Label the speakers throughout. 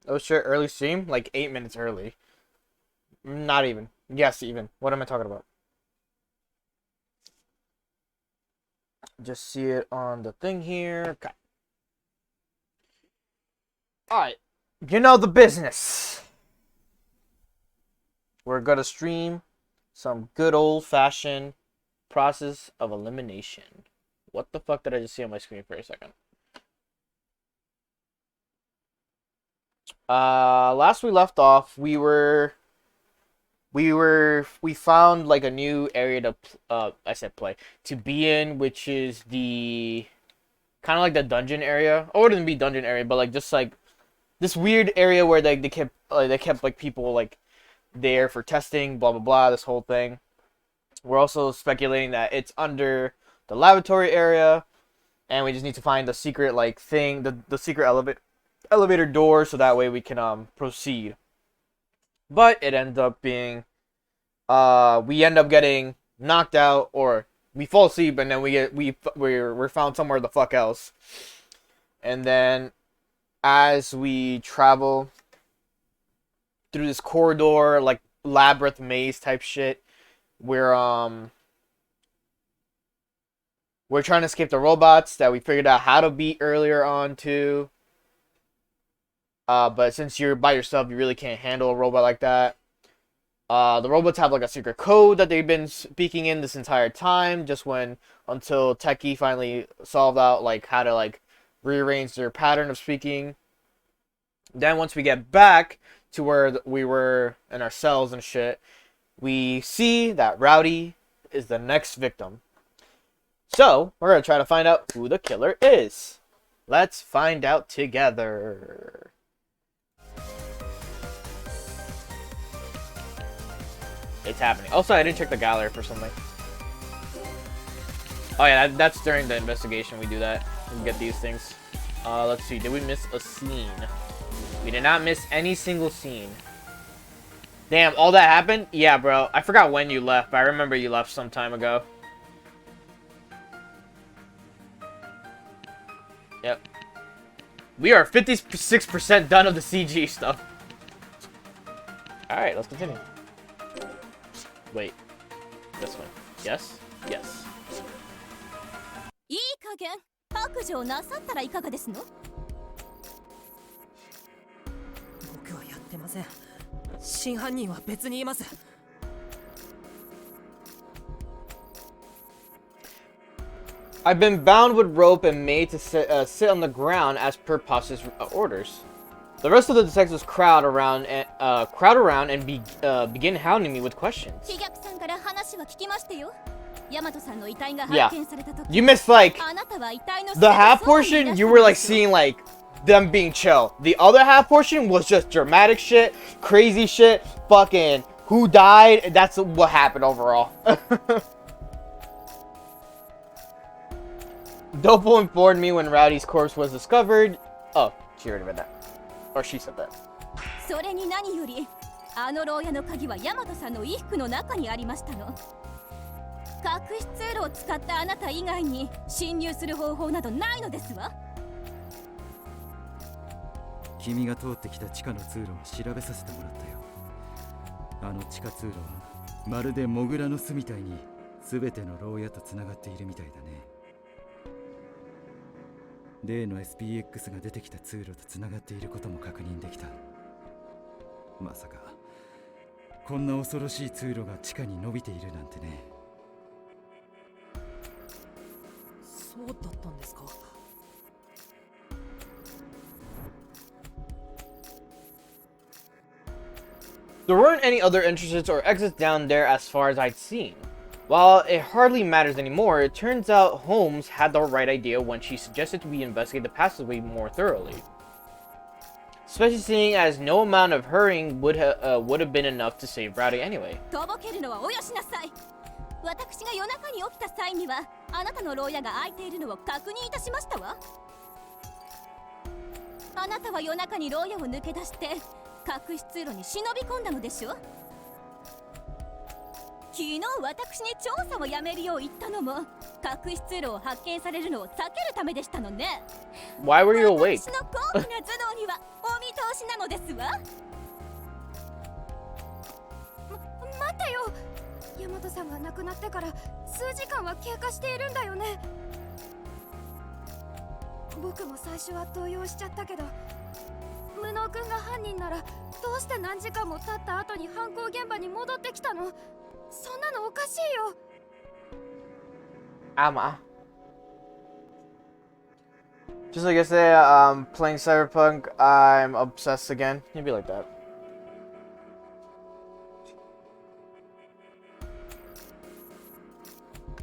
Speaker 1: Oh shit, early stream? Like 8 minutes early. Not even. Yes, even. What am I talking about? Just see it on the thing here. Okay. Alright. You know the business. We're gonna stream some good old fashioned process of elimination. What the fuck did I just see on my screen for a second? Last we left off, we found like a new area to I said play to be in, which is the kind of like the dungeon area. Or it wouldn't be dungeon area, but like just like this weird area where they kept like people like there for testing, blah blah blah, this whole thing. We're also speculating that it's under the lavatory area, and we just need to find the secret like thing, the secret elevator door, so that way we can proceed. But it ends up being we end up getting knocked out, or we fall asleep and then we're found somewhere the fuck else. And then as we travel through this corridor, like labyrinth maze type shit, we're trying to escape the robots that we figured out how to beat earlier on too. But since you're by yourself, you really can't handle a robot like that. The robots have like a secret code that they've been speaking in this entire time, until Techie finally solved out like how to like rearrange their pattern of speaking. Then once we get back to where we were in our cells and shit, we see that Rowdy is the next victim. So we're gonna try to find out who the killer is. Let's find out together. It's happening. Also, I didn't check the gallery for something. Oh yeah, that's during the investigation we do that. We get these things. Let's see. Did we miss a scene? We did not miss any single scene. Damn, all that happened? Yeah, bro. I forgot when you left, but I remember you left some time ago. Yep. We are 56% done of the CG stuff. Alright, let's continue. Wait. This one. Yes? Yes.
Speaker 2: いい加減白状なさったらいかがですの？
Speaker 3: 僕はやってません。真犯人は別にいます。
Speaker 1: I've been bound with rope and made to sit on the ground as per Pasha's orders. The rest of the detectives crowd around and begin hounding me with questions. Yeah. You missed like the half portion. You were like seeing like them being chill. The other half portion was just dramatic shit, crazy shit, fucking who died. That's what happened overall. Dopo informed me when Rowdy's corpse was discovered. Oh, she already read that. Or she said that.
Speaker 2: それに何より、あの牢屋の鍵は大和さんの衣服の中にありましたの。隠し通路を使ったあなた以外に侵入する方法などないのですわ。
Speaker 4: 君が通ってきた地下の通路を調べさせてもらったよ。あの地下通路はまるでモグラの巣みたいに全ての牢屋とつながっているみたいだね。例の SPX が出てきた通路とつながっていることも確認できた。まさかこんな恐ろしい通路が地下に伸びているなんてね。
Speaker 3: そうだったんですか。
Speaker 1: There weren't any other entrances or exits down there as far as I'd seen. While it hardly matters anymore, it turns out Holmes had the right idea when she suggested we investigate the passageway more thoroughly. Especially seeing as no amount of hurrying would have been enough to save Rowdy anyway.
Speaker 2: とぼけるのはおよしなさい。私が夜中に起きた際にはあなたの牢屋が開いているのを確認いたしましたわ。あなたは夜中に牢屋を抜け出して隠し通路に忍び込んだのでしょ。昨日私に調査をやめるよう言ったのも隠し通路を発見されるのを避けるためでしたのね。
Speaker 1: Why were you awake?
Speaker 2: 私の高貴な頭脳にはお見通しなのですわ。待ってよ、大和さんが亡くなってから数時間は経過しているんだよね。僕も最初は動揺しちゃったけど、無能君が犯人ならどうして何時間も経った後に犯行現場に戻ってきたの？そんなのおかしいよ。
Speaker 1: Just like yesterday, playing Cyberpunk, I'm obsessed again. You'd be like that.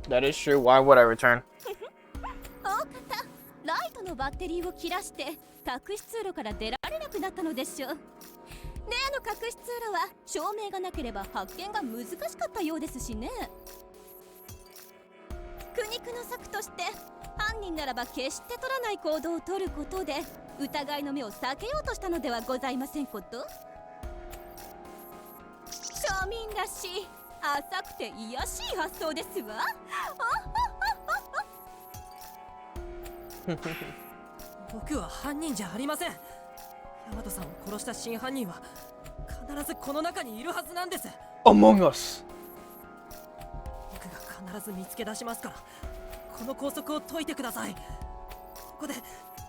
Speaker 1: That is true. Why would I return?
Speaker 2: 大方、ライトのバッテリーを切らして隠し通路から出られなくなったのでしょう。例の隠し通路は照明がなければ発見が難しかったようですしね。苦肉の策として犯人ならば決して取らない行動を取ることで疑いの目を避けようとしたのではございませんこと。庶民らしい浅くて卑しい発想ですわ。
Speaker 3: 僕は犯人じゃありません。大和さんを殺した真犯人は必ずこの中にいるはずなんです。
Speaker 1: Among Us.
Speaker 3: 僕が必ず見つけ出しますから、この拘束を解いてください。ここで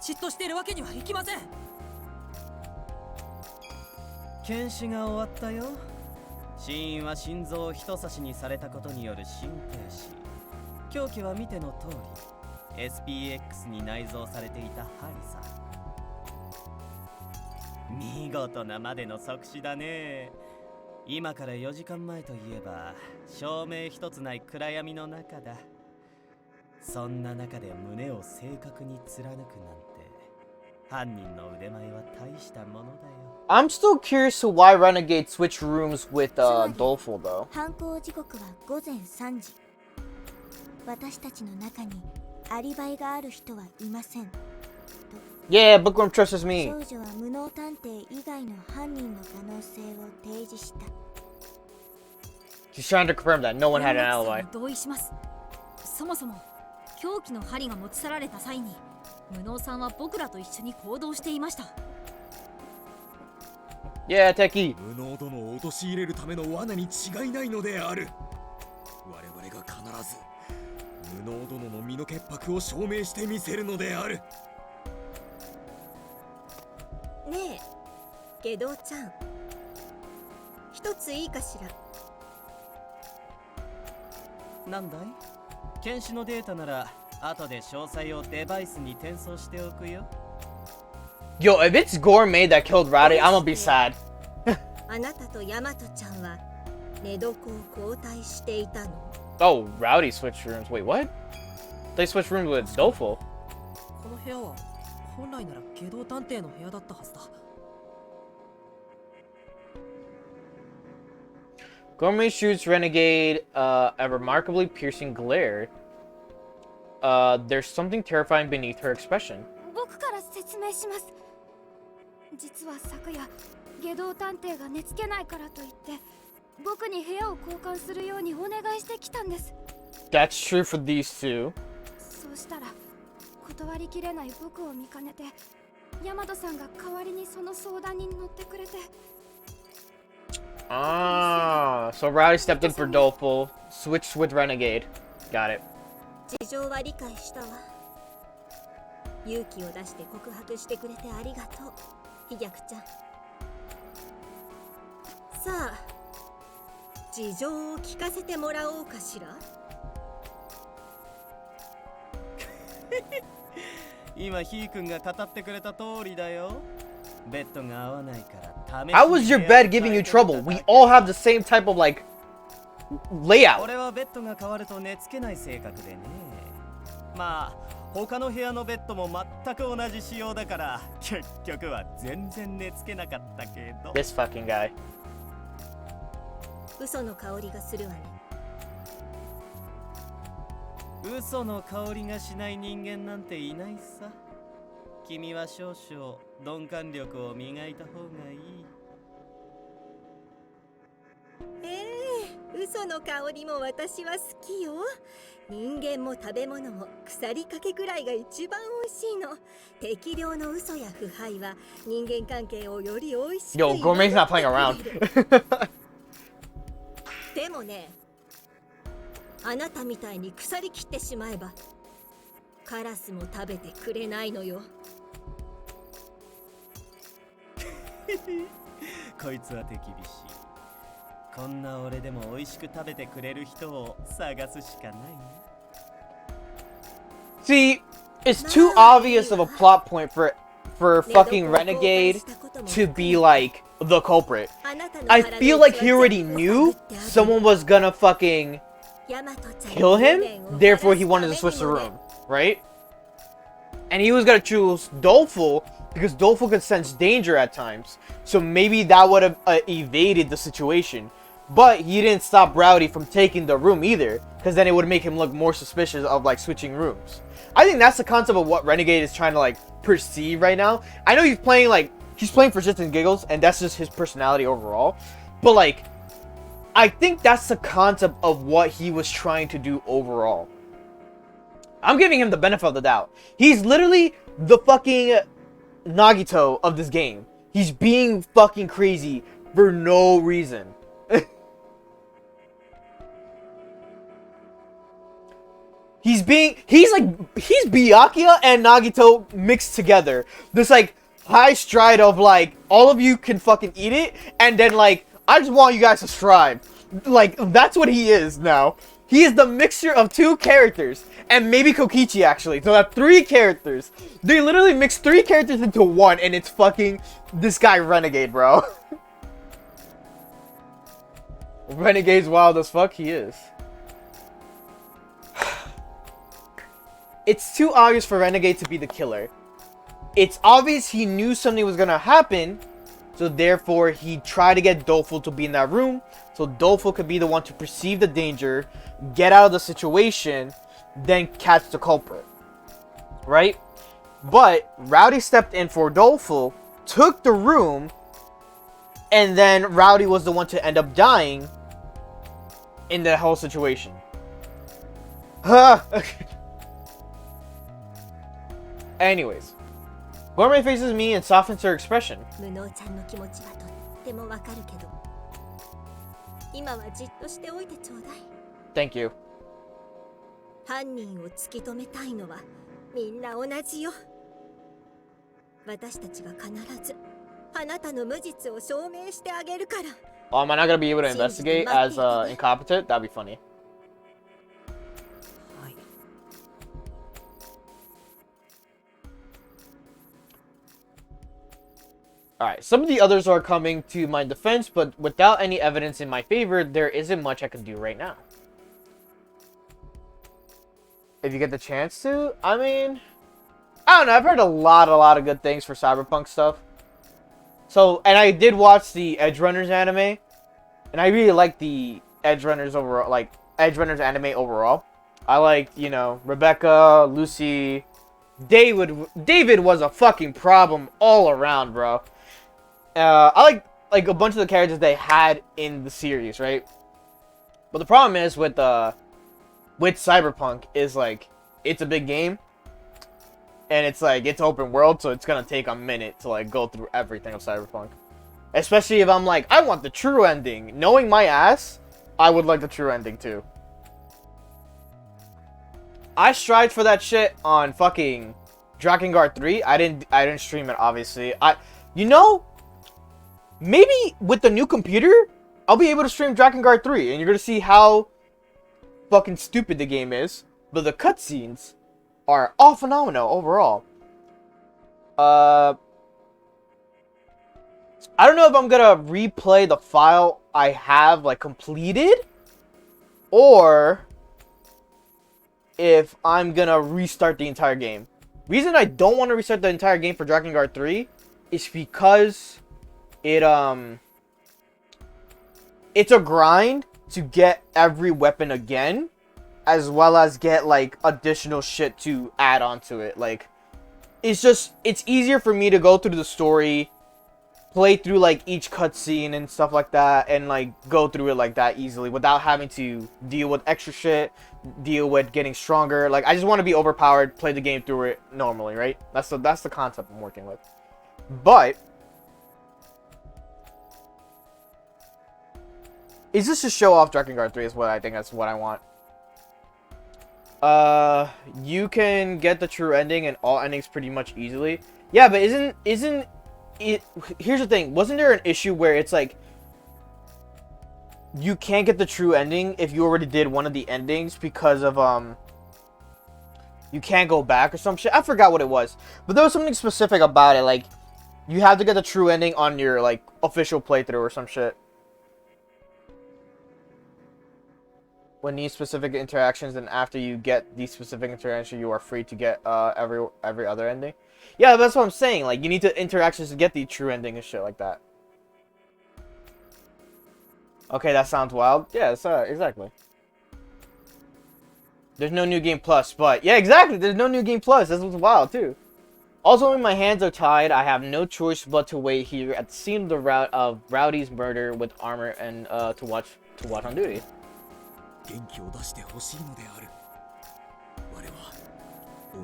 Speaker 3: じっとしているわけにはいきません。
Speaker 5: 検視が終わったよ。死因は心臓を人差しにされたことによる心停止。凶器は見ての通り SPX に内蔵されていた針さ。見事なまでの即死だね。今から4時間前といえば照明一つない暗闇の中だ。そんな中で胸を正確に貫くなんて犯人の腕前は大したものだよ。
Speaker 1: I'm still curious to why Renegade switched rooms with Doleful though.
Speaker 6: 犯行時刻は午前3時。私たちの中にアリバイがある人はいません。
Speaker 1: Yeah, Bookworm trusts me.
Speaker 6: 少女は無能探偵以外の犯人の可能性を提示した。
Speaker 1: She's trying to confirm that no one had an alibi.
Speaker 2: 同意します。そもそも凶器の針が持ち去られた際に無能さんは僕らと一緒に行動していました。
Speaker 1: Yeah, Techie.
Speaker 7: 無能殿を陥れるための罠に違いないのである。我々が必ず無能殿の身の潔白を証明してみせるのである。
Speaker 8: ねえ、下道ちゃん、一ついいかしら。
Speaker 5: なんだい？検視のデータなら後で詳細をデバイスに転送しておくよ。
Speaker 1: Yo, if it's Gourmet that killed Rowdy, I'm gonna be sad.
Speaker 8: あなたとヤマトちゃんは寝床を交代していたの？
Speaker 1: Oh, Rowdy switched rooms. Wait, what? They switched rooms with Doleful.
Speaker 3: この部屋は本来なら下道探偵の部屋だったはずだ。
Speaker 1: Gourmet shoots Renegade a remarkably piercing glare. There's something terrifying beneath her expression.
Speaker 2: 僕から説明します。実は昨夜下道探偵が寝つけないからといって僕に部屋を交換するようにお願いしてきたんです。
Speaker 1: That's true for these two.
Speaker 2: そうしたら断りきれない僕を見かねてヤマトさんが代わりにその相談に乗ってくれて。
Speaker 1: Ah, so Rowdy stepped in for Doleful, switched with Renegade. Got it.
Speaker 8: 事情は理解したわ。勇気を出して告白してくれてありがとう、飛脚ちゃん。さあ、事情を聞かせてもらおうかしら。
Speaker 5: 今ヒー君が語ってくれた通りだよ。ベッドが合わないから試しに
Speaker 1: How was your bed giving you trouble? We all have the same type of like layout.
Speaker 5: 俺はベッドが変わると寝つけない性格でね。まあ他の部屋のベッドも全く同じ仕様だから結局は全然寝つけなかったけど。
Speaker 1: This fucking guy.
Speaker 8: 嘘の香りがするわね。
Speaker 5: 嘘の香りがしない人間なんていないさ。君は少々鈍感力を磨いた方がいい。
Speaker 8: 嘘の香りも私は好きよ。人間も食べ物も腐りかけくらいが一番美味しいの。適量の嘘や腐敗は人間関係をより美味しく
Speaker 1: Yo, Gourmet's not playing around.
Speaker 8: でもね、あなたみたいに腐りきってしまえばカラスも食べてくれないのよ。
Speaker 5: こいつは手厳しい。こんな俺でも美味しく食べてくれる人を探すしかないな。
Speaker 1: See, it's too obvious of a plot point for fucking Renegade to be like the culprit. I feel like he already knew someone was gonna fucking kill him, therefore he wanted to switch the room, right? And he was gonna choose Doleful because Doleful could sense danger at times, so maybe that would have evaded the situation. But he didn't stop Rowdy from taking the room either, because then it would make him look more suspicious of like switching rooms. I think that's the concept of what Renegade is trying to like perceive right now. I know he's playing for shits and giggles, and that's just his personality overall. But like, I think that's the concept of what he was trying to do overall. I'm giving him the benefit of the doubt. He's literally the fucking Nagito of this game. He's being fucking crazy for no reason. He's Byakuya and Nagito mixed together. This like high stride of like all of you can fucking eat it, and then like I just want you guys to strive. Like that's what he is now. He is the mixture of two characters and maybe Kokichi actually. So that's three characters. They literally mixed three characters into one, and it's fucking this guy Renegade, bro. Renegade's wild as fuck. He is. It's too obvious for Renegade to be the killer. It's obvious he knew something was gonna happen, so therefore he tried to get Doleful to be in that room, so Doleful could be the one to perceive the danger, get out of the situation, then catch the culprit. Right? But Rowdy stepped in for Doleful, took the room, and then Rowdy was the one to end up dying in the whole situation. Huh. Anyways, Gourmet faces me and softens her expression.
Speaker 8: 無能ちゃんの気持ちはとってもわかるけど、今はじっとしておいてちょうだい。
Speaker 1: Thank you.
Speaker 8: 犯人を突き止めたいのはみんな同じよ。私たちが必ずあなたの無実を証明してあげるから。
Speaker 1: Oh, am I not gonna be able to investigate as incompetent? That'd be funny. Alright, some of the others are coming to my defense, but without any evidence in my favor, there isn't much I can do right now. If you get the chance to, I mean, I don't know, I've heard a lot of good things for Cyberpunk stuff. So, and I did watch the Edge Runners anime, and I really like the Edge Runners overall, like, Edge Runners anime overall. I liked, you know, Rebecca, Lucy, David was a fucking problem all around, bro. I like a bunch of the characters they had in the series, right? But the problem is with Cyberpunk is like it's a big game, and it's like it's open world, so it's gonna take a minute to like go through everything of Cyberpunk. Especially if I'm like, I want the true ending. Knowing my ass, I would like the true ending too. I strived for that shit on fucking Drakengard 3. I didn't stream it, obviously. You know, maybe with the new computer, I'll be able to stream Drakengard 3, and you're gonna see how fucking stupid the game is. But the cutscenes are all phenomenal overall. I don't know if I'm gonna replay the file I have like completed, or if I'm gonna restart the entire game. Reason I don't want to restart the entire game for Drakengard 3 is because it's a grind to get every weapon again, as well as get like additional shit to add onto it. Like, it's easier for me to go through the story, play through like each cutscene and stuff like that, and like go through it like that easily without having to deal with extra shit, deal with getting stronger. Like, I just want to be overpowered, play the game through it normally, right? That's the concept I'm working with. But is this to show off Drakengard 3 is what I think that's what I want. You can get the true ending and all endings pretty much easily. Yeah, but isn't it, here's the thing, wasn't there an issue where it's like you can't get the true ending if you already did one of the endings because of you can't go back or some shit? I forgot what it was, but there was something specific about it, like you have to get the true ending on your like official playthrough or some shit. When these specific interactions, and after you get these specific interactions, you are free to get every other ending. Yeah, that's what I'm saying. Like, you need to interactions to get the true ending and shit like that. Okay, that sounds wild. Yeah, exactly. There's no new game plus, but yeah, exactly. There's no new game plus. This was wild too. Also, when my hands are tied, I have no choice but to wait here at the scene of Rowdy's murder with armor and to watch on duty.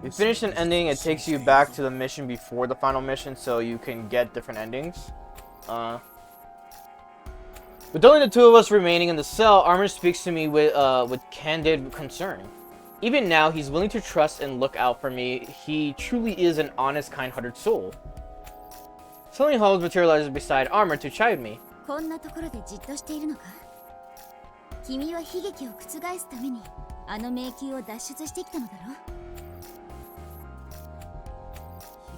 Speaker 1: You finish an ending, it takes you back to the mission before the final mission, so you can get different endings. With only the two of us remaining in the cell, Armor speaks to me with candid concern. Even now, he's willing to trust and look out for me. He truly is an honest, kind-hearted soul. Suddenly, Holmes materializes beside Armor to chide me.
Speaker 2: こんなところでじっとしているのか？君は悲劇を覆すためにあの迷宮を脱出してきたのだろ？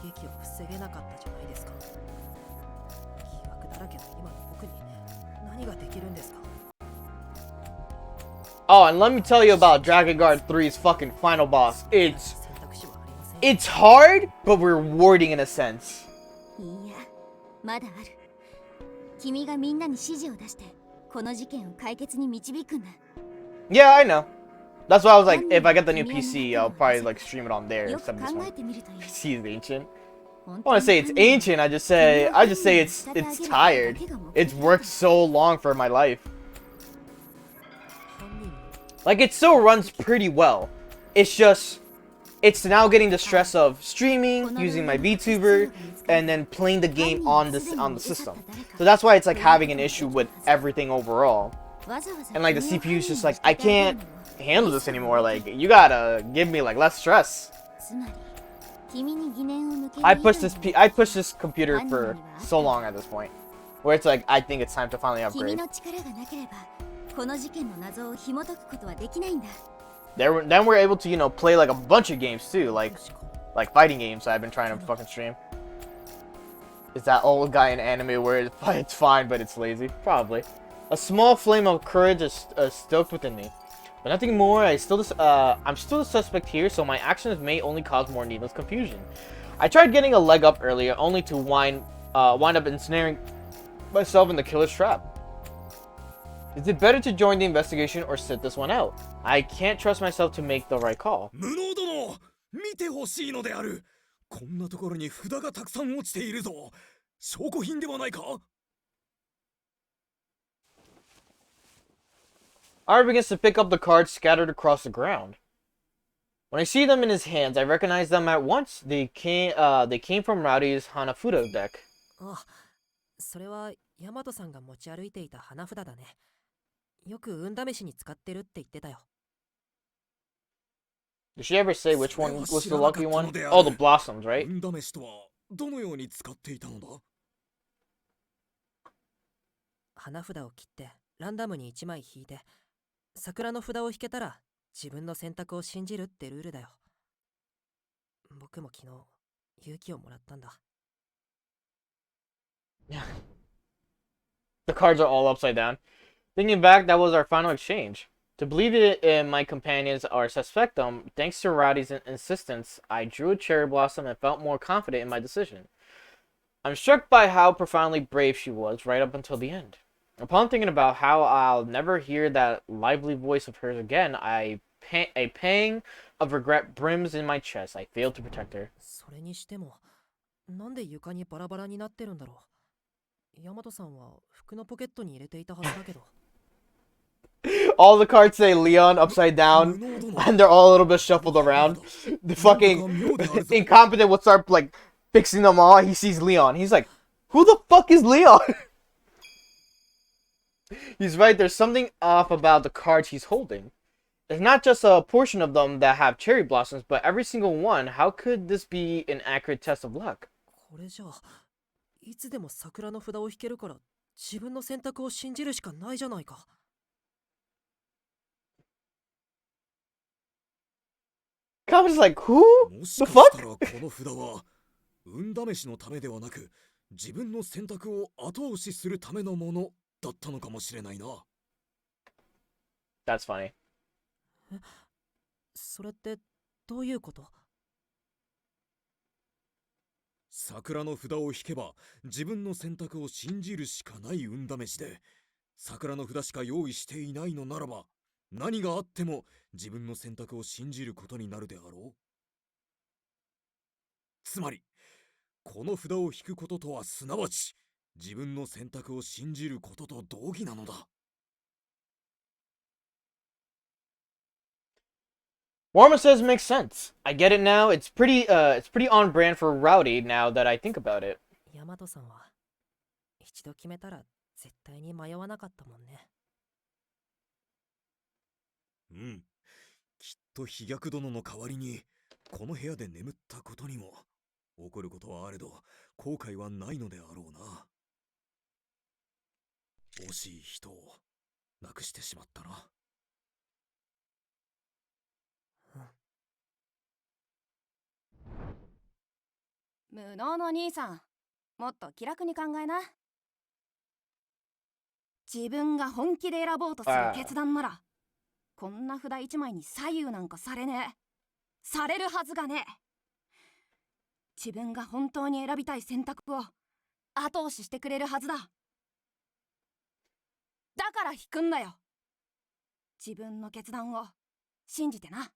Speaker 3: 悲劇を防げなかったじゃないですか。疑惑だらけの今の僕に何ができるんですか？
Speaker 1: Oh, and let me tell you about Drakengard 3's fucking final boss. It's hard, but rewarding in a sense.
Speaker 2: いや、まだある。君がみんなに指示を出してこの事件を解決に導くんだ。
Speaker 1: Yeah, I know. That's why I was like, if I get the new PC, I'll probably like stream it on there instead of this one. PC is ancient. I don't want to say it's ancient. I just say it's tired. It's worked so long for my life. Like, it still runs pretty well. It's now getting the stress of streaming, using my VTuber, and then playing the game on the system. So that's why it's like having an issue with everything overall. And like the CPU is just like, I can't handle this anymore. Like, you gotta give me like less stress. I pushed this computer for so long at this point, where it's like, I think it's time to finally upgrade. Then we're able to, you know, play like a bunch of games too, like fighting games I've been trying to fucking stream. Is that old guy in anime where it's fine but it's lazy? Probably. A small flame of courage is stoked within me, but nothing more. I'm still the suspect here, so my actions may only cause more needless confusion. I tried getting a leg up earlier, only to wind up ensnaring myself in the killer's trap. Is it better to join the investigation or sit this one out? I can't trust myself to make the right call.
Speaker 7: 無能殿、見てほしいのである。こんなところに札がたくさん落ちているぞ。証拠品ではないか?
Speaker 1: Armor begins to pick up the cards scattered across the ground. When I see them in his hands, I recognize them at once. They came from Rowdy's Hanafuda deck.
Speaker 3: あ、それはヤマトさんが持ち歩いていた花札だね。よく運試しに使ってるって言ってたよ。
Speaker 1: Did she ever say which one was the lucky one? Oh, the blossoms, right?
Speaker 7: 運試しとはどのように使っていたのだ?
Speaker 3: 花札を切ってランダムに1枚引いて、桜の札を引けたら自分の選択を信じるってルールだよ。僕も昨日勇気をもらったんだ。
Speaker 1: The cards are all upside down. Thinking back, that was our final exchange. To believe it in my companions or suspect them, thanks to Roddy's insistence, I drew a cherry blossom and felt more confident in my decision. I'm struck by how profoundly brave she was right up until the end. Upon thinking about how I'll never hear that lively voice of hers again, a pang of regret brims in my chest. I failed to protect her.
Speaker 3: それにしても、なんで床にバラバラになってるんだろう。ヤマトさんは服のポケットに入れていたはずだけど。
Speaker 1: All the cards say Leon upside down, and they're all a little bit shuffled around. The fucking incompetent will start like fixing them all. He sees Leon. He's like, "Who the fuck is Leon?" He's right. There's something off about the cards he's holding. It's not just a portion of them that have cherry blossoms, but every single one. How could this be an accurate test of luck?
Speaker 3: これじゃあ、いつでも桜の札を引けるから、自分の選択を信じるしかないじゃないか。
Speaker 1: Come's like, who?
Speaker 7: もし
Speaker 1: The
Speaker 7: かした
Speaker 1: fuck?
Speaker 7: らこの札は運試しのためではなく自分の選択を後押しするためのものだったのかもしれないな。
Speaker 1: That's funny.
Speaker 3: それってどういうこと？
Speaker 7: 桜の札を引けば自分の選択を信じるしかない運試しで、桜の札しか用意していないのならば何があっても自分の選択を信じることになるであろう。つまりこの札を引くこととはすなわち自分の選択を信じることと同義なのだ。
Speaker 1: Warma says makes sense. I get it now. It's pretty on brand for Rowdy now that I think about it.
Speaker 3: ヤマトさんは一度決めたら絶対に迷わなかったもんね。
Speaker 7: うん。きっと飛脚殿の代わりにこの部屋で眠ったことにも起こることはあれど後悔はないのであろうな。惜しい人を亡くしてしまったな。
Speaker 2: 無能の兄さん、もっと気楽に考えな。自分が本気で選ぼうとする決断ならこんな札一枚に左右なんかされねえ。されるはずがねえ。自分が本当に選びたい選択を後押ししてくれるはずだ。だから引くんだよ。自分の決断を信じてな。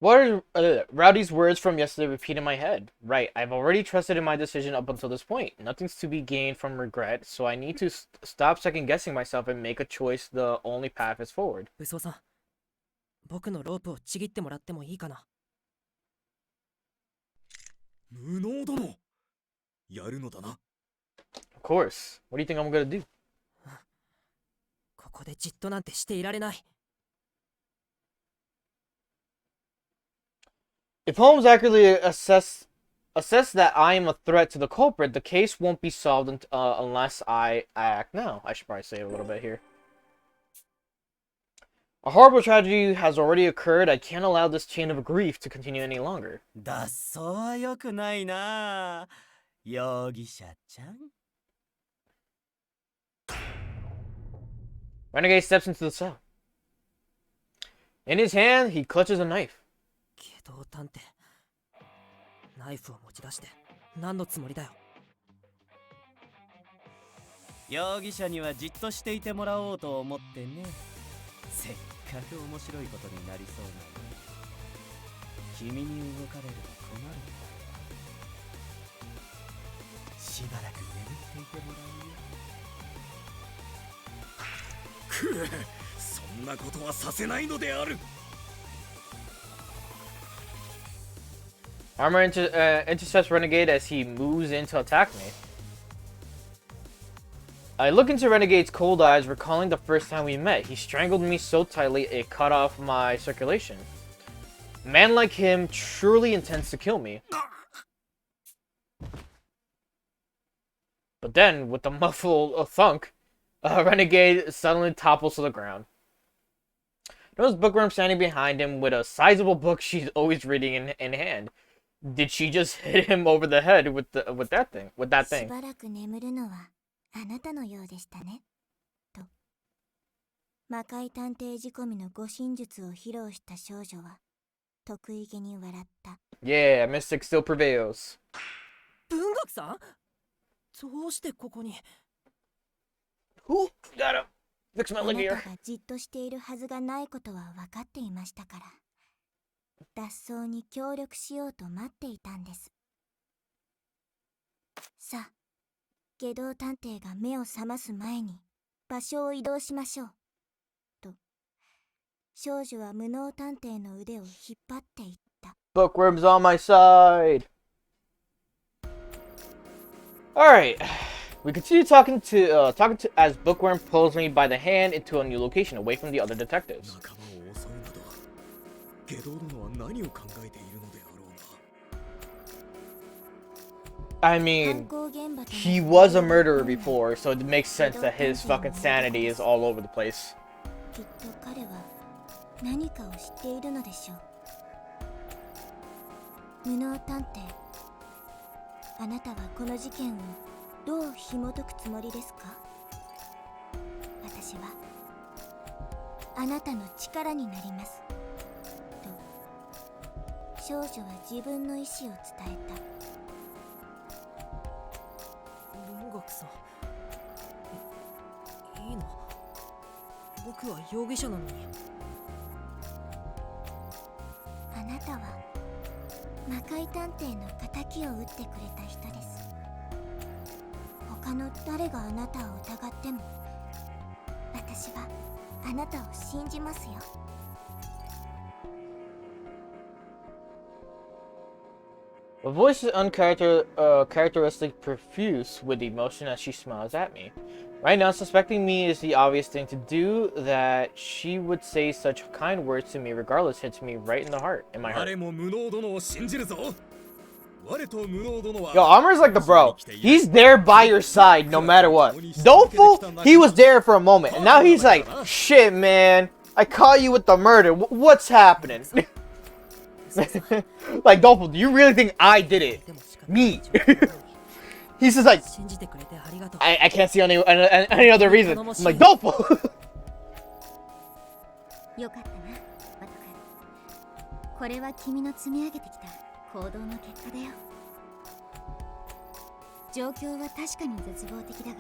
Speaker 1: What are Rowdy's words from yesterday repeat in my head? Right, I've already trusted in my decision up until this point. Nothing's to be gained from regret, so I need to stop second guessing myself and make a choice. The only path is forward.
Speaker 3: ウソさん、僕のロープをちぎってもらってもいいかな。
Speaker 7: 無能殿、やるのだな。
Speaker 1: Of course. What do you think I'm gonna do?
Speaker 3: ここでじっとなんてしていられない。
Speaker 1: If Holmes accurately assess that I am a threat to the culprit, the case won't be solved unless I act now. I should probably say it a little bit here. A horrible tragedy has already occurred. I can't allow this chain of grief to continue any longer.
Speaker 5: 脱走は良くないな、容疑者ちゃん。
Speaker 1: Renegade steps into the cell. In his hand, he clutches a knife.
Speaker 3: 機動探偵、ナイフを持ち出して何のつもりだよ。
Speaker 5: 容疑者にはじっとしていてもらおうと思ってね。せっかく面白いことになりそうなの。君に動かれると困るんだよ。しばらく眠っていてもらうよ。
Speaker 7: くえ、そんなことはさせないのである。
Speaker 1: Armor intercepts Renegade as he moves in to attack me. I look into Renegade's cold eyes, recalling the first time we met. He strangled me so tightly it cut off my circulation. A man like him truly intends to kill me. But then, with a muffled thunk, Renegade suddenly topples to the ground. Notice Bookworm standing behind him with a sizable book she's always reading in hand. Did she just hit him over the head with that thing?
Speaker 6: しばらく眠るのはあなたのようでしたね。と。魔界探偵仕込みの護身術を披露した少女は、得意げに笑った。
Speaker 1: Yeah, Mystic still prevails.
Speaker 3: 文学さんどうしてここに
Speaker 1: Ooh, gotta fix my
Speaker 6: あ
Speaker 1: leg
Speaker 6: な
Speaker 1: here.
Speaker 6: たがじっとしているはずがないことは分かっていましたから。脱走に協力しようと待っていたんです。さあ、下道探偵が目を覚ます前に場所を移動しましょう。と、少女は無能探偵の腕を引っ張っていった。
Speaker 1: Bookworm's on my side. Alright. We continue talking to as Bookworm pulls me by the hand into a new location away from the other detectives.
Speaker 7: 仲間を襲うなど下道殿は何を考えているのであろうな。
Speaker 1: I mean, he was a murderer before, so it makes sense that his fucking sanity is all over the place.
Speaker 6: きっと彼は何かを知っているのでしょう。無能探偵、あなたはこの事件をどう紐解くつもりですか？私はあなたの力になります。と、少女は自分の意志を伝えた。
Speaker 3: 文学さんいいの僕は容疑者なのに。
Speaker 6: あなたは魔界探偵の仇を討ってくれた人です。他の誰があなたを疑っても、私はあなたを信じますよ。
Speaker 1: The voice is characteristic profuse with emotion as she smiles at me. Right now, suspecting me is the obvious thing to do. That she would say such kind words to me regardless hits me right in the heart, in my heart.
Speaker 7: 我も無能殿を信じるぞ。我と無能殿は
Speaker 1: Yo, Armor's like the bro. He's there by your side no matter what. Doleful, he was there for a moment, and now he's like, shit, man. I caught you with the murder. What's happening? Like, Doleful, do you really think I did it? Me. He's just like,
Speaker 3: 信じてくれてありがとう。
Speaker 1: I can't see any other reason. I'm like, Doleful.
Speaker 2: よかったな、バトカル。これは君の積み上げてきた行動の結果だよ。状況は確かに絶望的だが、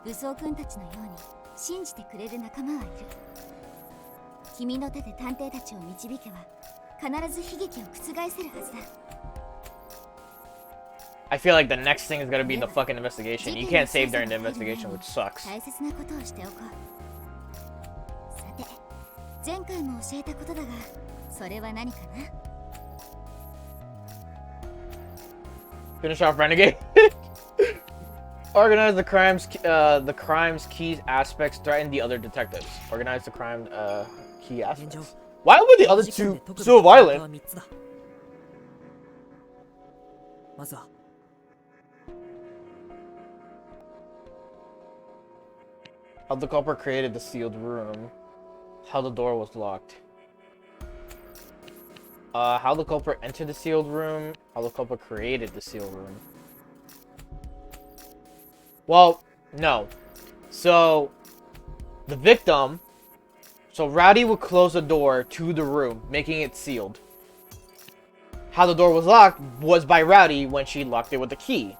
Speaker 2: 武装君たちのように信じてくれる仲間はいる。君の手で探偵たちを導けば、必ず悲劇を覆せるはずだ。
Speaker 1: I feel like the next thing is gonna be the fucking investigation. You can't save during the investigation, which sucks.
Speaker 2: 大切なことをしておこう。さて、前回も教えたことだが、それは何かな？
Speaker 1: Finish off Renegade. Organize the crimes keys aspects threaten the other detectives. Organize the crime key aspects. Why were the other two so violent?
Speaker 3: まずは
Speaker 1: How the culprit created the sealed room. How the door was locked. How the culprit entered the sealed room. How the culprit created the sealed room. Well, no. So, the victim... So, Rowdy would close the door to the room, making it sealed. How the door was locked was by Rowdy when she locked it with the key.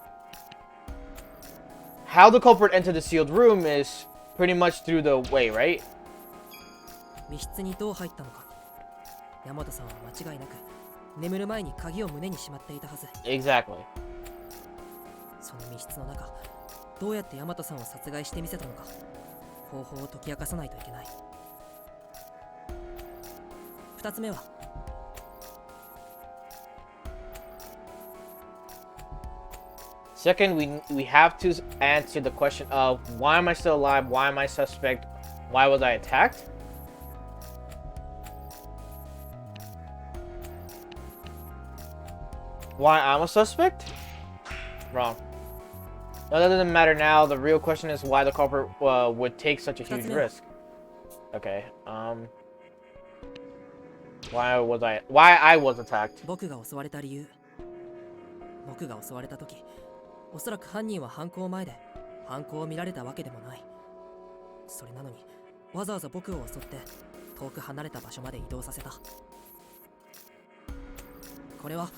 Speaker 1: How the culprit entered the sealed room is pretty much through the way, right?
Speaker 3: 密室にどう入ったのか。大和さんは間違いなく眠る前に鍵を胸にしまっていたはず。
Speaker 1: Exactly.
Speaker 3: その密室の中、どうやって大和さんを殺害してみせたのか、方法を解き明かさないといけない。二つ目は
Speaker 1: Second, we have to answer the question of why am I still alive? Why am I suspect? Why was I attacked? Why I'm a suspect? Wrong. No, that doesn't matter now. The real question is why the culprit would take such a huge risk. Okay. Why I was attacked?
Speaker 3: 僕が襲われた理由。僕が襲われた時、おそらく犯人は犯行前で犯行を見られたわけでもない。それなのにわざわざ僕を襲って遠く離れた場所まで移動させた。これは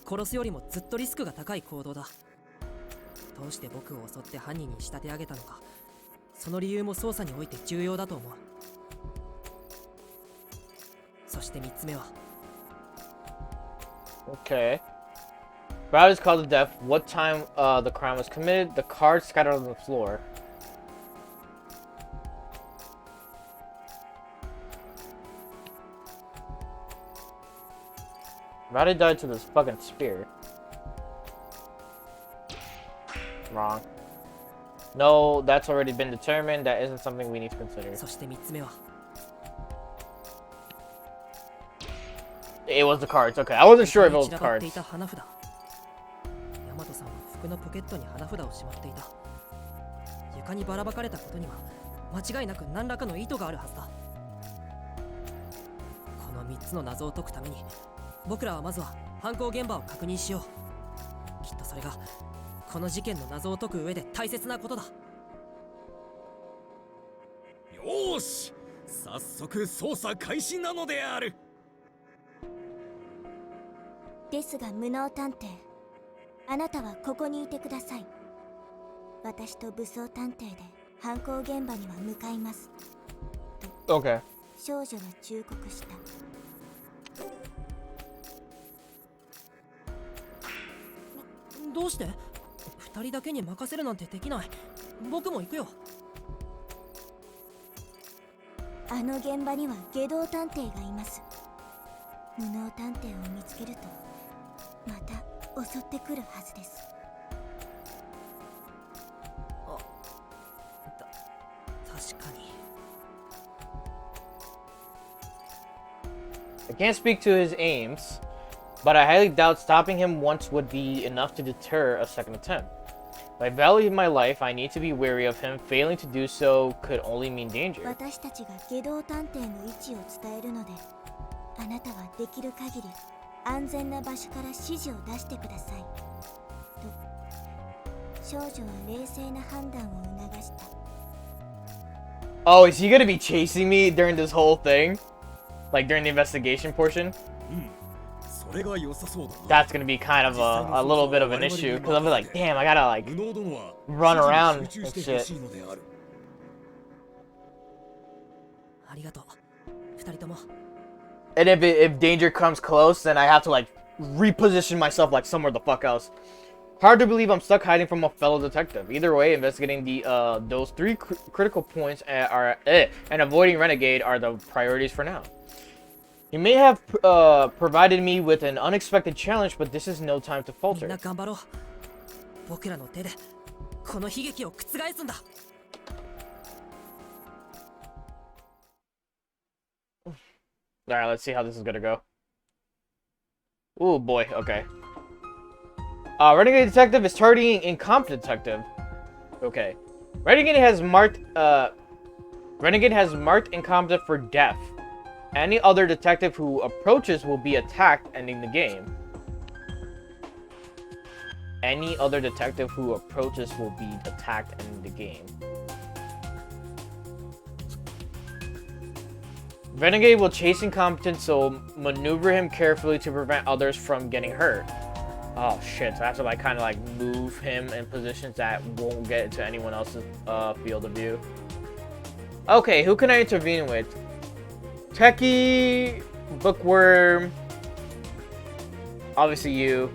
Speaker 3: 殺すよりもずっとリスクが高い行動だ。どうして僕を襲って犯人に仕立て上げたのか、その理由も捜査において重要だと思う。そして3つ目は、
Speaker 1: Okay. Brad is caused death. What time the crime was committed? The cards scattered on the floor. Brad died to this fucking spear. Wrong. No, that's already been determined. That isn't something we need to consider.
Speaker 3: そして3つ目は、
Speaker 1: It was the cards. Okay, I wasn't sure if it was
Speaker 3: 散らばってい
Speaker 1: cards.
Speaker 3: た花札。ヤマトさんは服のポケットに花札をしまっていた。床にばらまかれたことには間違いなく何らかの意図があるはずだ。この3つの謎を解くために僕らはまずは犯行現場を確認しよう。きっとそれがこの事件の謎を解く上で大切なことだ。
Speaker 7: よーし、早速捜査開始なのである。
Speaker 6: ですが無能探偵、あなたはここにいてください。私と武装探偵で犯行現場には向かいます。
Speaker 1: Okay.
Speaker 6: 少女は忠告した。
Speaker 3: どうして2人だけに任せるなんてできない。僕も行くよ。
Speaker 6: あの現場には下道探偵がいます。無能探偵を見つけるとまた襲ってくるはずです。
Speaker 3: 確かに。
Speaker 1: I can't speak to his aims, but I highly doubt stopping him once would be enough to deter a second attempt. If I value my life, I need to be wary of him. Failing to do so could only mean danger.
Speaker 6: 私たちが下道探偵の位置を伝えるので、あなたはできる限り安全な場所から指示を出してください。と、少女は冷静な判断を促した。
Speaker 1: Oh, is he gonna be chasing me during this whole thing? Like during the investigation portion?
Speaker 7: それが良さそうだな。
Speaker 1: That's gonna be kind of a little bit of an issue, because I'm like, damn, I gotta like
Speaker 7: 無能殿は
Speaker 1: run around
Speaker 7: 指
Speaker 1: and
Speaker 7: 示に集中してほ
Speaker 1: shit.
Speaker 7: しいのである。
Speaker 3: ありがとう2人とも。
Speaker 1: And if danger comes close, then I have to like reposition myself like somewhere the fuck else. Hard to believe I'm stuck hiding from a fellow detective. Either way, investigating the those three critical points and avoiding Renegade are the priorities for now. You may have provided me with an unexpected challenge, but this is no time to
Speaker 3: みん
Speaker 1: falter.
Speaker 3: な頑張ろう。僕らの手でこの悲劇を覆すんだ。
Speaker 1: Alright, let's see how this is gonna go. Oh boy, okay. Renegade Detective is targeting Incompetent Detective. Okay. Renegade has marked Incompetent for death. Any other detective who approaches will be attacked, ending the game. Any other detective who approaches will be attacked, ending the game. Renegade will chase Incompetent, so maneuver him carefully to prevent others from getting hurt. Oh shit, so I have to like kind of like move him in positions that won't get into anyone else's field of view. Okay, who can I intervene with? Techie, Bookworm, obviously you,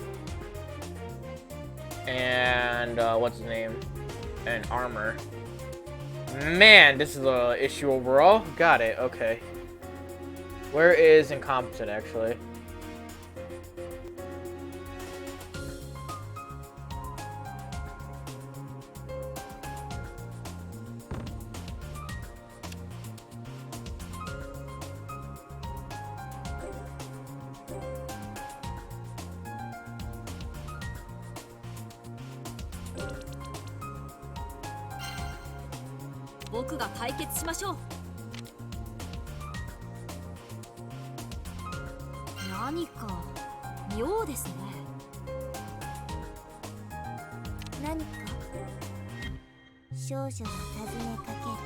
Speaker 1: and what's his name? And Armor. Man, this is a issue overall. Got it, okay. Where is Incompetent, actually?
Speaker 6: 少女が尋ねかける。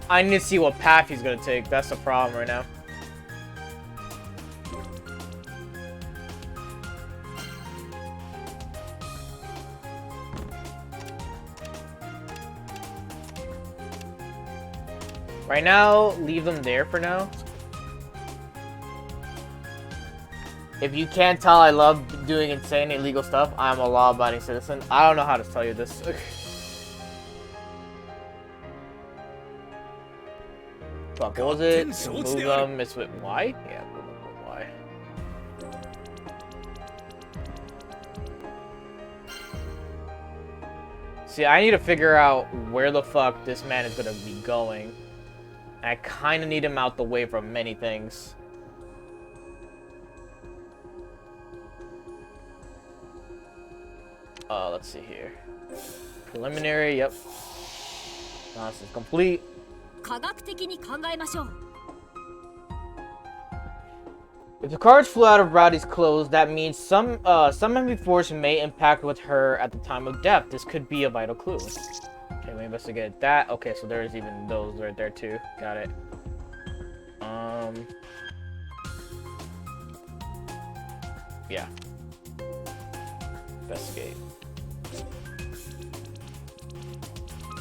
Speaker 1: I need to see what path he's gonna take. That's the problem right now. Right now, leave them there for now. If you can't tell, I love doing insane illegal stuff. I'm a law-abiding citizen. I don't know how to tell you this. Fuck, what was it? Move them, it's with Y? Yeah, move them with Y. See, I need to figure out where the fuck this man is gonna be going. I kinda need him out the way from many things. Let's see here. Preliminary, yep. This is complete.
Speaker 2: 科学的に考えましょう。
Speaker 1: If the cards flew out of Rowdy's clothes, that means some enemy force may impact with her at the time of death. This could be a vital clue. Okay, we investigate that. Okay, so there's even those right there too. Got it. Yeah. Investigate.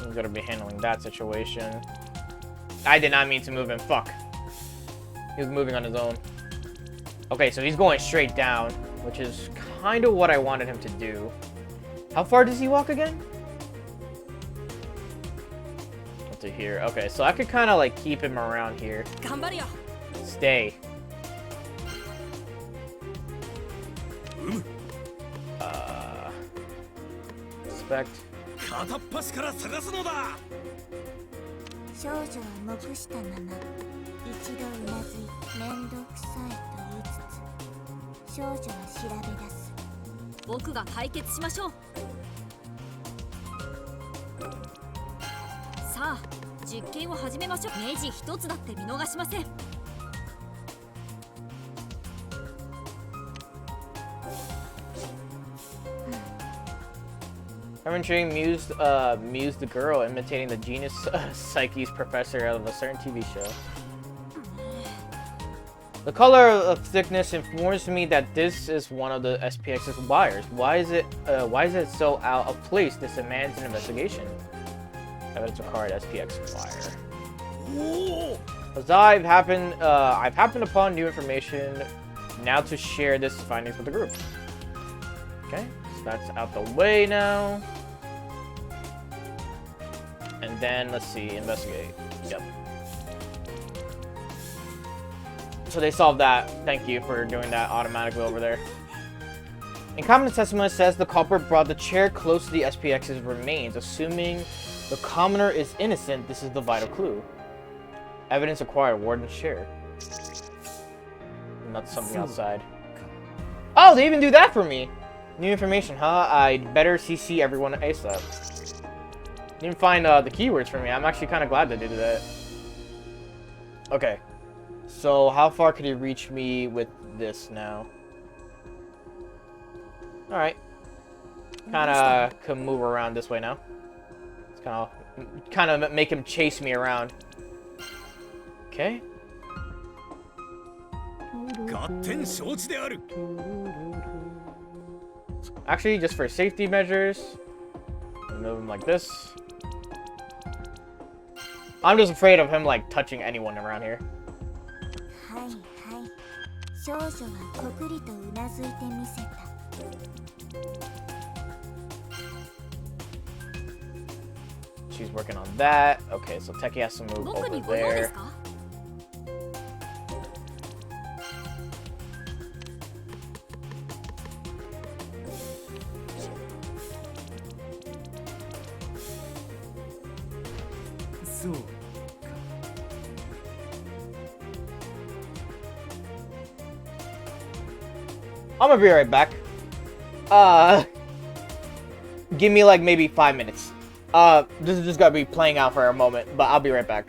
Speaker 1: I'm gonna be handling that situation. I did not mean to move him. Fuck. He was moving on his own. Okay, so he's going straight down, which is kind of what I wanted him to do. How far does he walk again? Up to here. Okay, so I could kind of like keep him around here.
Speaker 2: 頑張るよ。
Speaker 1: Stay. Inspect.
Speaker 7: 片っ端から探すのだ。
Speaker 6: 少女は黙したまま一度うなずいて面倒くさいと言いつつ少女は調べ出す。
Speaker 2: 僕が解決しましょう。さあ、実験を始めましょう。ネジ一つだって見逃しません。
Speaker 1: Elementary mused the girl, imitating the genius psyche's professor out of a certain TV show. The color of thickness informs me that this is one of the SPX's wires. Why is it so out of place? This demands an investigation. Evidence required SPX wire. As I've happened upon new information now to share this findings with the group. Okay, so that's out the way now. And then let's see, investigate. Yep. So they solved that. Thank you for doing that automatically over there. Incompetent testimony says the culprit brought the chair close to the SPX's remains. Assuming the commoner is innocent, this is the vital clue. Evidence acquired, warden's chair. Not something outside. Oh, they even do that for me! New information, huh? I'd better CC everyone ASAP. Didn't find the keywords for me. I'm actually kind of glad they did that. Okay. So, how far could he reach me with this now? Alright. Kind of can move around this way now. It's kind of make him chase me around. Okay. Actually, just for safety measures, move him like this. I'm just afraid of him like touching anyone around here.
Speaker 6: はいはい。少女はこくりとうなずいてみせた。
Speaker 1: She's working on that. Okay, so Teki has to move
Speaker 2: 僕
Speaker 1: over
Speaker 2: にご用で
Speaker 1: there.
Speaker 2: すか？
Speaker 4: そうか。
Speaker 1: I'm gonna be right back. Give me like maybe 5 minutes. This is just gonna be playing out for a moment, but I'll be right back.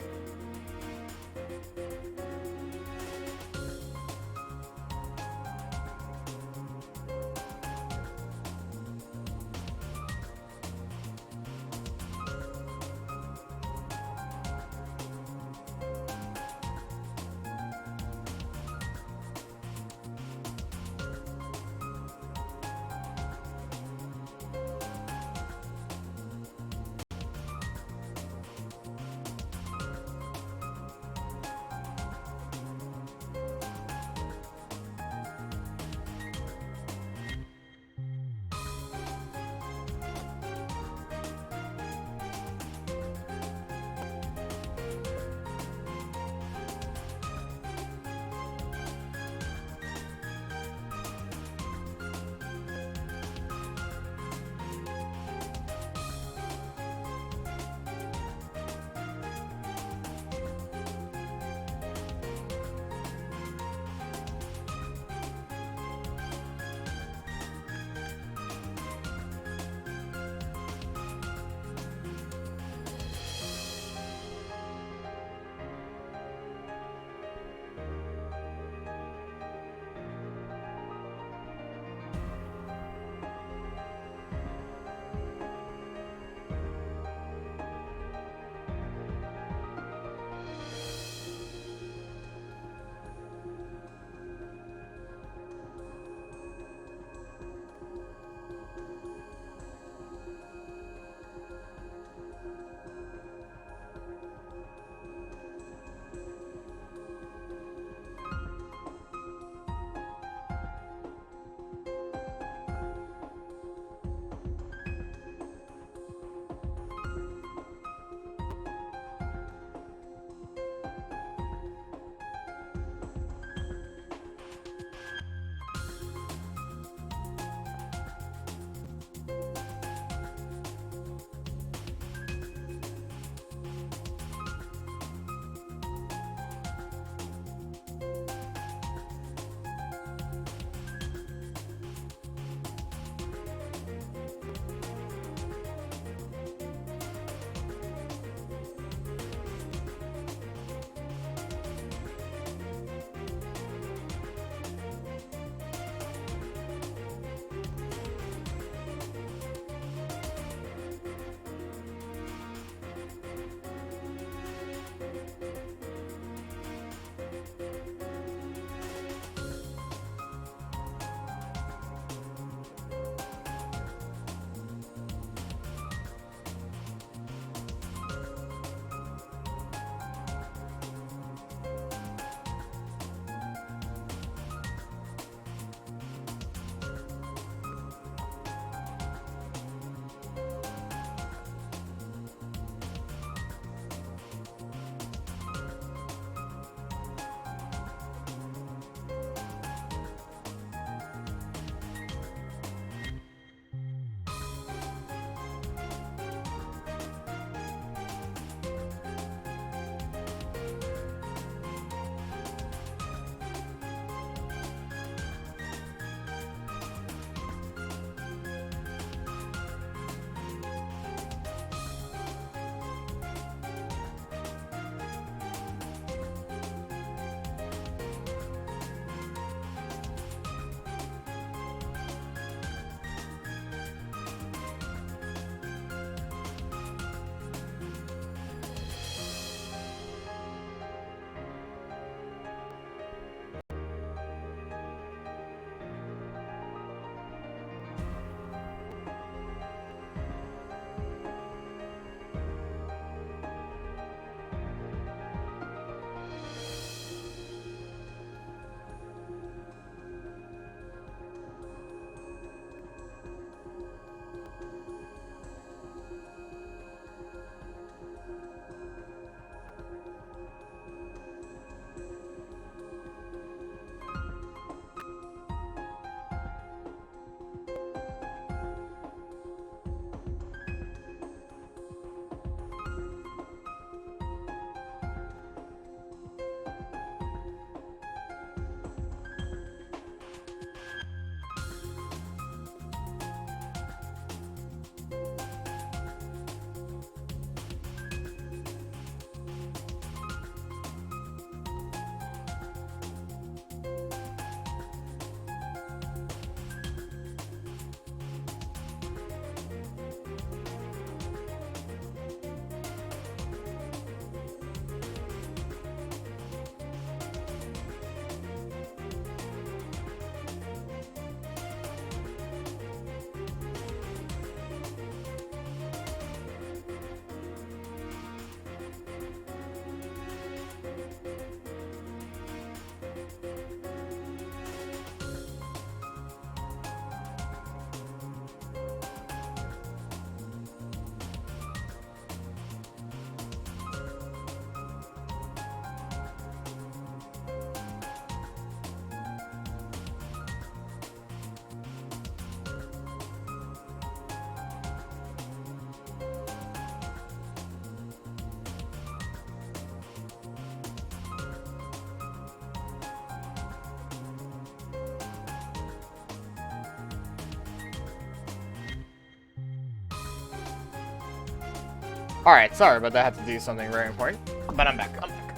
Speaker 1: Alright, sorry about that. I have to do something very important. But I'm back. I'm back.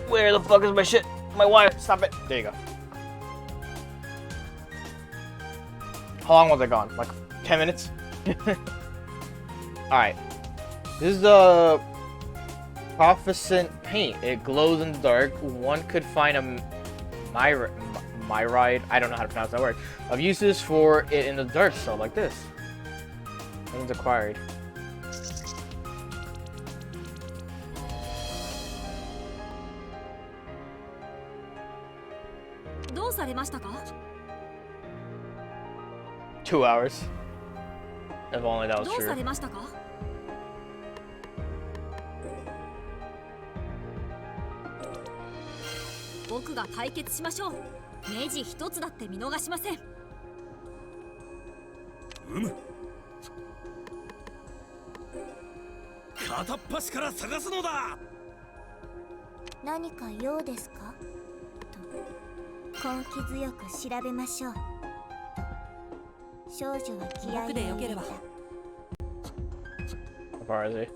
Speaker 1: Where the fuck is my shit? My wire. Stop it. There you go. How long was I gone? Like 10 minutes? Alright. This is the Proficient paint. It glows in the dark. One could find a myride, I don't know how to pronounce that word, of uses for it in the dark, so like this. Things acquired. Two hours. If only that was true.
Speaker 7: 片っ端から探すのだ。
Speaker 6: 何か用ですかと根気強く調べましょう。少女は気合いを入れた。
Speaker 1: How far is he?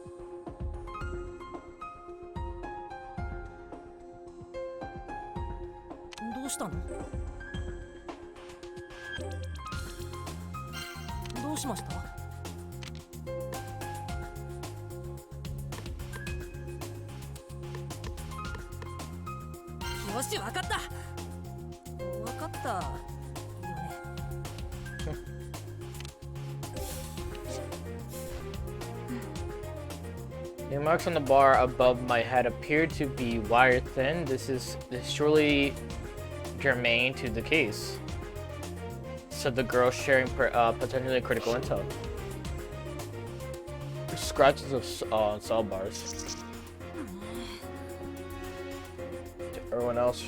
Speaker 1: The marks on the bar above my head appear to be wire thin. This is surely germane to the case, said the girl, sharing potentially critical intel. Scratches of cell bars. To everyone else,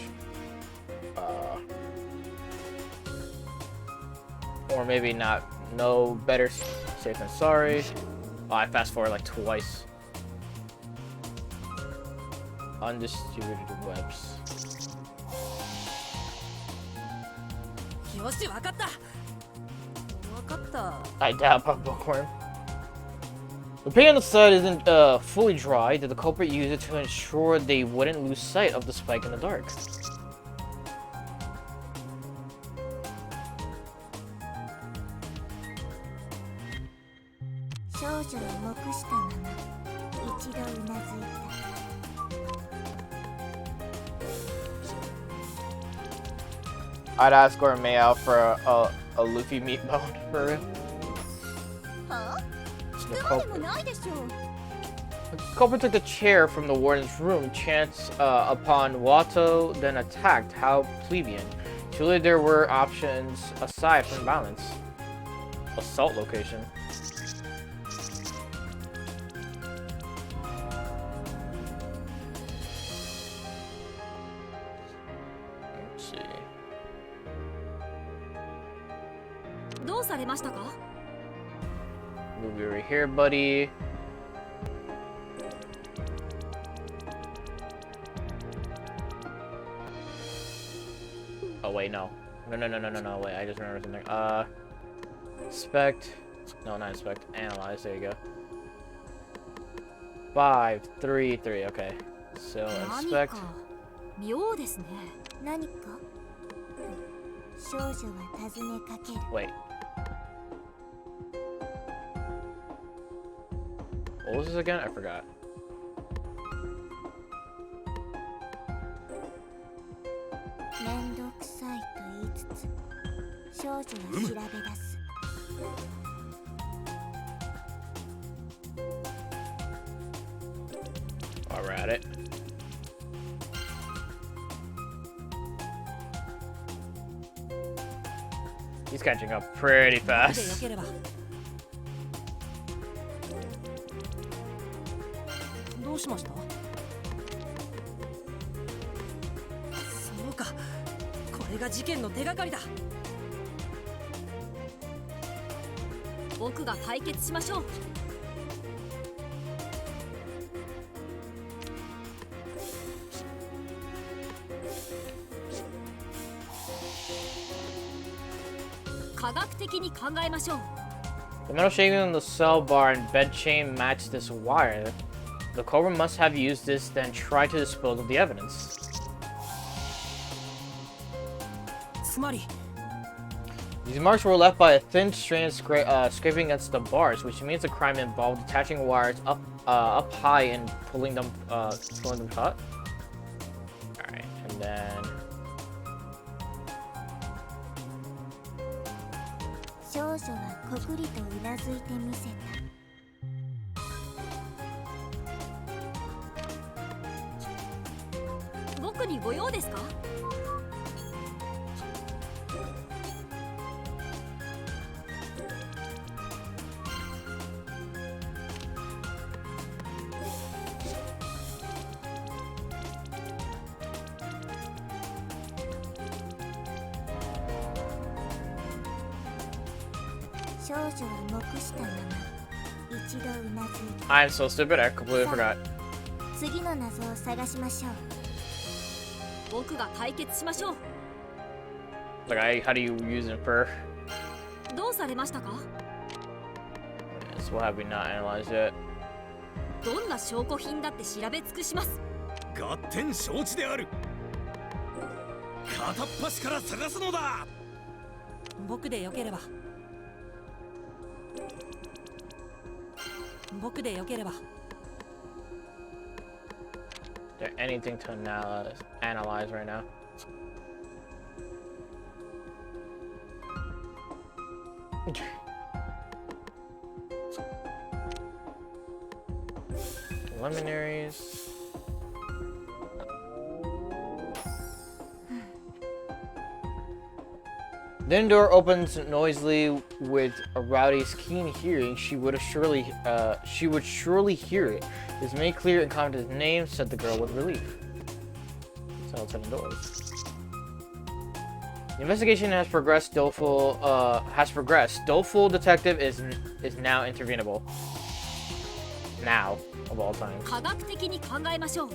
Speaker 1: or maybe not. No, better safe than sorry. Oh, I fast forward like twice. Undistributed webs. I doubt about bookworm. The paint on the side isn't fully dry. Did the culprit use it to ensure they wouldn't lose sight of the spike in the dark?
Speaker 6: 少女は黙したまま一度うなずいた。
Speaker 1: I'd ask Gourmet out for a Luffy meat bone for real.
Speaker 2: はあ
Speaker 1: The
Speaker 2: でもないでしょう
Speaker 1: The culprit took the chair from the warden's room, chanced upon Watto, then attacked. How plebeian. Surely there were options aside from violence. Assault location. Let's see.
Speaker 2: どうされましたか
Speaker 1: Move you over here, buddy. Oh wait, no. No, wait, I just remembered something. Inspect. No, not inspect. Analyze, there you go. 5, 3, 3, okay. So, inspect.
Speaker 2: 妙ですね
Speaker 6: 何か少女は尋ねかける。
Speaker 1: Wait. What was this again? I forgot.
Speaker 6: めんどくさいと言いつつ少女は調べ出す。
Speaker 1: While we're at it. He's catching up pretty fast.
Speaker 3: どうしました？そうか、これが事件の手がかりだ。
Speaker 2: 僕が解決しましょう。科学的に考えましょう。
Speaker 1: The metal shaving on the cell bar and bed chain match this wire. The Cobra must have used this, then tried to dispose of the evidence.
Speaker 3: つまり
Speaker 1: These marks were left by a thin strand scraping against the bars, which means the crime involved attaching wires up high and pulling them taut. Alright, and then...
Speaker 6: 少女はこくりとうなずいてみせた。
Speaker 2: 僕にご用ですか？
Speaker 6: 少女は黙したまま一度うなずいた。
Speaker 1: I'm so stupid, I completely forgot.
Speaker 6: 次の謎を探しましょう。
Speaker 2: 僕が解決しましょう。
Speaker 1: Like, how do you use infer?
Speaker 2: どうされましたか？
Speaker 1: Yes, what have we not analyzed yet?
Speaker 2: どんな証拠品だって調べ尽くします。
Speaker 7: 合点承知である。片っ端から探すのだ。
Speaker 3: 僕でよければ僕でよければ
Speaker 1: Is there anything to analyze right now? Preliminaries. Then door opens noisily with a rowdy's keen hearing. She would surely hear it. It's made clear and commented his name, said the girl with relief. So outside the doors. The investigation has progressed. Doleful detective is now intervenable. Now, of all times.
Speaker 2: 科学的に考えましょう。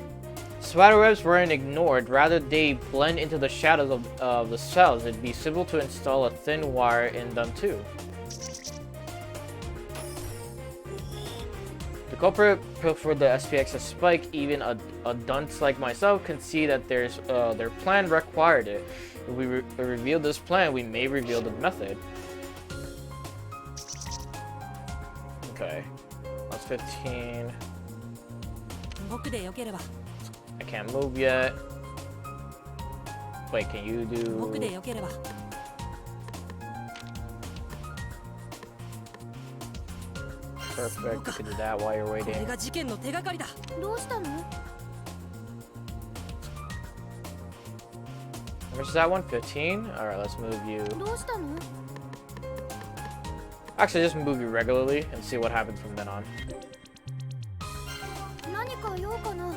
Speaker 1: Spiderwebs weren't ignored, rather they blend into the shadows of the cells. It'd be simple to install a thin wire in them too. The culprit preferred the SPX as Spike. Even a dunce like myself can see that their plan required it. If we reveal this plan, we may reveal the method. Okay, that's 15.
Speaker 3: 僕でよければ
Speaker 1: I can't move yet. Wait, can you
Speaker 3: 僕で
Speaker 1: do...
Speaker 3: よければ
Speaker 1: Perfect, you can do that while you're
Speaker 3: こ
Speaker 1: waiting.
Speaker 3: れが事件の手がかりだ。
Speaker 6: どうしたの？
Speaker 1: How much is that one? 15? Alright, let's move you.
Speaker 6: どうしたの？
Speaker 1: Actually, just move you regularly and see what happens from then on.
Speaker 6: 何か用かな？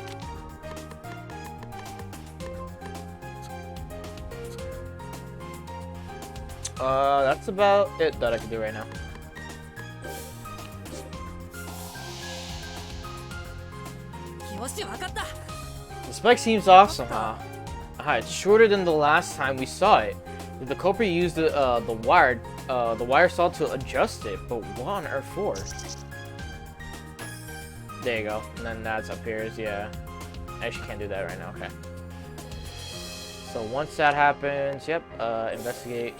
Speaker 1: That's about it that I can do right now.
Speaker 3: よし、わかった。
Speaker 1: The spike seems off somehow. It's shorter than the last time we saw it. Did the culprit use the wire saw to adjust it? But what on earth for? There you go. And then that appears, yeah. I actually can't do that right now, okay. So once that happens, yep, investigate.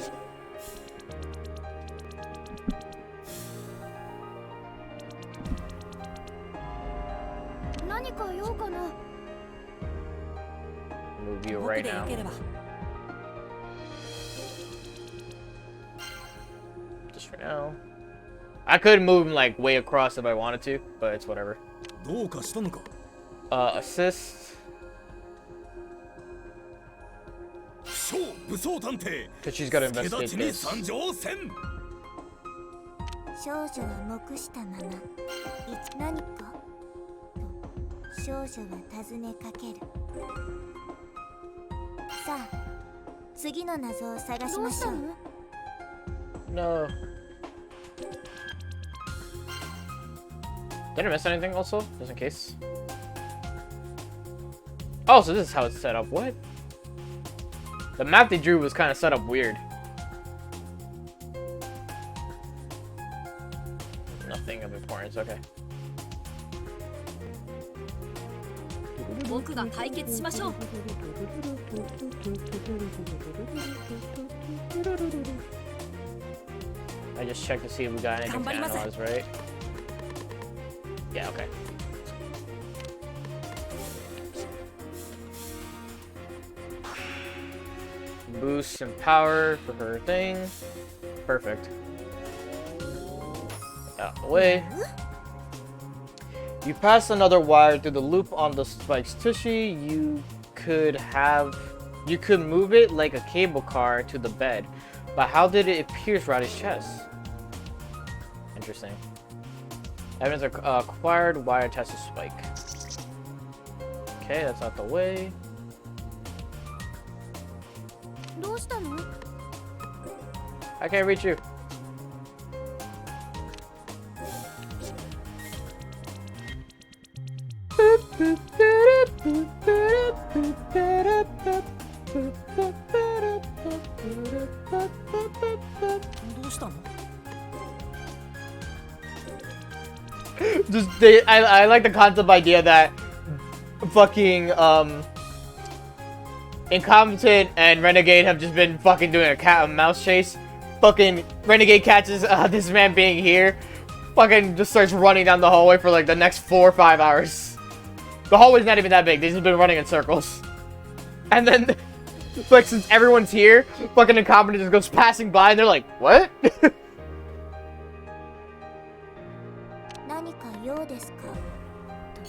Speaker 1: Move you
Speaker 3: 僕
Speaker 1: right
Speaker 3: でよ
Speaker 1: now.
Speaker 3: ければ
Speaker 1: Just for now. I could move him like way across if I wanted to, but it's whatever.
Speaker 7: どうかしたのか。
Speaker 1: Assist.
Speaker 7: 小武装探偵。
Speaker 1: Cause she's gotta
Speaker 7: 助
Speaker 1: investigate
Speaker 7: 立ちに
Speaker 1: this.
Speaker 7: 参上せん。
Speaker 6: 少女は黙したまま何かと少女は尋ねかける。さあ次の謎を探しましょう。
Speaker 1: No. Did I miss anything also? Just in case. Oh, so this is how it's set up. What? The map they drew was kind of set up weird. importance. Okay.
Speaker 2: 僕が解決しましょう。
Speaker 1: I just checked to see if we got anything to analyze, right? Yeah, okay. Boost some power for her thing. Perfect. Out of the way. You pass another wire through the loop on the spike's tushy. You could move it like a cable car to the bed. But how did it pierce Roddy's chest? Interesting. Evidence acquired, wire attached to spike. Okay, that's out the way.
Speaker 2: どうしたの？
Speaker 1: I can't reach you. I like the concept idea that fucking Incompetent and Renegade have just been fucking doing a cat and mouse chase. Fucking Renegade catches this man being here. Fucking just starts running down the hallway for like the next 4 or 5 hours. The hallway's not even that big. They've just been running in circles. And then, like, since everyone's here, fucking Incompetent just goes passing by and they're like, what?
Speaker 6: 何か用ですかと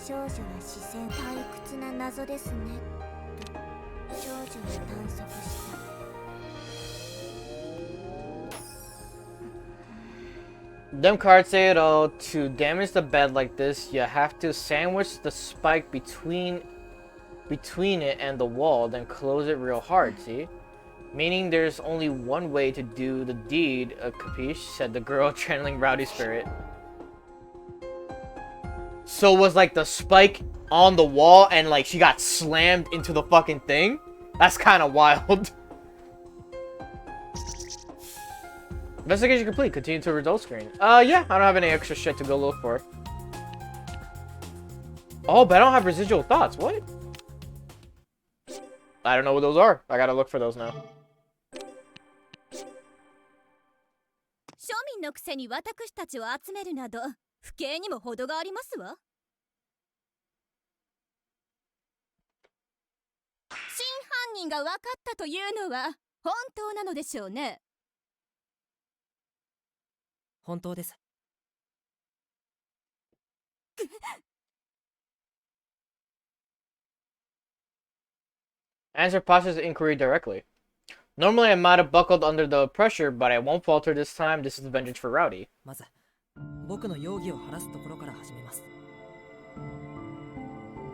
Speaker 6: 少女は視線退屈な謎ですねと少女は探索した
Speaker 1: Them cards say it all. To damage the bed like this, you have to sandwich the spike between it and the wall, then close it real hard, see? Meaning there's only one way to do the deed, capiche? Said the girl, channeling Rowdy Spirit. So was like the spike on the wall and like she got slammed into the fucking thing? That's kind of wild. Investigation complete. Continue to result screen. Yeah, I don't have any extra shit to go look for. Oh, but I don't have residual thoughts. What? I don't know what those are. I gotta look for those now.
Speaker 2: 庶民のくせに私たちを集めるなど不敬にも程がありますわ。真犯人が分かったというのは本当なのでしょうね。
Speaker 3: 本当です。
Speaker 1: Answer Pasha's inquiry directly. Normally I might have buckled under the pressure, but I won't falter this time. This is vengeance for Rowdy.
Speaker 3: まず、僕の容疑を晴らすところから始めます。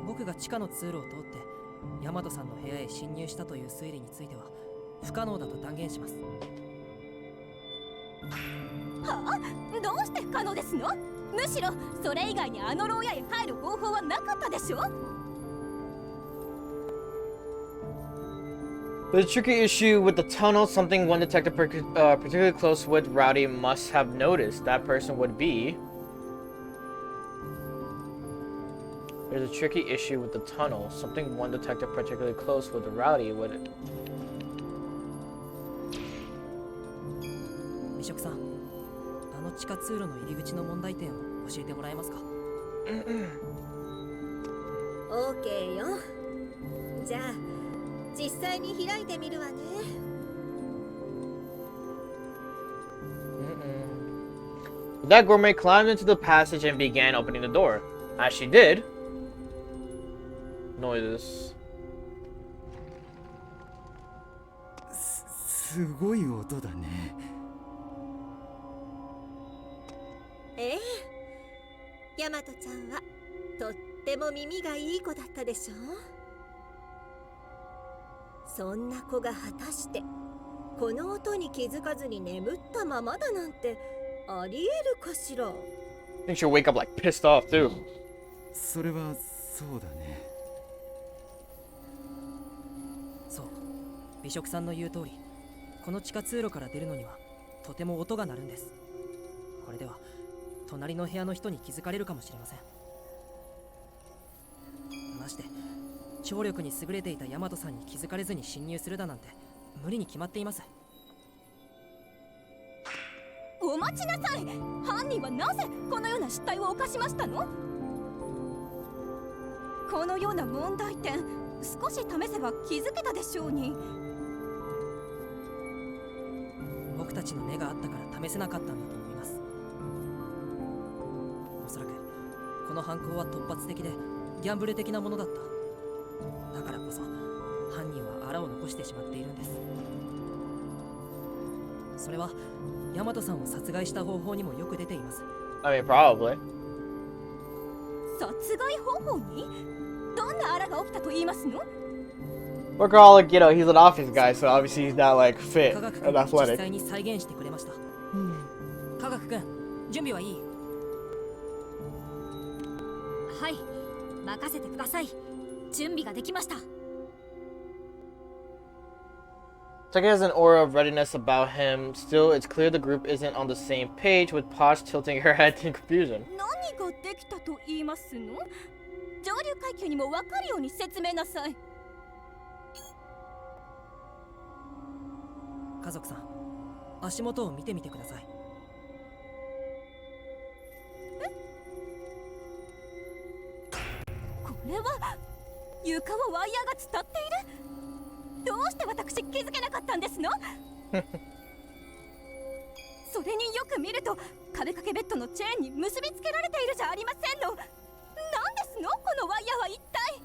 Speaker 3: 僕が地下の通路を通ってヤマトさんの部屋へ侵入したという推理については不可能だと断言します。
Speaker 2: はあ？どうして不可能ですの？むしろそれ以外にあの牢屋へ入る方法はなかったでしょ？
Speaker 1: The tricky issue with the tunnel, something one detective particularly close with Rowdy must have noticed. That person would be... There's a tricky issue with the tunnel, something one detective particularly close with Rowdy would...
Speaker 3: 美食さん、あの地下通路の入り口の問題点を教えてもらえますか？
Speaker 8: OK よ。じゃあ実際に開いてみるわね。
Speaker 1: That gourmet climbed into the passage and began opening the door. As she did, noises.
Speaker 4: すごい音だね。
Speaker 8: ええ、ヤマトちゃんはとっても耳がいい子だったでしょ。そんな子が果たしてこの音に気づかずに眠ったままだなんてありえるかしら。
Speaker 1: I think she'll wake up like pissed off too.
Speaker 4: それはそうだね。
Speaker 3: そう、美食さんの言う通り、この地下通路から出るのにはとても音が鳴るんです。これでは隣の部屋の人に気づかれるかもしれません。まして聴力に優れていたヤマトさんに気づかれずに侵入するだなんて無理に決まっています。
Speaker 2: お待ちなさい。犯人はなぜこのような失態を犯しましたの？このような問題点少し試せば気づけたでしょうに。
Speaker 3: 僕たちの目があったから試せなかったんだと思います。おそらくこの犯行は突発的でギャンブル的なものだった。だからこそ犯人は荒を残してしまっているんです。それはヤマトさんを殺害した方法にもよく出ています。
Speaker 1: I mean, probably.
Speaker 2: 殺害方法にどんな荒が起きたと言いますの？
Speaker 1: Look, all like, you know, he's an office guy, so obviously he's not like fit
Speaker 3: 科学
Speaker 1: and
Speaker 3: 君が実
Speaker 1: athletic.
Speaker 3: 際に再現してくれました。科学君、準備はいい？
Speaker 2: はい、任せてください。準備ができました。
Speaker 1: It's like he has an aura of readiness about him. Still, it's clear the group isn't on the same page, with Posh tilting her head in confusion.
Speaker 2: 何ができたと言いますの？上流階級にも分かるように説明なさい。
Speaker 3: 家族さん、足元を見てみてください。
Speaker 2: これは床をワイヤーが伝っている。どうして私気づけなかったんですの？それによく見ると壁掛けベッドのチェーンに結びつけられているじゃありませんの。何ですのこのワイヤーは一体。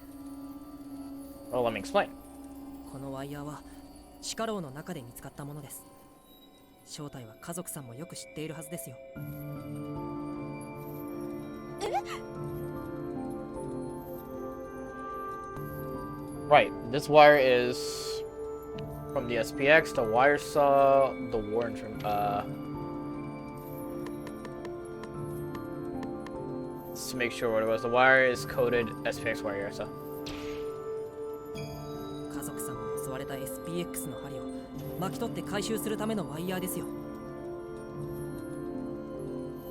Speaker 1: Well, let me explain.
Speaker 3: このワイヤーは地下牢の中で見つかったものです。正体は家族さんもよく知っているはずですよ。
Speaker 1: Right, this wire is from the SPX. The wire saw the Warren from Let's make sure what it was. The wire is coded SPX wire, so.
Speaker 3: 家族さんも襲われた SPX の針を巻き取って回収するためのワイヤーですよ。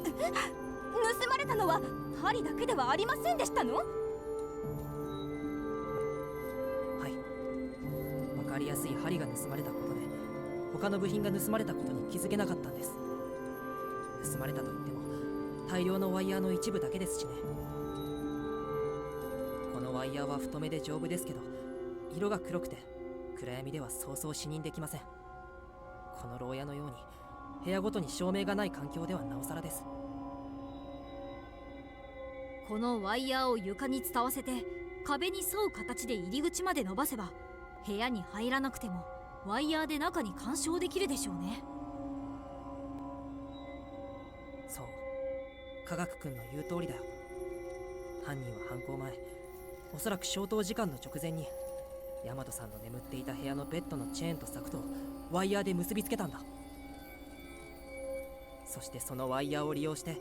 Speaker 2: 盗まれたのは針だけではありませんでしたの？
Speaker 3: はい、わかりやすい針が盗まれたことで他の部品が盗まれたことに気づけなかったんです。盗まれたといっても大量のワイヤーの一部だけですしね。このワイヤーは太めで丈夫ですけど色が黒くて暗闇ではそうそう視認できません。この牢屋のように部屋ごとに照明がない環境ではなおさらです。
Speaker 2: このワイヤーを床に伝わせて壁に沿う形で入り口まで伸ばせば部屋に入らなくてもワイヤーで中に干渉できるでしょうね。
Speaker 3: そう、科学君の言う通りだよ。犯人は犯行前、おそらく消灯時間の直前にヤマトさんの眠っていた部屋のベッドのチェーンと柵とワイヤーで結びつけたんだ。そしてそのワイヤーを利用して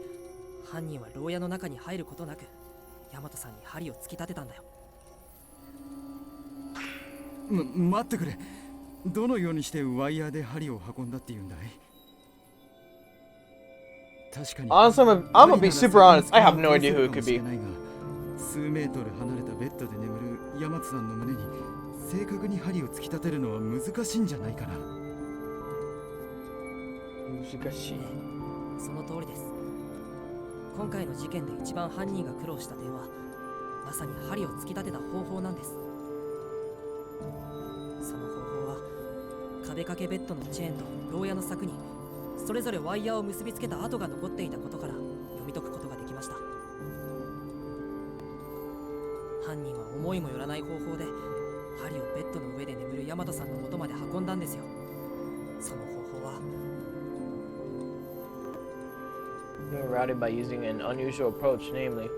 Speaker 3: 犯人は牢屋の中に入ることなくヤマトさんに針を突き立てたんだよ。
Speaker 4: 待ってくれ。どのようにしてワイヤーで針を運んだっていうんだい？確かに
Speaker 1: Honestly, I'm gonna be super honest. I have no idea who it could be.
Speaker 4: 数メートル離れたベッドで眠るヤマトさんの胸に正確に針を突き立てるのは難しいんじゃないかな。
Speaker 1: 難しい。
Speaker 3: その通りです。今回の事件で一番犯人が苦労した点はまさに針を突き立てた方法なんです。その方法は壁掛けベッドのチェーンと牢屋の柵にそれぞれワイヤーを結びつけた跡が残っていたことから読み解くことができました。犯人は思いもよらない方法で針をベッドの上で眠るヤマトさんの元まで運んだんですよ。その方法は
Speaker 1: Routed by using an unusual approach, namely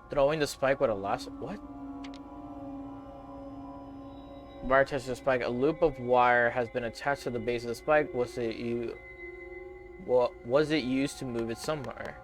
Speaker 1: throwing the spike with a lasso. What? Wire attached to the spike. A loop of wire has been attached to the base of the spike. Was it used to move it somewhere?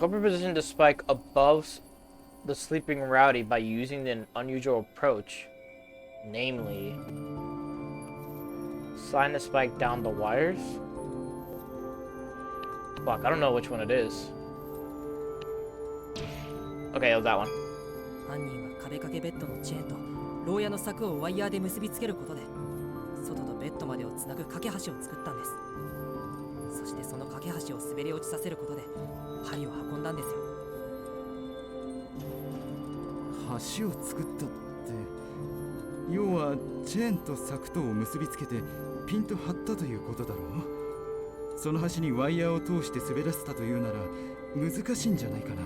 Speaker 1: Cobra positioned the spike above the sleeping Rowdy by using an unusual approach. Namely, sliding the spike down the wires? Fuck, I don't know which one it is. Okay, it was that one.
Speaker 3: 犯人は壁掛けベッドのチェーンと牢屋の柵をワイヤーで結びつけることで外とベッドまでをつなぐ架け橋を作ったんです。そしてその架け橋を滑り落ちさせることで針を運んだんですよ。
Speaker 4: 橋を作ったって要はチェーンと柵とを結びつけてピンと張ったということだろう。その橋にワイヤーを通して滑らせたというなら難しいんじゃないかな。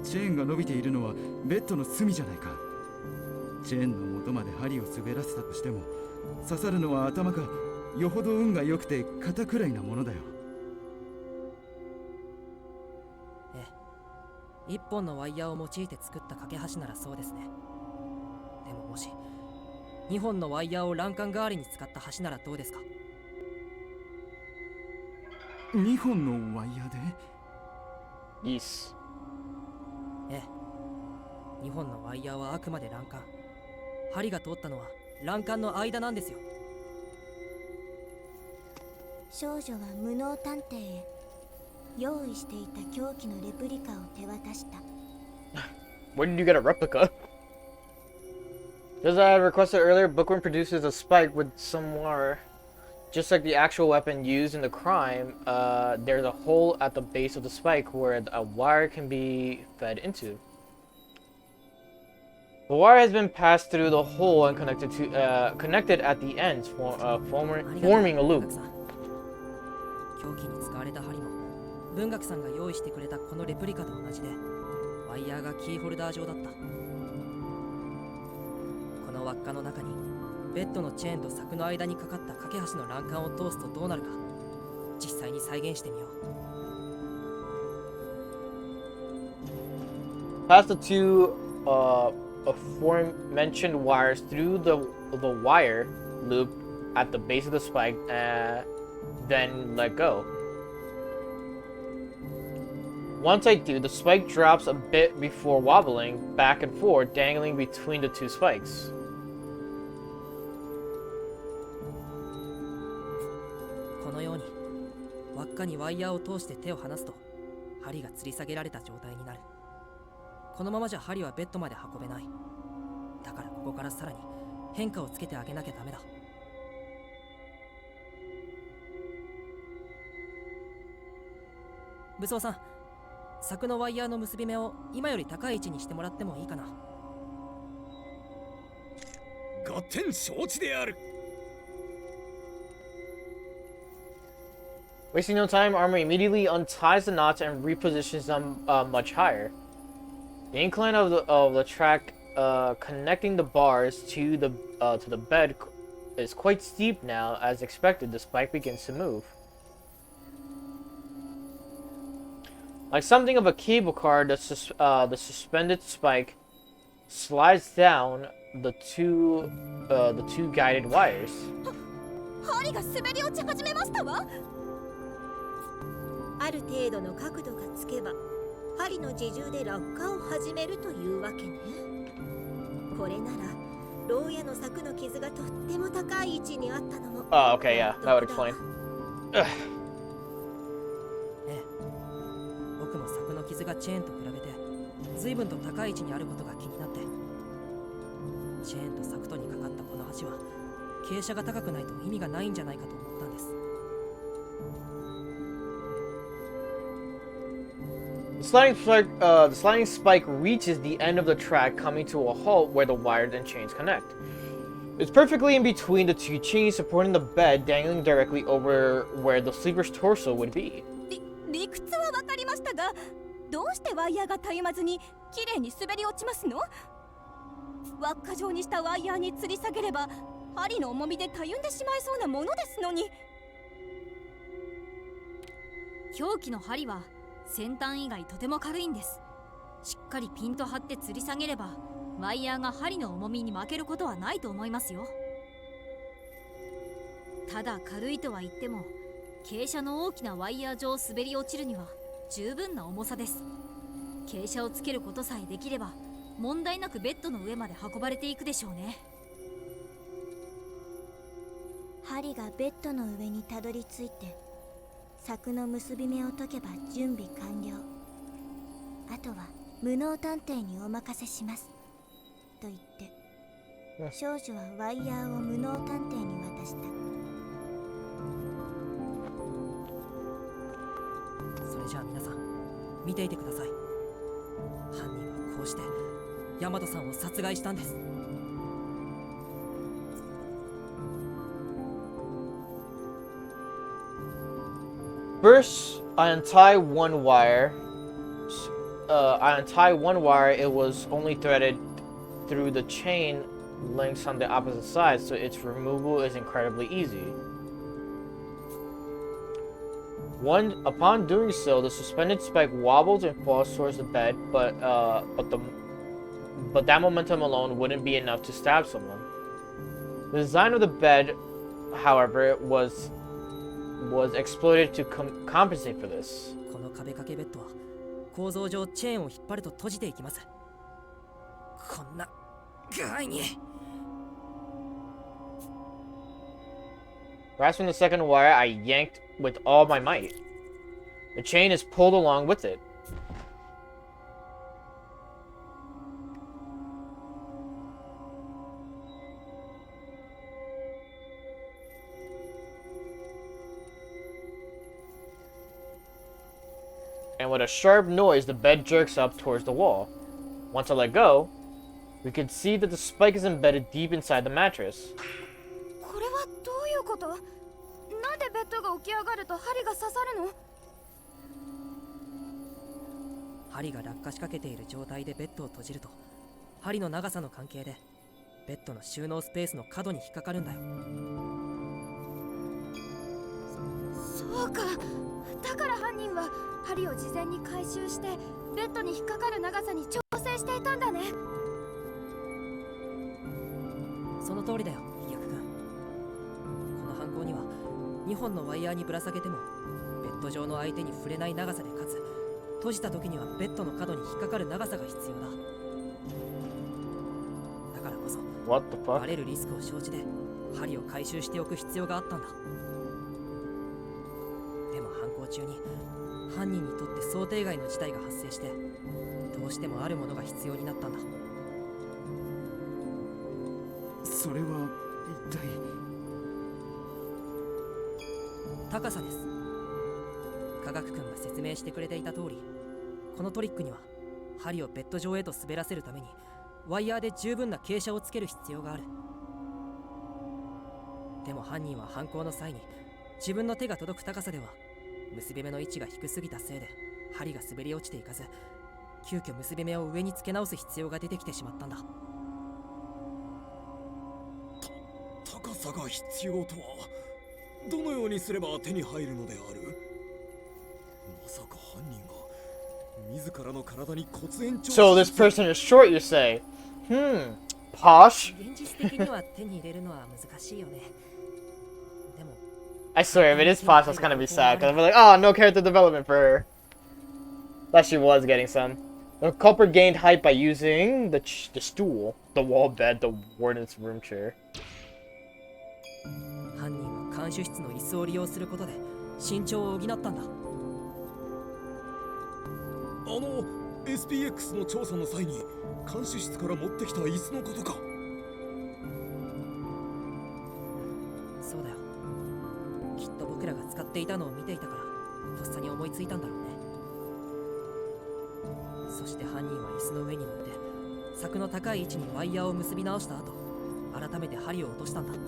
Speaker 4: チェーンが伸びているのはベッドの隅じゃないか。チェーンの元まで針を滑らせたとしても刺さるのは頭かよほど運が良くて肩くらいなものだよ。
Speaker 3: ええ、一本のワイヤーを用いて作った架け橋ならそうですね。でももし2本のワイヤーを欄干代わりに使った橋ならどうですか。
Speaker 4: 2本のワイヤーで
Speaker 1: Yes.
Speaker 3: ええ、2本のワイヤーはあくまで欄干。針が通ったのは欄干の間なんですよ。
Speaker 6: 少女は無能探偵へ用意していた凶器のレプリカを手渡した。
Speaker 1: Where did you get a replica? As I had requested earlier, Bookworm produces a spike with some wire. Just like the actual weapon used in the crime, there's a hole at the base of the spike where a wire can be fed into. The wire has been passed through the hole and connected at the ends, forming a loop.
Speaker 3: 凶器に使われた針も文学さんが用意してくれたこのレプリカと同じでワイヤーがキーホルダー状だった。この輪っかの中にベッドのチェーンと柵の間にかかった架け橋の欄干を通すとどうなるか実際に再現してみよう。
Speaker 1: Pass the two aforementioned wires through the wire loop at the base of the spike, then let go. Once I do, the spike drops a bit before wobbling back and forth, dangling between the two spikes.
Speaker 3: このように輪っかにワイヤーを通して手を離すと針が吊り下げられた状態になる。このままじゃ針はベッドまで運べない。だからここからさらに変化をつけてあげなきゃダメだ。武装さん、柵のワイヤーの結び目を今より高い位置にしてもらってもいいかな。
Speaker 7: 合点承知である。
Speaker 1: Wasting no time, Armor immediately unties the knots and repositions them much higher. The incline of the track connecting the bars to the bed is quite steep now. As expected, the spike begins to move. Like something of a cable car, the suspended spike slides down the two guided wires.
Speaker 2: 針が滑り落ち始めましたわ。
Speaker 8: ある程度の角度がつけば針の自重で落下を始めるというわけね。これなら牢屋の柵の傷がとっても高い位置にあったのも。
Speaker 1: Oh, okay, yeah, that would explain.
Speaker 3: ええ、僕も柵の傷がチェーンと比べて随分と高い位置にあることが気になって、チェーンと柵とにかかったこの橋は傾斜が高くないと意味がないんじゃないかと思ったんです。
Speaker 1: The sliding spike reaches the end of the track, coming to a halt where the wires and chains connect. It's perfectly in between the two chains supporting the bed, dangling directly over where the sleeper's torso would be.
Speaker 2: 理屈はわかりましたが、どうしてワイヤーがたゆまずにきれいに滑り落ちますの？輪っか状にしたワイヤーに吊り下げれば針の重みでたゆんでしまいそうなものですのに。
Speaker 9: 凶器の針は先端以外とても軽いんです。しっかりピンと張って吊り下げればワイヤーが針の重みに負けることはないと思いますよ。ただ軽いとは言っても傾斜の大きなワイヤー上を滑り落ちるには十分な重さです。傾斜をつけることさえできれば問題なくベッドの上まで運ばれていくでしょうね。
Speaker 6: 針がベッドの上にたどり着いて柵の結び目を解けば準備完了。あとは無能探偵にお任せしますと言って少女はワイヤーを無能探偵に渡した。
Speaker 3: それじゃあ皆さん見ていてください。犯人はこうしてヤマトさんを殺害したんです。
Speaker 1: First, I untie one wire. I untie one wire. It was only threaded through the chain links on the opposite side, so its removal is incredibly easy. Upon doing so, the suspended spike wobbles and falls towards the bed, but that momentum alone wouldn't be enough to stab someone. The design of the bed, however, was exploited to compensate for this.
Speaker 3: この壁掛けベッドは構造上チェーンを引っ張ると閉じていきます。こんな具合に。
Speaker 1: Grasping the second wire, I yanked with all my might. The chain is pulled along with it. And with a sharp noise, the bed jerks up towards the wall. Once I let go, we can see that the spike is embedded deep inside the mattress.
Speaker 2: これはどういうこと？なんでベッドが起き上がると針が刺さるの？
Speaker 3: 針が落下しかけている状態でベッドを閉じると針の長さの関係でベッドの収納スペースの角に引っかかるんだよ。
Speaker 2: そうか。だから犯人は針を事前に回収してベッドに引っかかる長さに調整していたんだね。
Speaker 3: その通りだよ、飛躍君。この犯行には2本のワイヤーにぶら下げてもベッド上の相手に触れない長さで、かつ閉じた時にはベッドの角に引っかかる長さが必要だ。だからこそ
Speaker 1: What the fuck?
Speaker 3: バレるリスクを承知で針を回収しておく必要があったんだ。でも犯行中に犯人にとって想定外の事態が発生してどうしてもあるものが必要になったんだ。
Speaker 4: それは一体。
Speaker 3: 高さです。科学君が説明してくれていた通り、このトリックには針をベッド上へと滑らせるためにワイヤーで十分な傾斜をつける必要がある。でも犯人は犯行の際に自分の手が届く高さでは結び目の位置が低すぎたせいで針が滑り落ちていかず、急遽結び目を上につけ直す必要が出てきてしまったんだ。
Speaker 7: 高さが必要とはどのようにすれば手に入るのである？まさか犯人が自らの体に骨延長。
Speaker 1: So this person is short, you say? Posh?
Speaker 3: 現実的には手に入れるのは難しいよね。でも
Speaker 1: I swear, if it is Posh, that's gonna be sad, because I'm like, oh, no character development for her. That she was getting some. The culprit gained height by using the stool, the wall bed, the warden's room chair.
Speaker 3: 犯人は看守室の椅子を利用することで身長を補ったんだ。
Speaker 7: SPX の調査の際に看守室から持ってきた椅子のことか。
Speaker 3: そうだよ。きっと僕らが使っていたのを見ていたからとっさに思いついたんだろうね。そして犯人は椅子の上に乗って柵の高い位置にワイヤーを結び直した後、改めて針を落としたんだ。でも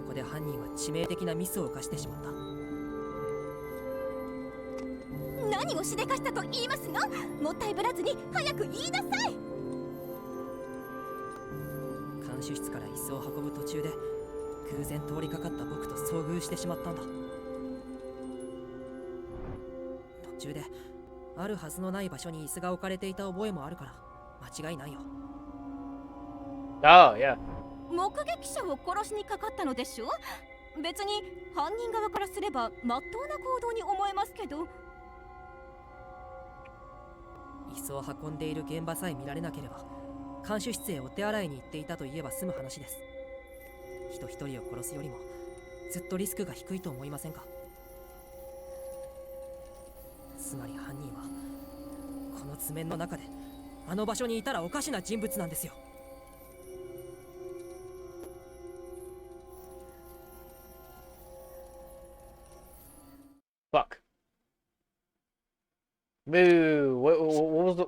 Speaker 3: ここで犯人は致命的なミスを犯してしまった。
Speaker 2: 何をしでかしたと言いますの？もったいぶらずに早く言いなさい。
Speaker 3: 看守室から椅子を運ぶ途中で偶然通りかかった僕と遭遇してしまったんだ。途中であるはずのない場所に椅子が置かれていた覚えもあるから間違いないよ。
Speaker 1: Oh, yeah.
Speaker 2: 目撃者を殺しにかかったのでしょ。別に犯人側からすれば真っ当な行動に思えますけど。
Speaker 3: 椅子を運んでいる現場さえ見られなければ看守室へお手洗いに行っていたと言えば済む話です。人一人を殺すよりもずっとリスクが低いと思いませんか？つまり犯人はこの図面の中であの場所にいたらおかしな人物なんですよ。
Speaker 1: Fuck. Boo. What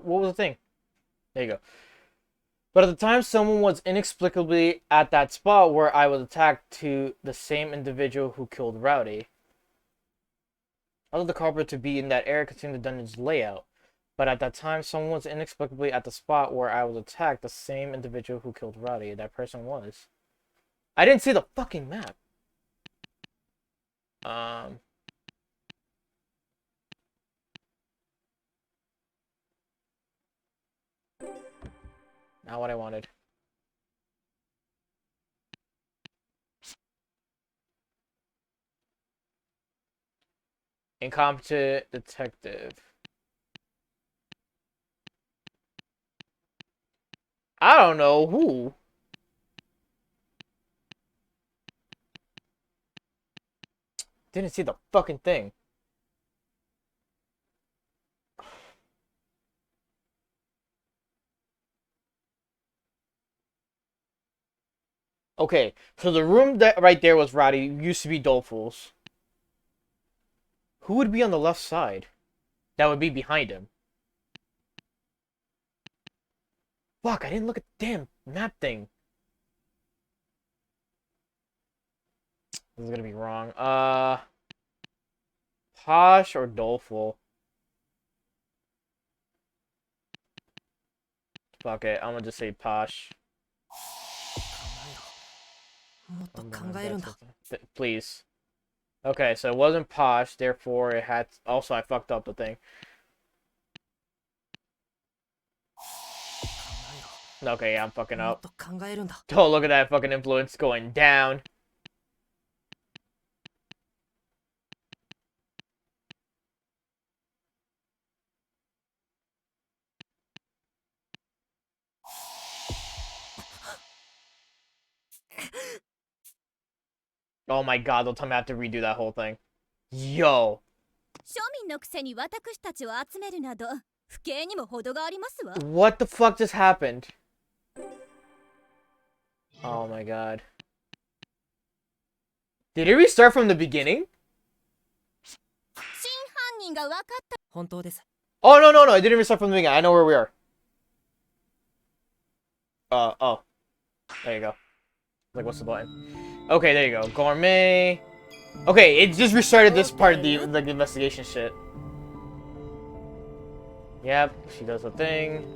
Speaker 1: was the thing? There you go. But at the time, someone was inexplicably at that spot where I was attacked to the same individual who killed Rowdy. I allowed the culprit to be in that area considering the dungeon's layout. But at that time, someone was inexplicably at the spot where I was attacked, the same individual who killed Rowdy. That person was. I didn't see the fucking map. Not what I wanted. Incompetent detective. I don't know who. Didn't see the fucking thing. Okay, so the room that right there was Rowdy used to be Doleful's. Who would be on the left side? That would be behind him. Fuck, I didn't look at the damn map thing. This is gonna be wrong. Posh or Doleful? Fuck it, I'm gonna just say Posh.
Speaker 3: もっと考えるんだ。
Speaker 1: Please. Okay, so it wasn't Posh, therefore it had... Also, I fucked up the thing. Okay, yeah, I'm fucking
Speaker 3: もっ
Speaker 1: up.
Speaker 3: と考えるんだ。
Speaker 1: Oh, look at that fucking influence going down. Oh my god, don't tell me I have to redo that whole thing. Yo.
Speaker 2: 庶民のくせに私たちを集めるなど不敬にも程がありますわ。
Speaker 1: What the fuck just happened? Oh my god. Did it restart from the beginning?
Speaker 2: 真犯人が分かった。
Speaker 3: 本当です。
Speaker 1: Oh, no, no, no. It didn't restart from the beginning. I know where we are. Oh. There you go. Like, what's the button? Okay, there you go. Gourmet. Okay, it just restarted this part of the like investigation shit. Yep, she does the thing.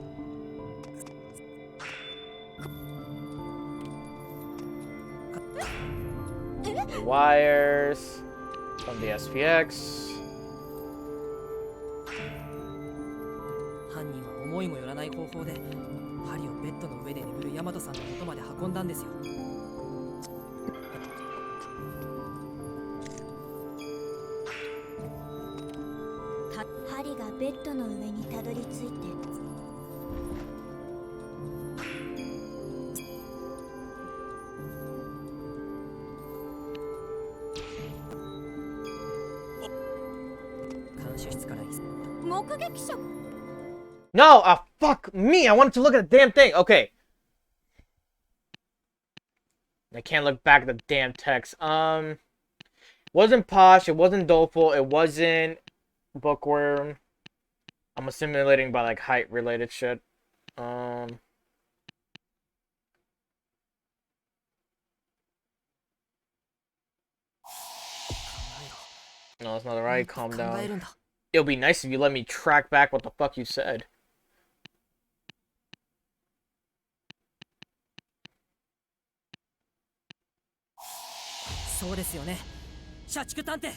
Speaker 1: The wires from the SPX.
Speaker 3: 犯人は思いもよらない方法で針をベッドの上で眠るヤマトさんの元まで運んだんですよ。
Speaker 6: 針がベッドの上にたどり着いて
Speaker 3: 看守室から
Speaker 2: 目撃者
Speaker 1: No! Fuck me! I wanted to look at the damn thing! Okay. I can't look back at the damn text. Wasn't Posh, it wasn't Doleful, it wasn't Bookworm. I'm assimilating by like height related shit. No, it's not right. Calm down. It'll be nice if you let me track back what the fuck you said.
Speaker 3: そうですよね。社畜探偵。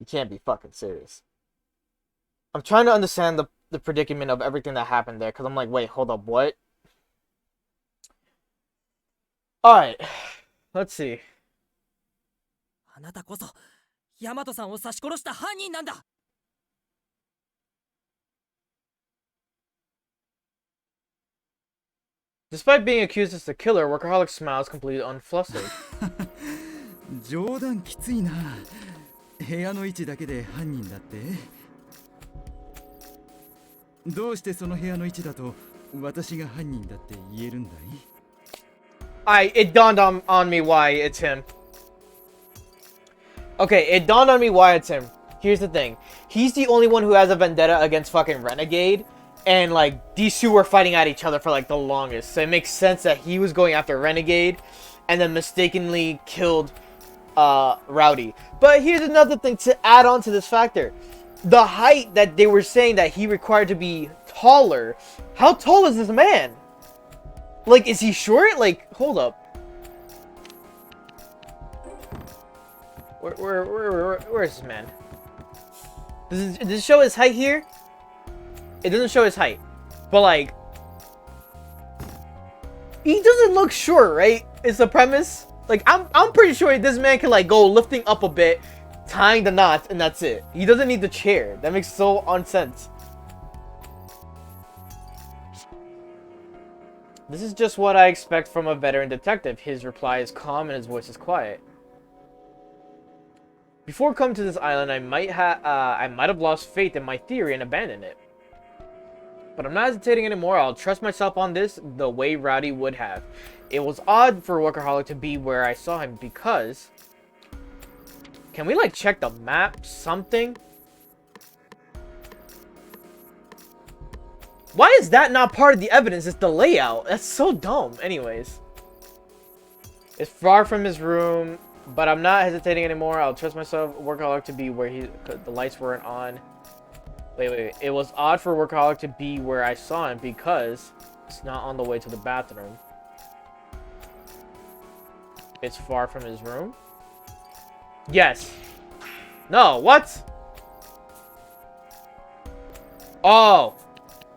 Speaker 1: You can't be fucking serious. I'm trying to understand the predicament of everything that happened there, because I'm like, wait, hold up, what? Alright, let's see.
Speaker 3: あなたこそヤマトさんを刺し殺した犯人なんだ。
Speaker 1: Despite being accused as the killer, Workaholic smiles completely unflustered.
Speaker 4: 冗談きついな。部屋の位置だけで犯人だって。どうしてその部屋の位置だと私が犯人だって言えるんだい？
Speaker 1: It dawned on me why it's him. Okay, it dawned on me why it's him. Here's the thing. He's the only one who has a vendetta against fucking Renegade. And, like, these two were fighting at each other for, like, the longest. So it makes sense that he was going after Renegade and then mistakenly killed Rowdy. But here's another thing to add on to this factor. The height that they were saying that he required to be taller. How tall is this man? Like, is he short? Like, hold up. Where is this man? Does it show his height here? It doesn't show his height. But, like, he doesn't look short, right? It's the premise. Like, I'm pretty sure this man can, like, go lifting up a bit, tying the knots, and that's it. He doesn't need the chair. That makes so unsense. This is just what I expect from a veteran detective. His reply is calm and his voice is quiet. Before coming to this island, I might have lost faith in my theory and abandoned it. But I'm not hesitating anymore. I'll trust myself on this the way Rowdy would have. It was odd for Workaholic to be where I saw him because... Can we, like, check the map? Something? Why is that not part of the evidence? It's the layout. That's so dumb. Anyways. It's far from his room, but I'm not hesitating anymore. I'll trust myself, Workaholic, to be where the lights weren't on. Wait. It was odd for Workaholic to be where I saw him because it's not on the way to the bathroom. It's far from his room? Yes. No, what? Oh.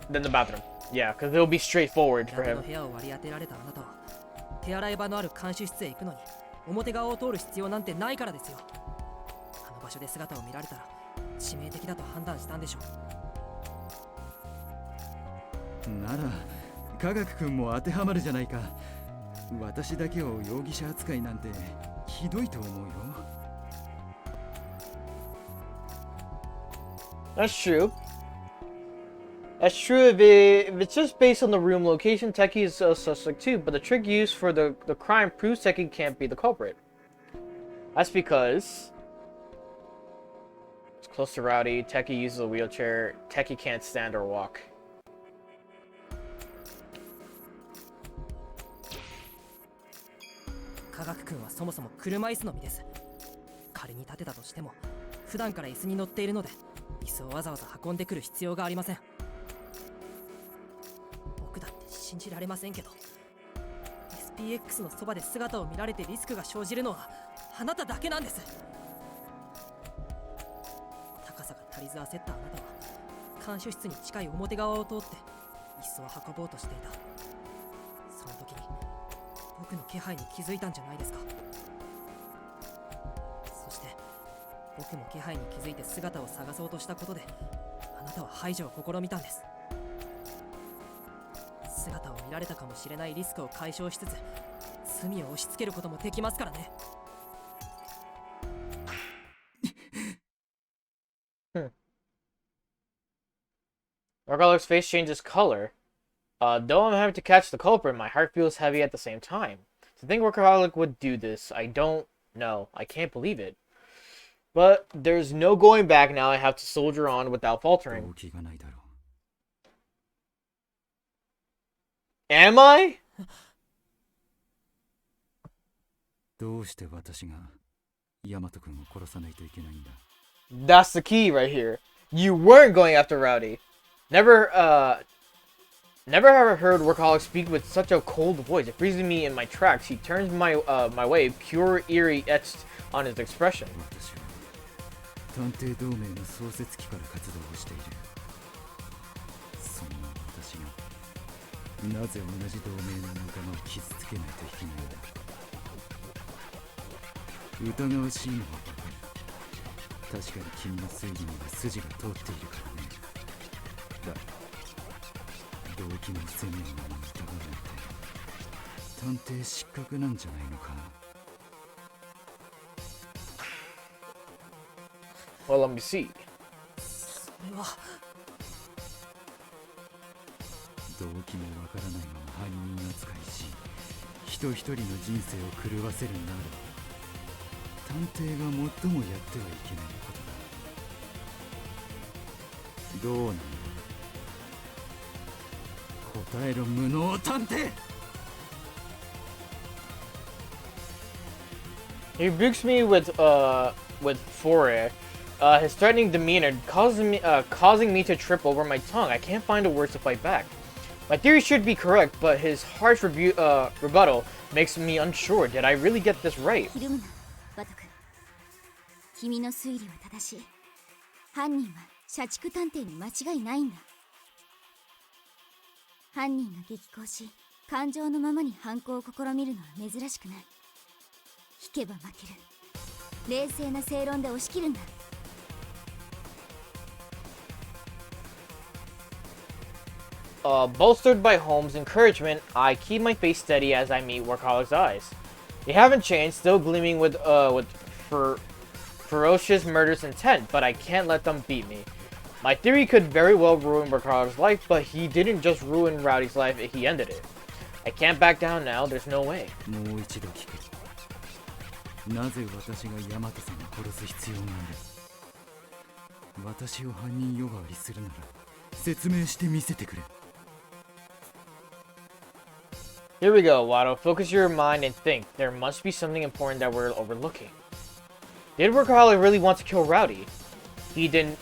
Speaker 1: Then the bathroom. Yeah, because it'll be straightforward for him.
Speaker 3: 部屋を割り当てられたあなたは手洗い場のある監視室へ行くのに表側を通る必要なんてないからですよ。あの場所で姿を見られたら致命的だと判断したんでしょう。
Speaker 4: なら科学君も当てはまるじゃないか。私だけを容疑者扱いなんてひどいと思うよ。
Speaker 1: That's true. That's true if it's just based on the room location. Techie is a suspect too, but the trick used for the crime proves Techie can't be the culprit. That's because it's close to Rowdy. Techie uses a wheelchair. Techie can't stand or walk.
Speaker 3: Kagak-kun はそもそも車椅子の身です。仮に立てたとしても、普段から椅子に乗っているので、椅子をわざわざ運んでくる必要がありません。僕だって信じられませんけど、SPX のそばで姿を見られてリスクが生じるのはあなただけなんです。高さが足りず焦ったあなたは、監視室に近い表側を通って椅子を運ぼうとしていた。その時に僕の気配に気づいたんじゃないですか。そして僕も気配に気づいて姿を探そうとしたことで、あなたは排除を試みたんです。姿を見られたかもしれないリスクを解消しつつ、罪を押し付けることもできますからね。
Speaker 1: Workaholic's face changes color. Though I'm having to catch the culprit, my heart feels heavy at the same time. To think Workaholic would do this, I don't know. I can't believe it. But there's no going back now. I have to soldier on without faltering. Am I?
Speaker 4: どうして私がヤマト君を殺さないといけないんだ。
Speaker 1: That's the key right here. You weren't going after Rowdy. Never ever heard Workaholic speak with such a cold voice. It freezes me in my tracks. He turns my way, pure eerie etched on his expression.
Speaker 4: 私は探偵同盟の創設期から活動をしている。がなぜ同じ同盟の仲間を傷つけないといけないんだ。疑わしいのはわかる。確かに君の推理には筋が通っているからね。だ動機の不鮮明なのに疑うなんて探偵失格なんじゃないのか。
Speaker 1: Well, let me see.
Speaker 3: それは
Speaker 4: 動機もわからないまま犯人扱いし、人一人の人生を狂わせるなら探偵が最もやってはいけないことだ。どうなんだ。答えろ無能探偵。
Speaker 1: He rebukes me with foray. His threatening demeanor causing me to trip over my tongue. I can't find the words to fight back. My theory should be correct, but his harsh rebuttal makes me unsure. Did I really get this right?
Speaker 2: ひるむな、バト君。君の推理は正しい。犯人は社畜探偵に間違いないんだ。犯人が激高し、感情のままに犯行を試みるのは珍しくない。引けば負ける。冷静な正論で押し切るんだ。
Speaker 1: Bolstered by Holmes' encouragement, I keep my face steady as I meet Workaholic's eyes. They haven't changed, still gleaming with ferocious murderous intent, but I can't let them beat me. My theory could very well ruin Workaholic's life, but he didn't just ruin Rowdy's life, he ended it. I can't back down now, there's no way.
Speaker 4: もう一度聞く。なぜ私が大和さんを殺す必要がある。私を犯人呼ばわりするなら説明してみせてくれ。
Speaker 1: Here we go, Watto. Focus your mind and think. There must be something important that we're overlooking. Did Workaholic really want to kill Rowdy? He didn't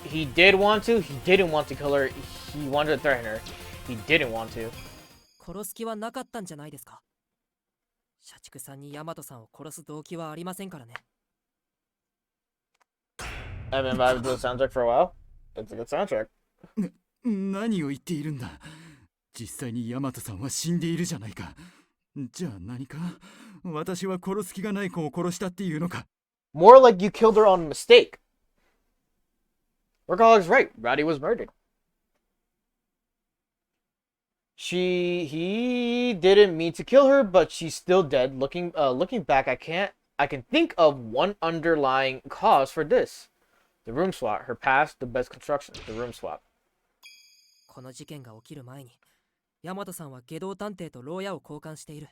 Speaker 1: want to. He didn't want to kill her. He wanted to threaten her. He didn't want to.
Speaker 3: 殺す気はなかったんじゃないですか。社畜さんに大和さんを殺す動機はありませんからね。
Speaker 1: I've been vibing to the soundtrack for a while. It's a good soundtrack.
Speaker 4: 何を言っているんだ。実際に大和さんは死んでいるじゃないか。じゃあ何か。私は殺す気がない子を殺したっていうのか。
Speaker 1: More like you killed her on mistake. Workaholic's right. Rowdy was murdered. He didn't mean to kill her, but she's still dead. Looking back, I can think of one underlying cause for this. The room swap. Her past, the best construction. The room swap.
Speaker 3: この事件が起きる前に大和さんは下道探偵と牢屋を交換している。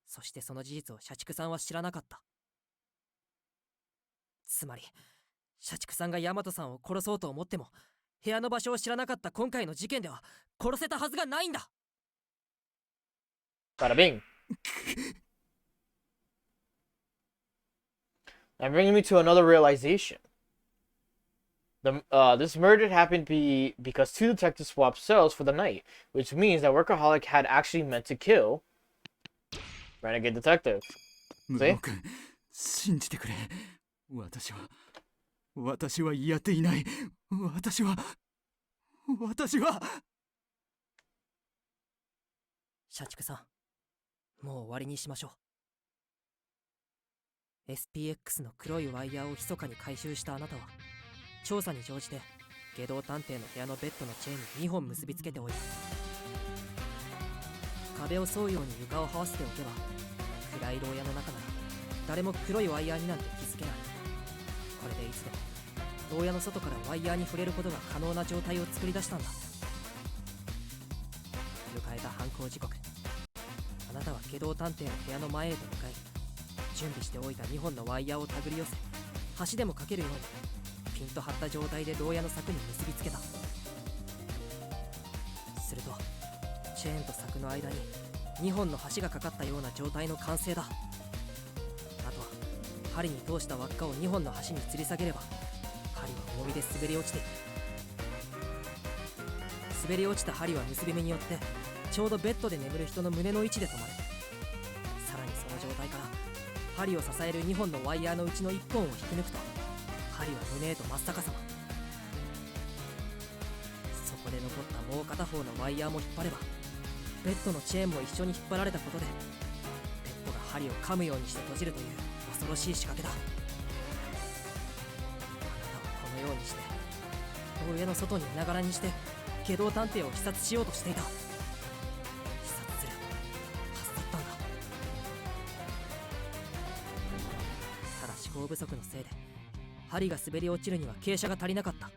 Speaker 3: そしてその事実を社畜さんは知らなかった。つまり社畜さんが大和さんを殺そうと思っても部屋の場所を知らなかった今回の事件では殺せたはずがないんだ。
Speaker 1: Bada bing. And bringing me to another realization. This murder happened because two detectives swapped cells for the night, which means that Workaholic had actually meant to kill Renegade Detective.
Speaker 4: 無能君、信じてくれ。私はやっていない。私は
Speaker 3: 社畜さん、もう終わりにしましょう。 SPX の黒いワイヤーを密かに回収したあなたは調査に乗じて下道探偵の部屋のベッドのチェーンに2本結びつけておいた。壁を沿うように床を這わせておけば暗い牢屋の中なら誰も黒いワイヤーになんて気づけない。これでいつでも牢屋の外からワイヤーに触れることが可能な状態を作り出したんだ。迎えた犯行時刻、あなたは下道探偵の部屋の前へと向かい準備しておいた2本のワイヤーを手繰り寄せ橋でもかけるようにピンと張った状態で牢屋の柵に結びつけた。するとチェーンと柵の間に2本の橋がかかったような状態の完成だ。あとは針に通した輪っかを2本の橋に吊り下げれば針は重みで滑り落ちていく。滑り落ちた針は結び目によってちょうどベッドで眠る人の胸の位置で止まる。さらにその状態から針を支える2本のワイヤーのうちの1本を引き抜くと針は胸へと真っ逆さま。そこで残ったももう片方のワイヤーも引っ張ればベッドのチェーンも一緒に引っ張られたことでベッドが針を噛むようにして閉じるという恐ろしい仕掛けだ。あなたはこのようにして上の外にいながらにして下道探偵を視察しようとしていた。視察するはずだったんだ。ただ思考不足のせいで針が滑り落ちるには傾斜が足りなかった。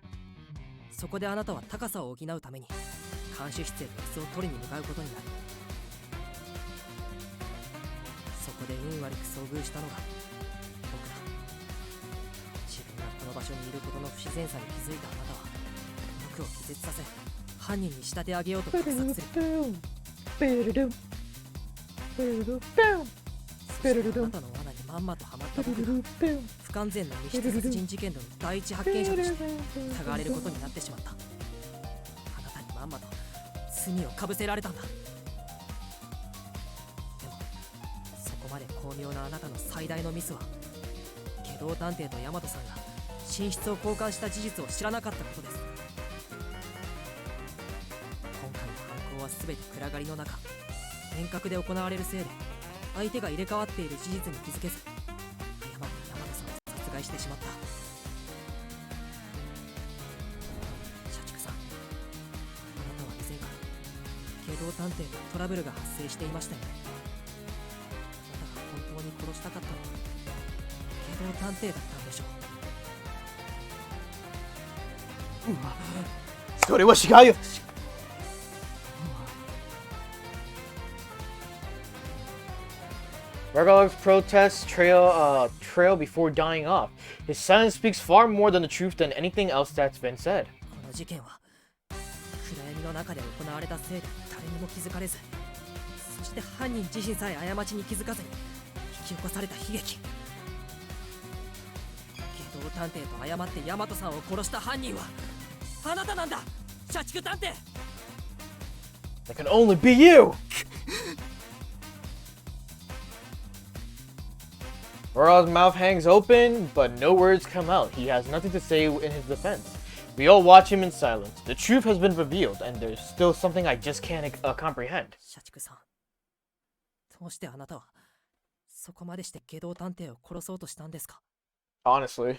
Speaker 3: そこであなたは高さを補うために監視室へ別を取りに向かうことになる。そこで運悪く遭遇したのが僕だ。自分がこの場所にいることの不自然さに気づいたあなたは僕を気絶させ犯人に仕立て上げようと画策する。そしてあなたの罠にまんまとハマった僕が不完全な密室殺人事件の第一発見者として疑われることになってしまった。あなたにまんまと罪をかぶせられたんだ。でもそこまで巧妙なあなたの最大のミスは下道探偵と大和さんが寝室を交換した事実を知らなかったことです。今回の犯行は全て暗がりの中遠隔で行われるせいで相手が入れ替わっている事実に気づけず誤って大和さんを殺害してしまった。社畜さん、あなたは以前から下道探偵とトラブルが発生していましたよね。あなたが本当に殺したかったのは下道探偵だったんでしょう。
Speaker 1: それは違うよ。Ragalog's protests trail before dying off. His silence speaks far more than the truth than anything else that's been said.
Speaker 3: この事件は暗闇の中で行われたせいで誰にも気づかれず、そして犯人自身さえ過ちに気づかずに引き起こされた悲劇。下道探偵と誤って大和さんを殺した犯人はあなたなんだ、社畜探偵。
Speaker 1: That can only be you! Ragalog's mouth hangs open, but no words come out. He has nothing to say in his defense. We all watch him in silence. The truth has been revealed, and there's still something I just can't comprehend.
Speaker 3: 社畜さん、どうしてあなたはそこまでして下道探偵を殺そうとしたんですか？
Speaker 1: Honestly.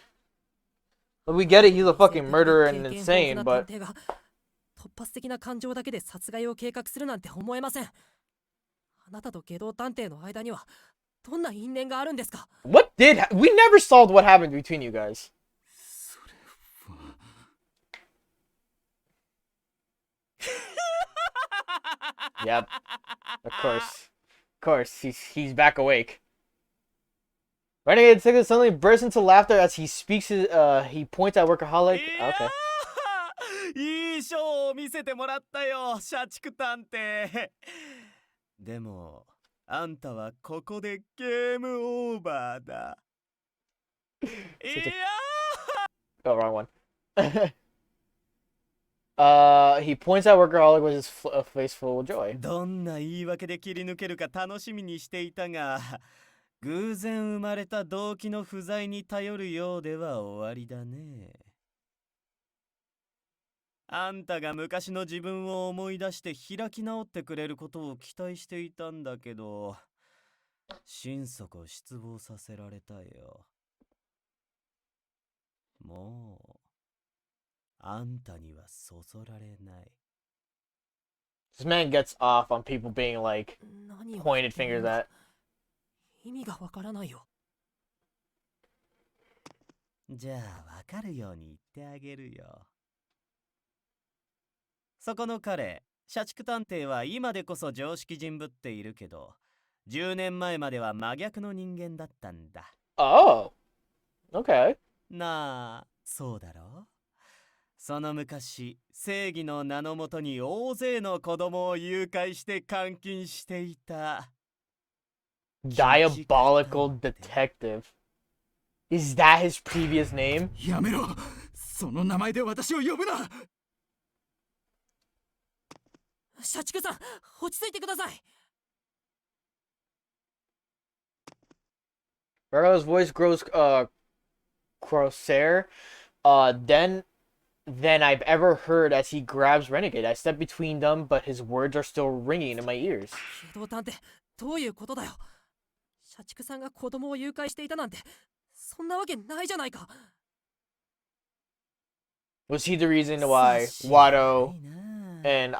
Speaker 1: We get it, he's a fucking murderer and insane, but...
Speaker 3: 突発的な感情だけで殺害を計画するなんて思えません。あなたと下道探偵の間にはどんな因縁があるんですか？
Speaker 1: We never solved what happened between you guys.
Speaker 4: それは
Speaker 1: Yep. Of course, he's back awake. Renegade Sigurd suddenly bursts into laughter as he speaks. He points at Workaholic. Okay.
Speaker 5: いいショーを見せてもらったよ、社畜探偵。でもあんたはここでゲームオーバーだ。いや
Speaker 1: Oh, wrong one. He points at Workaholic with his face full of joy.
Speaker 5: どんな言い訳で切り抜けるか楽しみにしていたが、偶然生まれた動機の不在に頼るようでは終わりだね。あんたが昔の自分を思い出して開き直ってくれることを期待していたんだけど、心底失望させられたよ。もうあんたにはそそられない。
Speaker 1: This man gets off on people being like
Speaker 3: 何を
Speaker 1: pointed fingers at.
Speaker 3: 意味がわからないよ。
Speaker 5: じゃあわかるように言ってあげるよ。そこの彼、社畜探偵は今でこそ常識人ぶっているけど、10年前までは真逆の人間だったんだ。
Speaker 1: Oh. Okay.
Speaker 5: なあ、そうだろ？その昔、正義の名のもとに大勢の子供を誘拐して監禁していた。
Speaker 1: Diabolical Detective. Is that his previous name?
Speaker 4: やめろ、その名前で私を呼ぶな。
Speaker 3: 社畜さん、落ち着いてください。
Speaker 1: Ragalog's voice grows crosser. Then than I've ever heard as he grabs Renegade. I step between them, but his words are still ringing in my ears.
Speaker 3: 機動探偵、どういうことだよ。社畜さんが子供を誘拐していたなんて、そんなわけないじゃないか。
Speaker 1: Was he the reason why Watto and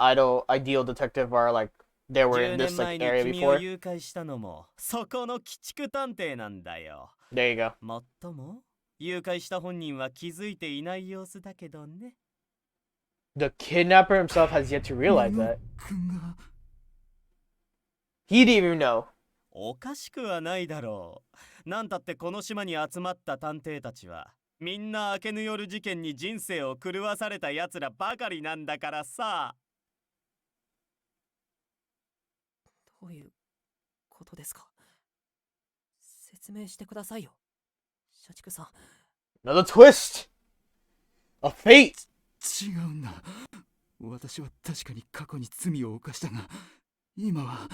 Speaker 1: Ideal Detective are like they were in
Speaker 5: 10
Speaker 1: this
Speaker 5: 年
Speaker 1: like
Speaker 5: 前に
Speaker 1: area
Speaker 5: 君を
Speaker 1: before?
Speaker 5: 誘拐したのもそこの鬼畜探偵なんだよ。
Speaker 1: There you go.
Speaker 5: もっとも誘拐した本人は気づいていない様子だけどね。
Speaker 1: The kidnapper himself has yet to realize that.
Speaker 4: 君が
Speaker 1: He didn't even know.
Speaker 5: おかしくはないだろう。なんたってこの島に集まった探偵たちはみんな明けぬ夜事件に人生を狂わされた奴らばかりなんだからさ。
Speaker 3: どういうことですか。説明してくださいよ、社畜さん。
Speaker 1: Another twist. A fate.
Speaker 4: 違うんだ。私は確かに過去に罪を犯したが、今は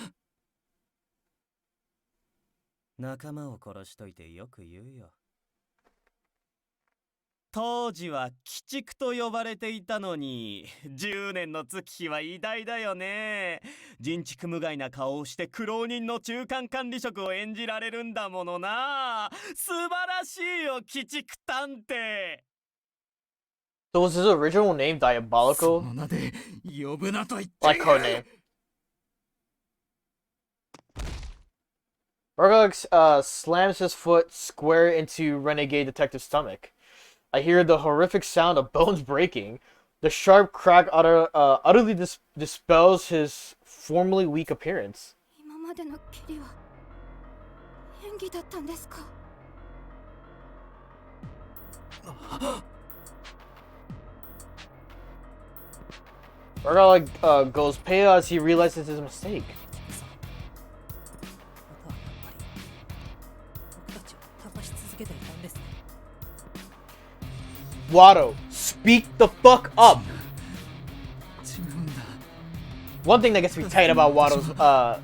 Speaker 5: 仲間を殺しといてよく言うよ。当時は鬼畜と呼ばれていたのに、10年の月日は偉大だよね。人畜無害な顔をして苦労人の中間管理職を演じられるんだものな。素晴らしいよ、鬼畜探偵。
Speaker 1: So was his original name
Speaker 4: そ
Speaker 1: Diabolical?
Speaker 4: の名で呼ぶなと言って
Speaker 1: Like codename. Murdoch slams his foot square into Renegade Detective's stomach. I hear the horrific sound of bones breaking. The sharp crack utterly dispels his formerly weak appearance.
Speaker 2: 今までの蹴りは演技だったんですか。
Speaker 1: Murdoch goes pale as he realizes his mistake.
Speaker 3: またやっぱり僕たちを騙し続けていたんですね。
Speaker 1: Watto, speak the fuck up.
Speaker 4: 違うんだ。
Speaker 1: One thing that gets me tight about Watto's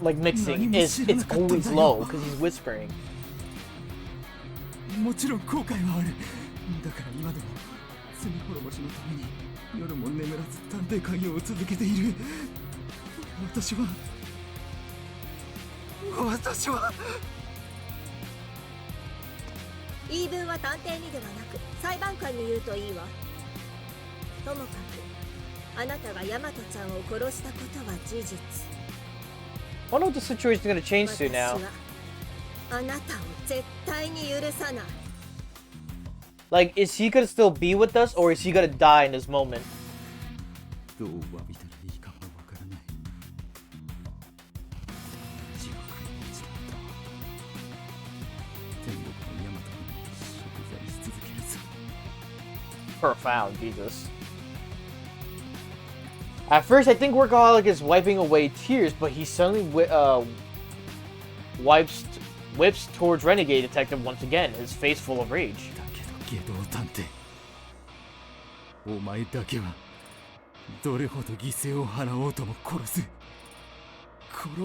Speaker 1: like mixing is it's always low because he's whispering.
Speaker 4: もちろん後悔はある。だから今でも罪滅ぼしのために夜も眠らず探偵会議を続けている。私は
Speaker 8: 言い分は探偵にではなく裁判官に言うといいわ。ともかくあなたがヤマトちゃんを殺したことは事実。
Speaker 1: I wonder what the situation is gonna change to
Speaker 8: 私
Speaker 1: now.
Speaker 8: はあなたを絶対に許さない。
Speaker 1: Like, is he gonna still be with us or is he gonna die in this moment?
Speaker 4: どう詫びたらいいかもわからない。地獄に落ちたことは天国のヤマトに贖罪し続けるぞ。
Speaker 1: Profound, Jesus. At first, I think Workaholic is wiping away tears, but he suddenly whips towards Renegade Detective once again, his face full of rage.
Speaker 4: だけど外道探偵、お前だけはどれほど犠牲を払おうとも殺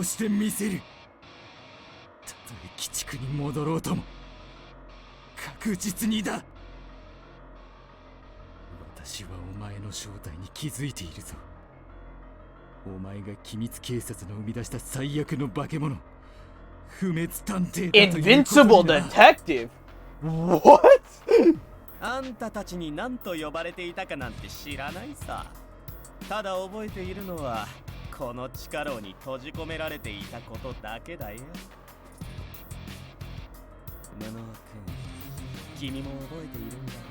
Speaker 4: してみせる。たとえ鬼畜に戻ろうとも確実にだ。私はお前の正体に気づいているぞ。お前が機密警察の生み出した最悪の化け物、不滅探偵だということ
Speaker 1: Invincible
Speaker 4: にな。
Speaker 1: Detective? What?
Speaker 5: あんたたちに何と呼ばれていたかなんて知らないさ。ただ覚えているのはこの地下牢に閉じ込められていたことだけだよ。布尾くん、君も覚えているんだろう。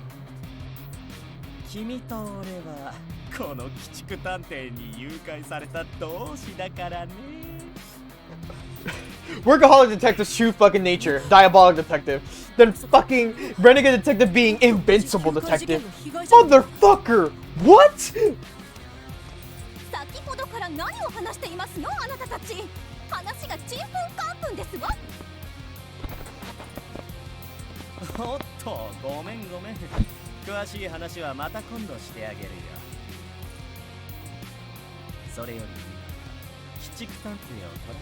Speaker 5: 君と俺はこの鬼畜探偵に誘拐された同志だからね。
Speaker 1: Workaholic Detective's true fucking nature, Diabolic Detective. Then fucking Renegade Detective being Invincible Detective. Motherfucker! What?
Speaker 2: 先ほどから何を話していますのあなたたち。話がちんぷんかんぷんですわ。
Speaker 5: おっと、ごめん。詳しい話はまた今度してあげるよ。それより鬼畜探偵を捕ら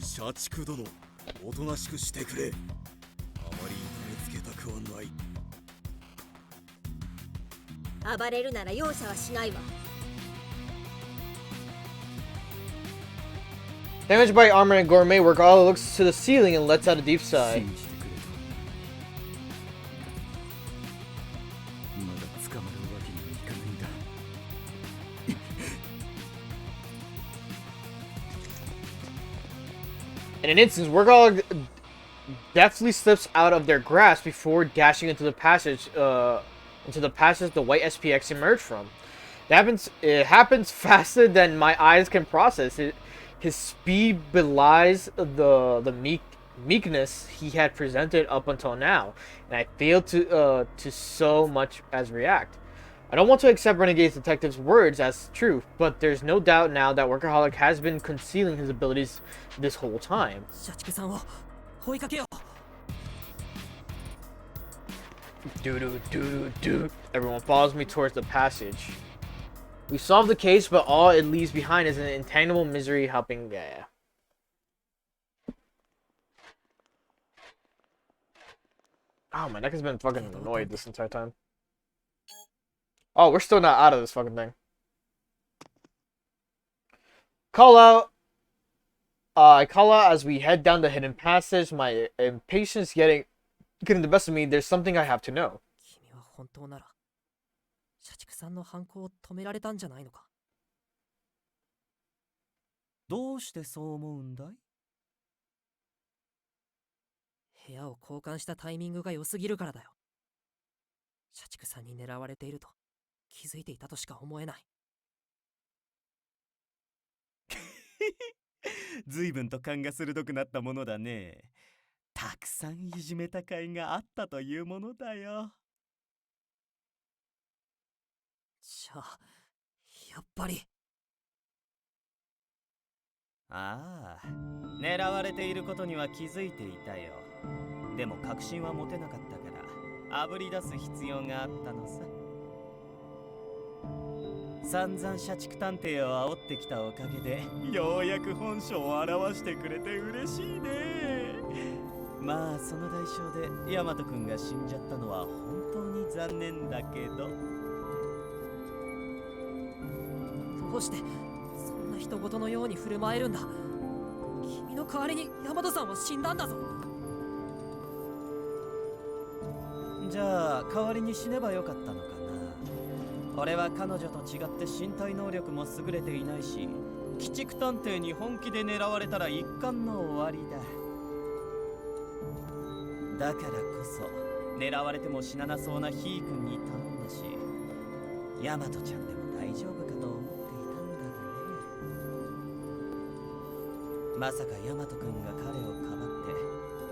Speaker 5: え
Speaker 7: 社畜殿、おとなしくしてくれ。あまり痛めつけたくはない。
Speaker 8: 暴れるなら容赦はしないわ。
Speaker 1: Damaged by armor and gourmet, Workaholic looks to the ceiling and lets out a deep sigh.
Speaker 4: 信じてくれと。まだ捕まるわけにはいかないんだ。
Speaker 1: In an instant, Workaholic deftly slips out of their grasp before dashing into the passage the white SPX emerged from. It happens faster than my eyes can process it. His speed belies the meekness he had presented up until now, and I failed to so much as react. I don't want to accept Renegade Detective's words as truth, but there's no doubt now that Workaholic has been concealing his abilities this whole time.
Speaker 3: 社畜さんを追いかけよう。
Speaker 1: Everyone follows me towards the passage. We solve the case, but all it leaves behind is an intangible misery helping. Yeah. Oh, my neck has been fucking annoyed this entire time. Oh, we're still not out of this fucking thing. I call out as we head down the hidden passage. My impatience getting the best of me. There's something I have to know.
Speaker 3: 君は本当なら社畜さんの犯行を止められたんじゃないのか。
Speaker 5: どうしてそう思うんだい？
Speaker 3: 部屋を交換したタイミングが良すぎるからだよ。社畜さんに狙われていると気づいていたとしか思えない。
Speaker 5: 随分と勘が鋭くなったものだね。たくさんいじめた甲斐があったというものだよ。
Speaker 3: じゃあやっぱり。
Speaker 5: ああ、狙われていることには気づいていたよ。でも確信は持てなかったからあぶり出す必要があったのさ。散々社畜探偵を煽ってきたおかげでようやく本性を表してくれて嬉しいね。まあその代償でヤマト君が死んじゃったのは本当に残念だけど。
Speaker 3: どうしてそんな人事のように振る舞えるんだ。君の代わりにヤマトさんは死んだんだぞ。
Speaker 5: じゃあ代わりに死ねばよかったのかな。俺は彼女と違って身体能力も優れていないし、鬼畜探偵に本気で狙われたら一巻の終わりだ。だからこそ狙われても死ななそうなヒー君に頼んだし、ヤマトちゃんでも大丈夫かと思っていたんだがね。まさかヤマト君が彼をかばっ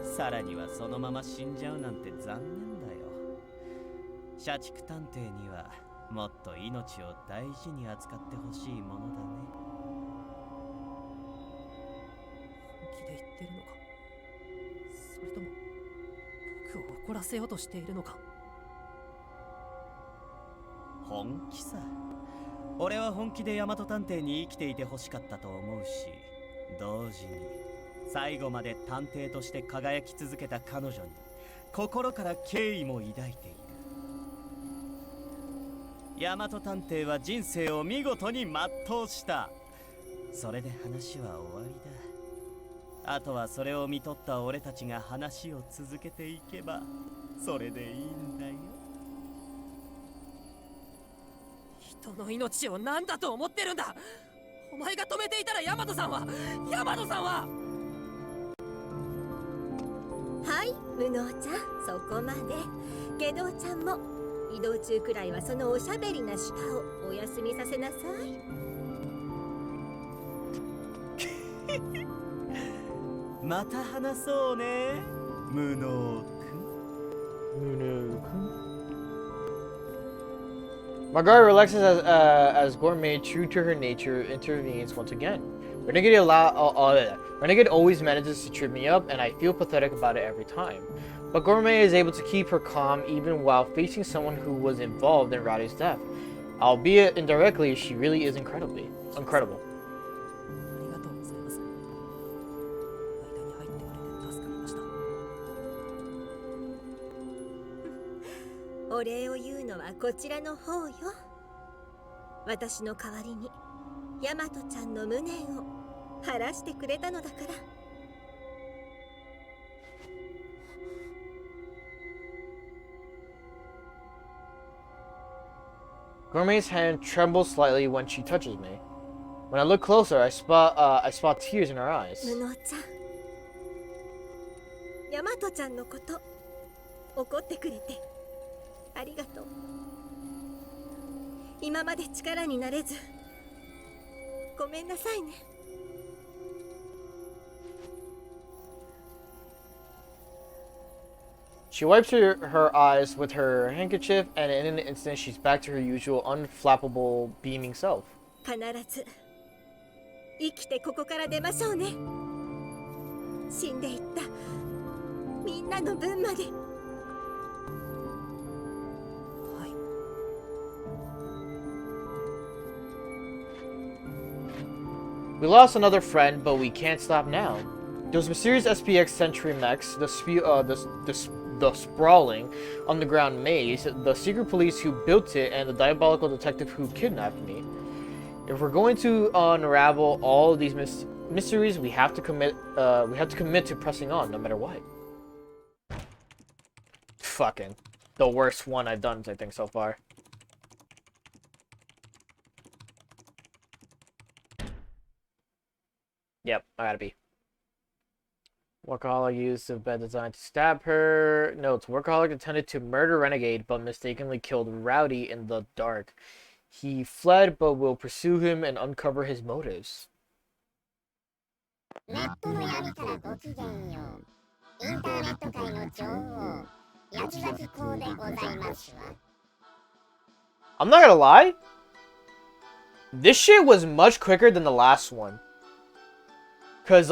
Speaker 5: てさらにはそのまま死んじゃうなんて残念だよ。社畜探偵にはもっと命を大事に扱ってほしいものだね。
Speaker 3: 本気で言ってるのか、それとも僕を怒らせようとしているのか。
Speaker 5: 本気さ。俺は本気で大和探偵に生きていてほしかったと思うし、同時に最後まで探偵として輝き続けた彼女に心から敬意も抱いている。大和探偵は人生を見事に全うした。それで話は終わりだ。あとはそれを見とった俺たちが話を続けていけばそれでいいんだよ。
Speaker 3: 人の命を何だと思ってるんだ。お前が止めていたらヤマトさんは
Speaker 8: はい、無能ちゃん、そこまで。下道ちゃんも移動中くらいはそのおしゃべりな舌をお休みさせなさい。
Speaker 5: また話そうね、無能くん。
Speaker 1: Margaret relaxes as Gourmet, true to her nature, intervenes once again. Renegade always manages to trip me up, and I feel pathetic about it every time. But Gourmet is able to keep her calm even while facing someone who was involved in Rowdy's death. Albeit indirectly, she really is incredible.
Speaker 3: ありがとうございます。間に入ってくれて助かりました。
Speaker 8: お礼を言うのはこちらの方よ。私の代わりにヤマトちゃんの無念を晴らしてくれたのだから。
Speaker 1: Gourmet's hand trembles slightly when she touches me. When I look closer, I spot tears in her eyes.
Speaker 8: 無能ちゃん、ヤマトちゃんのこと怒ってくれてありがとう。今まで力になれずごめんなさいね。
Speaker 1: She wipes her eyes with her handkerchief, and in an instant, she's back to her usual unflappable, beaming self.
Speaker 8: 必ず生きてここから出ましょうね。死んでいったみんなの分まで。
Speaker 3: はい。
Speaker 1: We lost another friend, but we can't stop now. Those mysterious SPX Sentry mechs, the sprawling underground maze, the secret police who built it, and the diabolical detective who kidnapped me. If we're going to unravel all of these mysteries, we have to commit to pressing on, no matter what. Fucking the worst one I've done, I think, so far. Yep, I gotta be. Workaholic used a bed designed to stab her. Notes: Workaholic intended to murder Renegade, but mistakenly killed Rowdy in the dark. He fled, but will pursue him and uncover his motives.
Speaker 10: ネットの闇からごきげんよう。インターネット界の女王、八崎公でございますわ。
Speaker 1: I'm not gonna lie. This shit was much quicker than the last one. Cause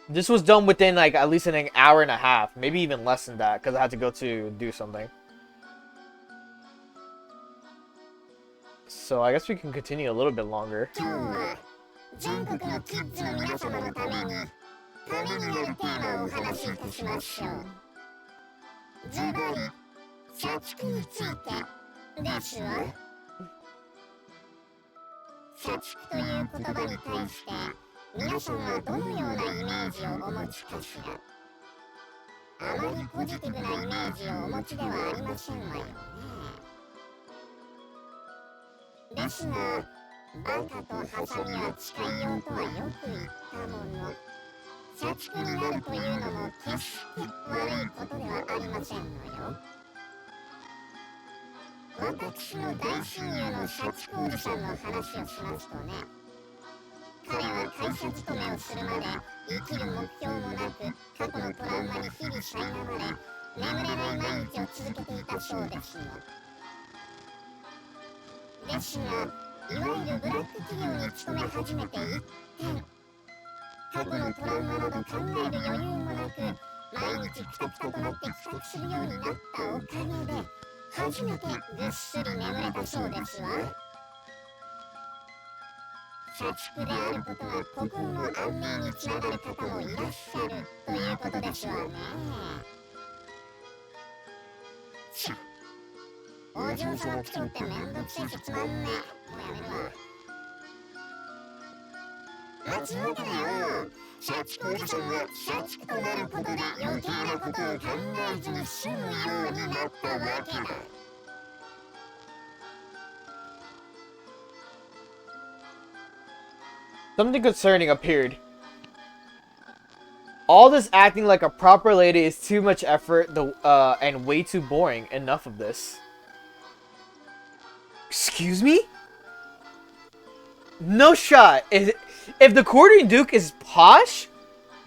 Speaker 1: this was done within like at least an hour and a half, maybe even less than that, because I had to go to do something. So I guess we can continue a little bit longer.
Speaker 10: 今日は全国のキッズの皆様のためになるテーマをお話しいたしましょう。ズバリ、社畜についてですわ。社畜という言葉に対して皆さんはどのようなイメージをお持ちかしら。あまりポジティブなイメージをお持ちではありませんわよね。ですが、バカとハサミは使いようとはよく言ったもの。社畜になるというのも決して悪いことではありませんのよ。私の大親友の社畜おじさんの話をしますとね、彼は会社勤めをするまで生きる目標もなく、過去のトラウマに日々苛まれ、眠れない毎日を続けていたそうですの。ですが、いわゆるブラック企業に勤め始めて一転、過去のトラウマなど考える余裕もなく、毎日クタクタとなって帰宅するようになったおかげで、初めてぐっすり眠れたそうですわ。社畜であることは心の安寧につながる方もいらっしゃるということですわね。さあ、お嬢様口調ってめんどくせえしつまんねえ。もうやめるわ。つうわけだよ。社畜おじさんは社畜となることで余計なことを考えずに済むようになったわけだ。
Speaker 1: Something concerning appeared. All this acting like a proper lady is too much effort and way too boring. Enough of this. Excuse me? No shot. If the Accordion Duke is posh,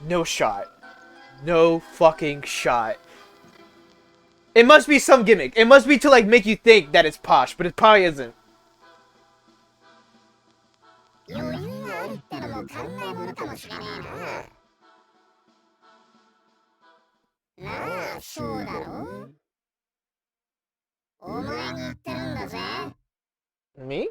Speaker 1: no shot. No fucking shot. It must be some gimmick. It must be to like make you think that it's posh, but it probably isn't.
Speaker 10: 余裕があるってのも考えものかもしれねえな。なあ、そうだろ。お前に言ってるんだぜ。
Speaker 1: Me?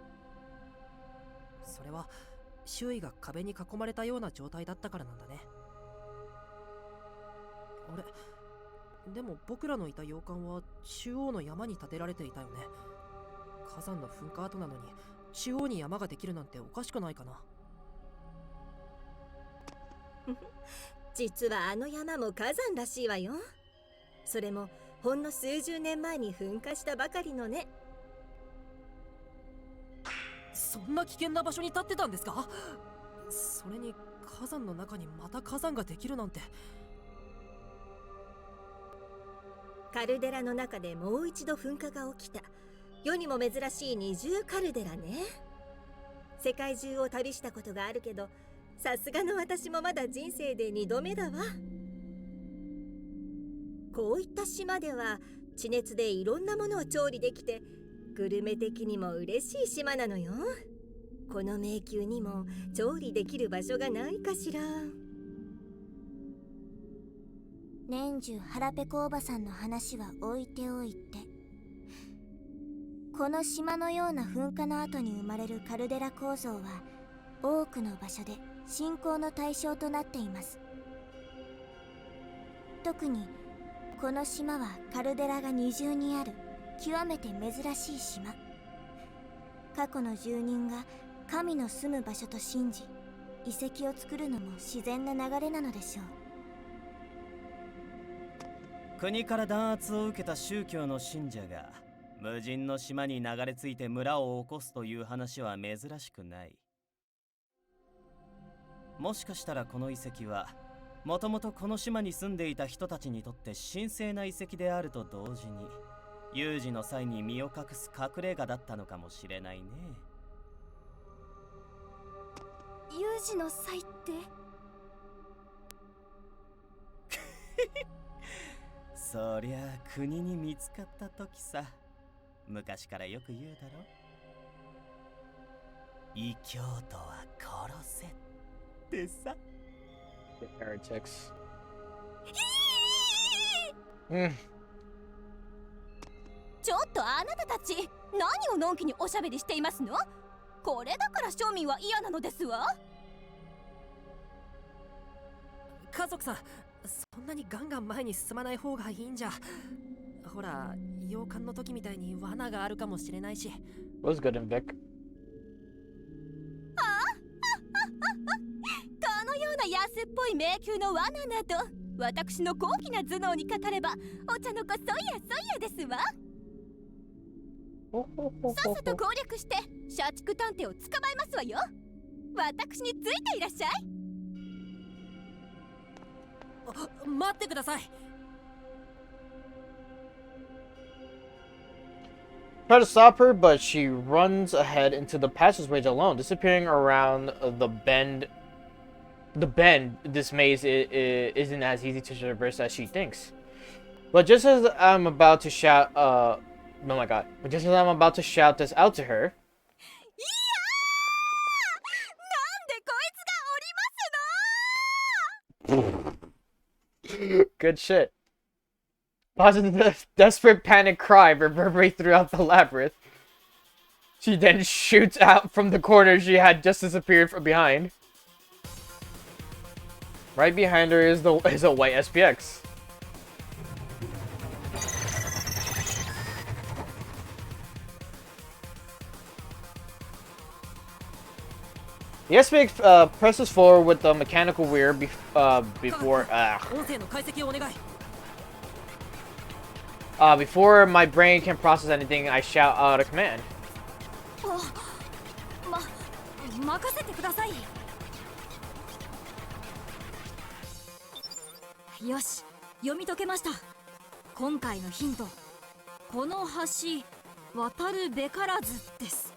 Speaker 3: それは周囲が壁に囲まれたような状態だったからなんだね。あれ、でも僕らのいた洋館は中央の山に建てられていたよね。火山の噴火跡なのに中央に山ができるなんておかしくないかな。
Speaker 8: 実はあの山も火山らしいわよ。それもほんの数十年前に噴火したばかりのね。
Speaker 3: そんな危険な場所に立ってたんですか？それに火山の中にまた火山ができるなんて。
Speaker 8: カルデラの中でもう一度噴火が起きた世にも珍しい二重カルデラね。世界中を旅したことがあるけど、さすがの私もまだ人生で2度目だわ。こういった島では地熱でいろんなものを調理できて、グルメ的にも嬉しい島なのよ。この迷宮にも調理できる場所がないかしら。
Speaker 6: 年中腹ペコおばさんの話は置いておいて、この島のような噴火の後に生まれるカルデラ構造は多くの場所で信仰の対象となっています。特にこの島はカルデラが二重にある極めて珍しい島。過去の住人が神の住む場所と信じ遺跡を作るのも自然な流れなのでしょう。
Speaker 5: 国から弾圧を受けた宗教の信者が無人の島に流れ着いて村を起こすという話は珍しくない。もしかしたらこの遺跡はもともとこの島に住んでいた人たちにとって神聖な遺跡であると同時に、有事の際に身を隠す隠れ家だったのかもしれないね。
Speaker 2: 有事の際って？
Speaker 5: そりゃ国に見つかった時さ。昔からよく言うだろ。異教徒は殺せってさ。
Speaker 1: The heretics. うん。
Speaker 2: ちょっとあなたたち、何をのんきにおしゃべりしていますの？これだから庶民は嫌なのですわ。
Speaker 3: 家族さん、そんなにガンガン前に進まない方がいいんじゃ。ほら、洋館の時みたいに罠があるかもしれないし。
Speaker 1: Was good in Vic.
Speaker 2: このような安っぽい迷宮の罠など、私の高貴な頭脳にかかればお茶の子そいやそいやですわ。さっさと攻略して社畜探偵を捕まえますわよ。私についていらっしゃい。
Speaker 3: 待ってください。
Speaker 1: Try to stop her, but she runs ahead into the passageways alone, disappearing around the bend. The bend, this maze isn't as easy to traverse as she thinks. But just as I'm about to shout, oh my god. But just as I'm about to shout this out to her. Good shit. Positive desperate panic cry reverberates throughout the labyrinth. She then shoots out from the corner she had just disappeared from behind. Right behind her is a white SPX. The SPX presses forward with the mechanical weir before before my brain can process anything, I shout out a command.
Speaker 9: 任せてください。よし、読み解けました。今回のヒント、この橋渡るべからずです。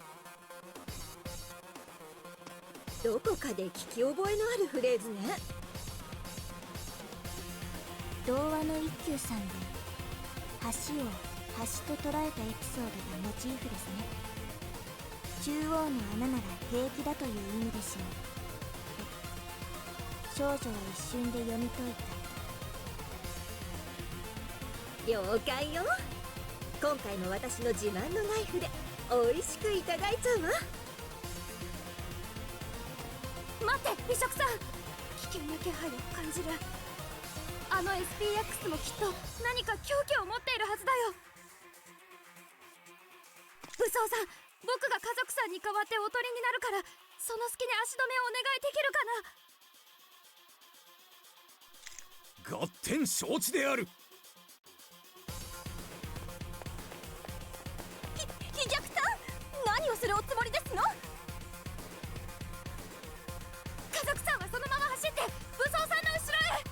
Speaker 8: どこかで聞き覚えのあるフレーズね。
Speaker 6: 童話の一休さんで橋を橋と捉えたエピソードがモチーフですね。中央の穴なら平気だという意味でしょう。少女は一瞬で読み解いた。
Speaker 8: 了解よ。今回も私の自慢のナイフで美味しくいただいちゃうわ。
Speaker 2: 待って美食さん、危険な気配を感じる。あの SPX もきっと何か凶器を持っているはずだよ。武装さん、僕が家族さんに代わっておとりになるから、その隙に足止めをお願いできるかな。
Speaker 7: 合点承知である。
Speaker 2: 飛脚さん、何をするおつもりですの？家族さんはそのまま走って武装さんの後ろへ。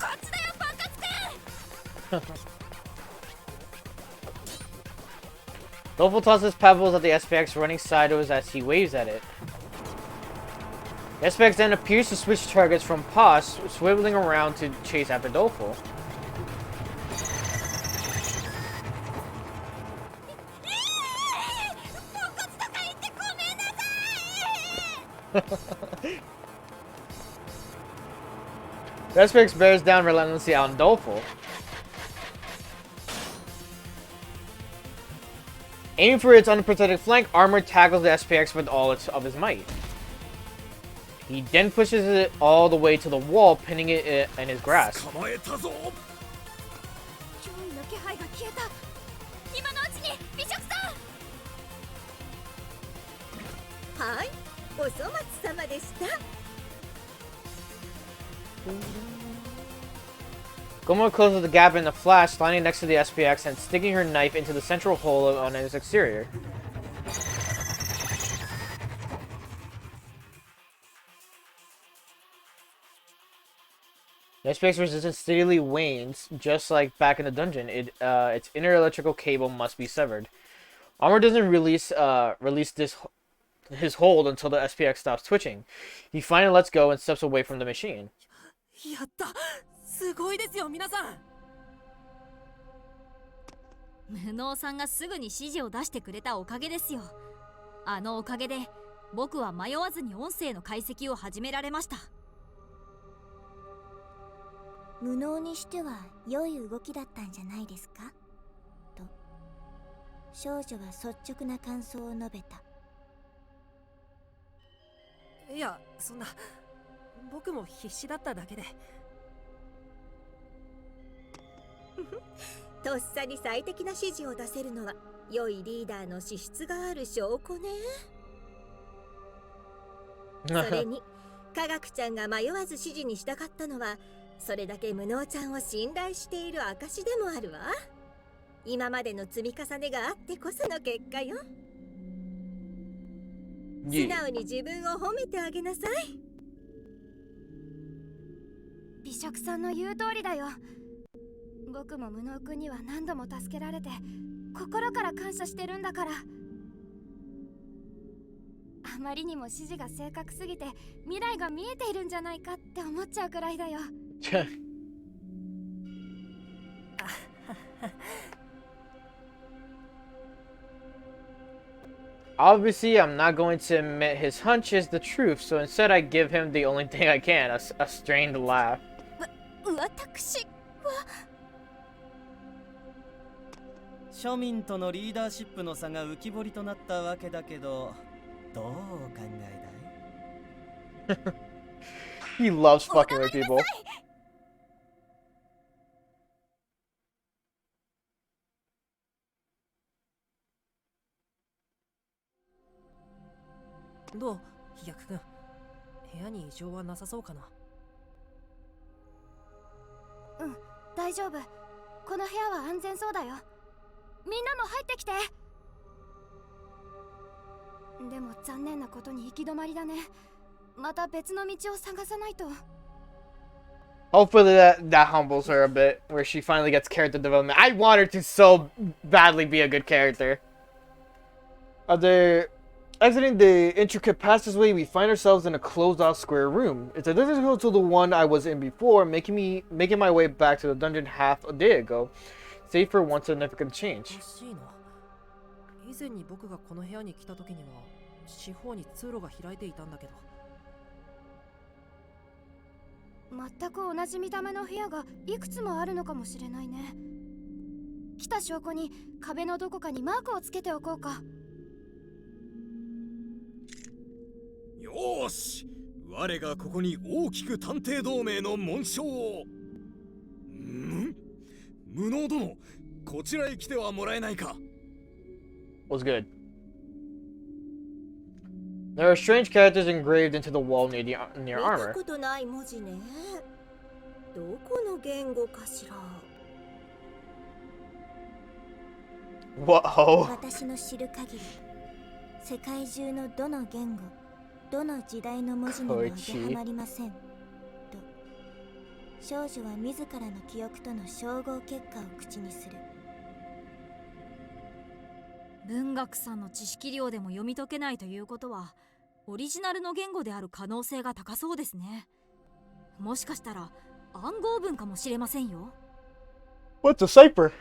Speaker 2: こっちだよ、バカつけ
Speaker 1: Dolphin tosses pebbles at the SPX, running sideways as he waves at it. The SPX then appears to switch targets from Pos, swiveling around to chase after Dolphin. The SPX bears down relentlessly on Dolphin. Aiming for its unprotected flank, Armor tackles the SPX with all of his might. He then pushes it all the way to the wall, pinning it in his grasp.
Speaker 7: 捕まえたぞ。
Speaker 2: 脅威の気配が消えた。今のうちに美食さん。
Speaker 8: はい、お粗末様でした。
Speaker 1: Gomora closes the gap in a flash, sliding next to the SPX and sticking her knife into the central hole on its exterior. The SPX resistance steadily wanes, just like back in the dungeon. Its inner electrical cable must be severed. Armor doesn't release his hold until the SPX stops twitching. He finally lets go and steps away from the machine.
Speaker 3: やった、すごいですよ皆さん。
Speaker 9: 無能さんがすぐに指示を出してくれたおかげですよ。あのおかげで僕は迷わずに音声の解析を始められました。
Speaker 6: 無能にしては良い動きだったんじゃないですかと少女は率直な感想を述べた。
Speaker 3: いや、そんな、僕も必死だっただけで。
Speaker 8: とっさに最適な指示を出せるのは良いリーダーの資質がある証拠ね。それに科学ちゃんが迷わず指示に従ったのはそれだけ無能ちゃんを信頼している証でもあるわ。今までの積み重ねがあってこその結果よ。素直に自分を褒めてあげなさい。
Speaker 2: 美食さんの言う通りだよ。僕も無能君には何度も助けられて心から感謝してるんだから。あまりにも指示が正確すぎて未来が見えているんじゃないかって思っちゃうくらいだよ。
Speaker 1: Obviously, I'm not going to admit his hunch is the truth, so instead I give him the only thing I can, a strained laugh.
Speaker 2: 私は
Speaker 5: 庶民とのリーダーシップの差が浮き彫りとなったわけだけど、どうお考えだい？
Speaker 1: He loves fucking with people.
Speaker 3: どう、飛躍くん。部屋に異常はなさそうかな。
Speaker 2: うん、大丈夫。この部屋は安全そうだよ。みんなも入ってきて。でも残念なことに行き止まりだね。また別の道を探さないと。
Speaker 1: Hopefully that humbles her a bit, where she finally gets character development. I want her to so badly be a good character. Exiting the intricate passageway, we find ourselves in a closed-off square room. It's identical to the one I was in before, making my way back to the dungeon half a day ago, save for one significant change.
Speaker 3: おかしいな。以前に僕がこの部屋に来た時には四方に通路が開いていたんだけど。
Speaker 2: 全く同じ見た目の部屋がいくつもあるのかもしれないね。来た証拠に壁のどこかにマークをつけておこうか。
Speaker 7: よーし、我がここに大きく探偵同盟の紋章を。無能殿、こちらへ来てはもらえないか。
Speaker 1: Was good. There are strange characters engraved into the wall near near
Speaker 8: 見た
Speaker 1: armor.
Speaker 8: ことない文字ね。どこの言語かしら。
Speaker 1: Whoa.
Speaker 6: 私の知る限り世界中のどの言語どの時代の文字にも当てはまりませんと少女は自らの記憶との照合結果を口にする。
Speaker 9: 文学さんの知識量でも読み解けないということはオリジナルの言語である可能性が高そうですね。もしかしたら暗号文かもしれませんよ。
Speaker 1: What's a cipher?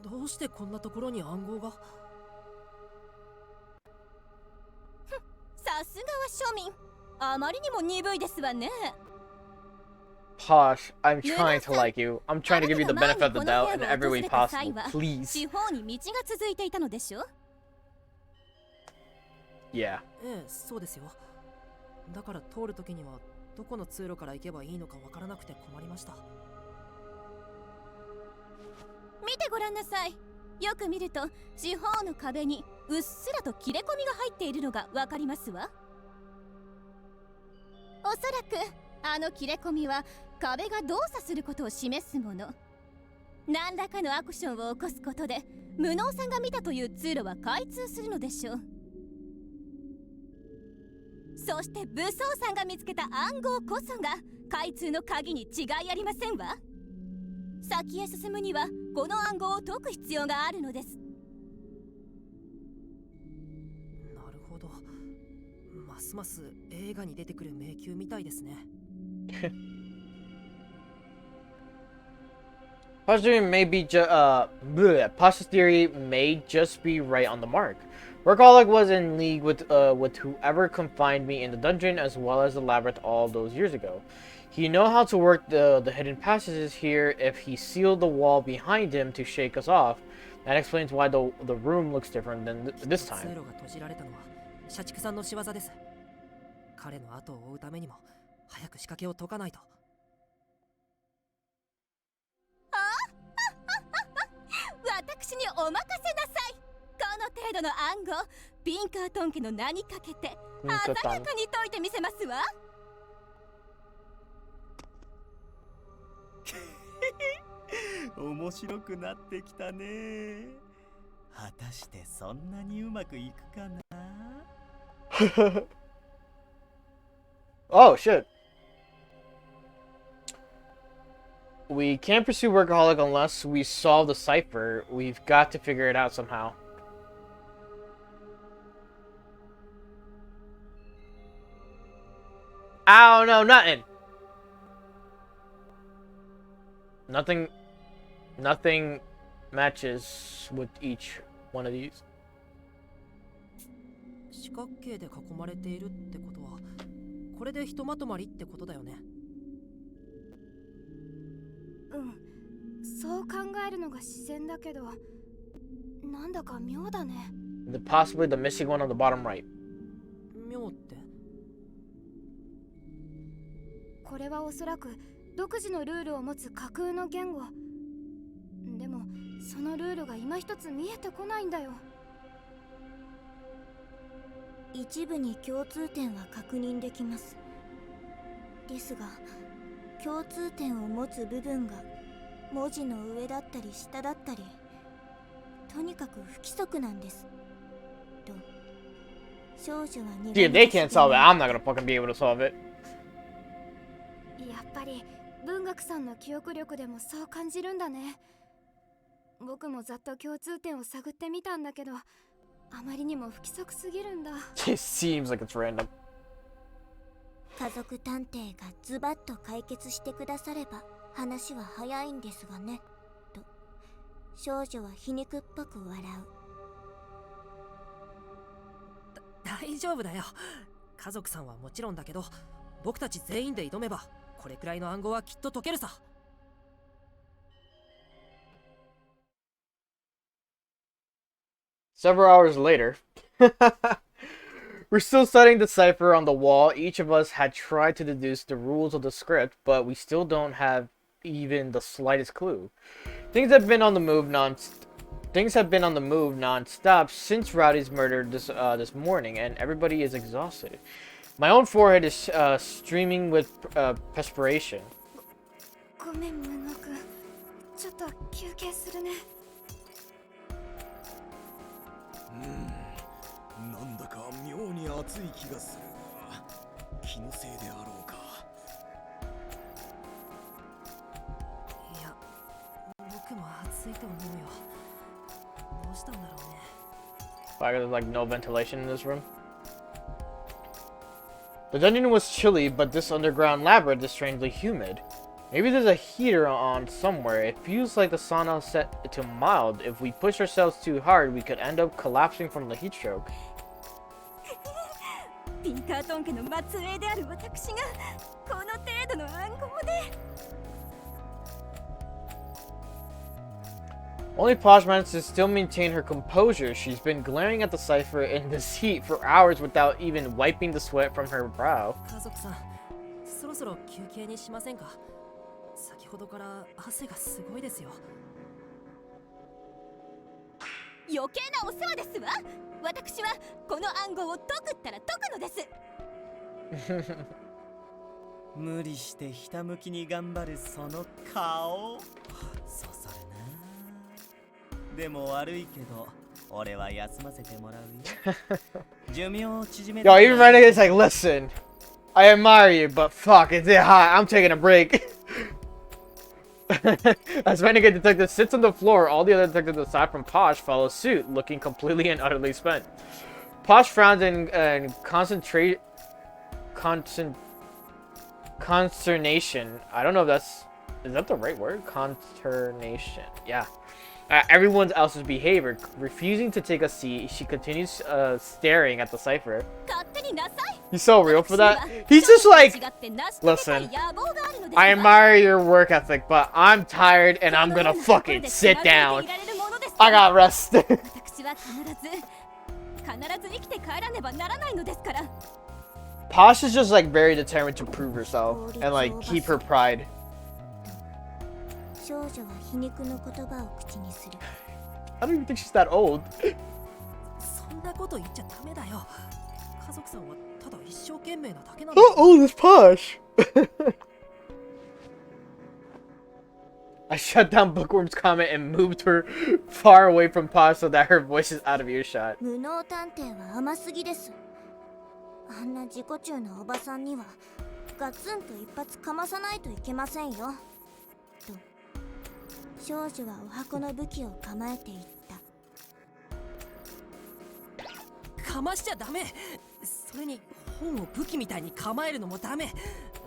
Speaker 3: どうしてこんなところに暗号が。
Speaker 2: さすがは庶民。あまりにも鈍いですわね。
Speaker 1: Posh, I'm trying to like you. I'm trying to give you the benefit of the doubt in every way possible. Please.
Speaker 2: 地方に道が続いていたのでしょ。
Speaker 1: Yeah.
Speaker 3: ええ、そうですよ。だから通るときにはどこの通路から行けばいいのかわからなくて困りました。
Speaker 2: 見てごらんなさい。よく見ると四方の壁にうっすらと切れ込みが入っているのがわかりますわ。おそらくあの切れ込みは壁が動作することを示すもの。何らかのアクションを起こすことで無能さんが見たという通路は開通するのでしょう。そして武装さんが見つけた暗号こそが開通の鍵に違いありませんわ。先へ進むにはこの暗号を解く必要があるのです。
Speaker 3: なるほど。ますます映画に出てくる迷宮みたいですね。
Speaker 1: Posh's theory may be Posh's theory may just be right on the mark. Workaholic was in league with whoever confined me in the dungeon as well as the labyrinth all those years ago. He know how to work the hidden passages here if he sealed the wall behind him to shake us off. That explains why the room looks different than this
Speaker 3: 通
Speaker 1: time.
Speaker 3: 路が閉じられたのは社畜さんの仕業です。彼の後を追うためにも早く仕掛けを解かないと。
Speaker 2: 私にお任せなさい。この程度の暗号、ピンカートン家の名にかけて鮮やかに解いてみせますわ。
Speaker 5: 面白くなってきたね。果たしてそんなにうまくいくかな。
Speaker 1: Oh shit. We can't pursue Workaholic unless we solve the cipher. We've got to figure it out somehow. I don't know nothing. Nothing matches with each one of these.
Speaker 3: 四角形で囲まれているってことはこれでひとまとまりってことだよね。
Speaker 11: そう考えるのが自然だけど、なんだか妙だね。
Speaker 1: Possibly the missing one on the bottom right.
Speaker 3: 妙って。
Speaker 11: これはおそらく独自のルールを持つ架空の言語。でもそのルールが今一つ見えてこないんだよ。
Speaker 6: 一部に共通点は確認できます。ですが共通点を持つ部分が文字の上だったり下だったり、とにかく不規則なんです。と少女は苦
Speaker 1: Dude, they can't solve it. I'm not gonna fucking be able to solve it.
Speaker 11: やっぱり文学さんの記憶力でもそう感じるんだね。僕もざっと共通点を探ってみたんだけど、あまりにも不規則すぎるんだ。
Speaker 1: It seems like it's random.
Speaker 6: 家族探偵がズバッと解決してくだされば話は早いんですがね。と少女は皮肉っぽく笑う。
Speaker 3: 大丈夫だよ。家族さんはもちろんだけど、僕たち全員で挑めばこれくらいの暗号はきっと解けるさ。
Speaker 1: Several hours later, We're still studying the cipher on the wall. Each of us had tried to deduce the rules of the script, but we still don't have even the slightest clue. Things have been on the move non-stop since Rowdy's murder this morning, and everybody is exhausted. My own forehead is streaming with perspiration.
Speaker 11: ごめん無能くんちょっと休憩するね
Speaker 7: なんだか妙に暑い気がするが気のせいであろうか
Speaker 3: いや僕も暑いと思うよどうしたんだろうね
Speaker 1: Why there's like no ventilation in this room? The dungeon was chilly, but this underground labyrinth is strangely humid. Maybe there's a heater on somewhere. It feels like the sauna set to mild. If we push ourselves too hard, we could end up collapsing from the heat stroke.
Speaker 2: ピンカートン家の末裔である私がこの程度の暗号で
Speaker 1: Only Posh manages to still maintain her composure. She's been glaring at the cipher in this heat for hours without even wiping the sweat from her brow.
Speaker 3: 家族さんそろそろ休憩にしませんか先ほどから汗がすごいですよ
Speaker 2: 余計なお世話ですわ私はこの暗号を解くったら解くのです
Speaker 5: 無理してひたむきに頑張るその顔そそるなでも悪いけど俺は休ませてもらうよ寿命を縮め
Speaker 1: Yo, even Renegade's like, listen, I admire you, but fuck, it's hot. I'm taking a break. As Renegade Detective sits on the floor, all the other detectives aside from Posh follow suit, looking completely and utterly spent. Posh frowns in consternation. I don't know if that's... Is that the right word? Consternation. Yeah. Everyone else's behavior. Refusing to take a seat, she continues staring at the cipher. He's so real for that. He's just like, listen, I admire your work ethic, but I'm tired and I'm gonna fucking sit down. I got rest. Posh is just like very determined to prove herself and like keep her pride.
Speaker 6: 少女は皮肉の言葉を口にする
Speaker 1: I don't even think she's that old.
Speaker 3: そんなこと言っちゃダメだよ家族さんはただ一生懸命なだけなん
Speaker 1: How old is Posh? I shut down Bookworm's comment and moved her far away from Posh so that her voice is out of earshot.
Speaker 6: 無能探偵は甘すぎですあんな自己中なおばさんにはガツンと一発かまさないといけませんよと少女はお箱の武器を構えていった
Speaker 3: かましちゃダメそれに本を武器みたいに構えるのもダメ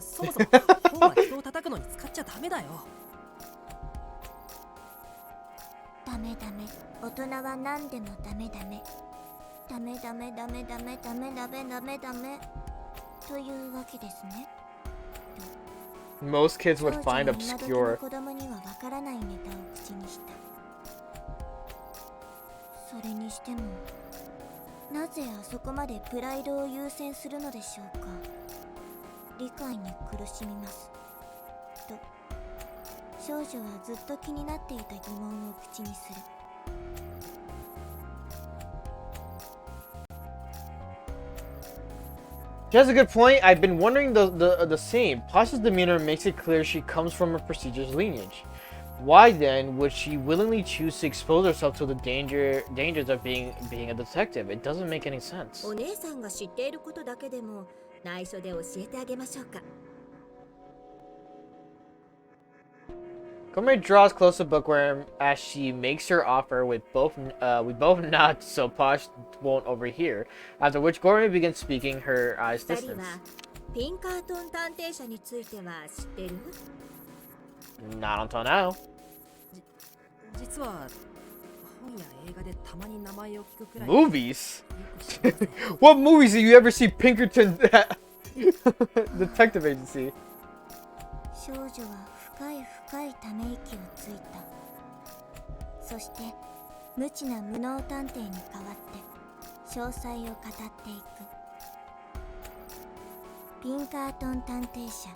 Speaker 3: そもそも本は人を叩くのに使っちゃダメだよ
Speaker 6: ダメダメ大人は何でもダメダメダメダメダメダメダメダメダメダメというわけですね
Speaker 1: Most kids would find
Speaker 6: 少女は今時
Speaker 1: obscure.
Speaker 6: の子供にはわからないネタを口にしたそれにしてもなぜあそこまでプライドを優先するのでしょうか理解に苦しみますと少女はずっと気になっていた疑問を口にする
Speaker 1: She has a good point. I've been wondering the same. Posh's demeanor makes it clear she comes from a prestigious lineage. Why then would she willingly choose to expose herself to the dangers of being a detective? It doesn't make any sense.
Speaker 8: お姉さんが知っていることだけでも内緒で教えてあげましょうか
Speaker 1: Comrade draws close to Bookworm as she makes her offer with we both nod so Posh won't overhear. After which Gorman begins speaking, her eyes
Speaker 8: 二人
Speaker 1: distance.
Speaker 8: はピンカートン探偵社については知ってる
Speaker 1: Not until now.
Speaker 3: 実は本や映画でたまに名前を聞くくらい
Speaker 1: Movies? What movies do you ever see Pinkerton Detective Agency?
Speaker 6: 少女は深い深いため息をついたそして無知な無能探偵に代わって詳細を語っていくピンカートン探偵社。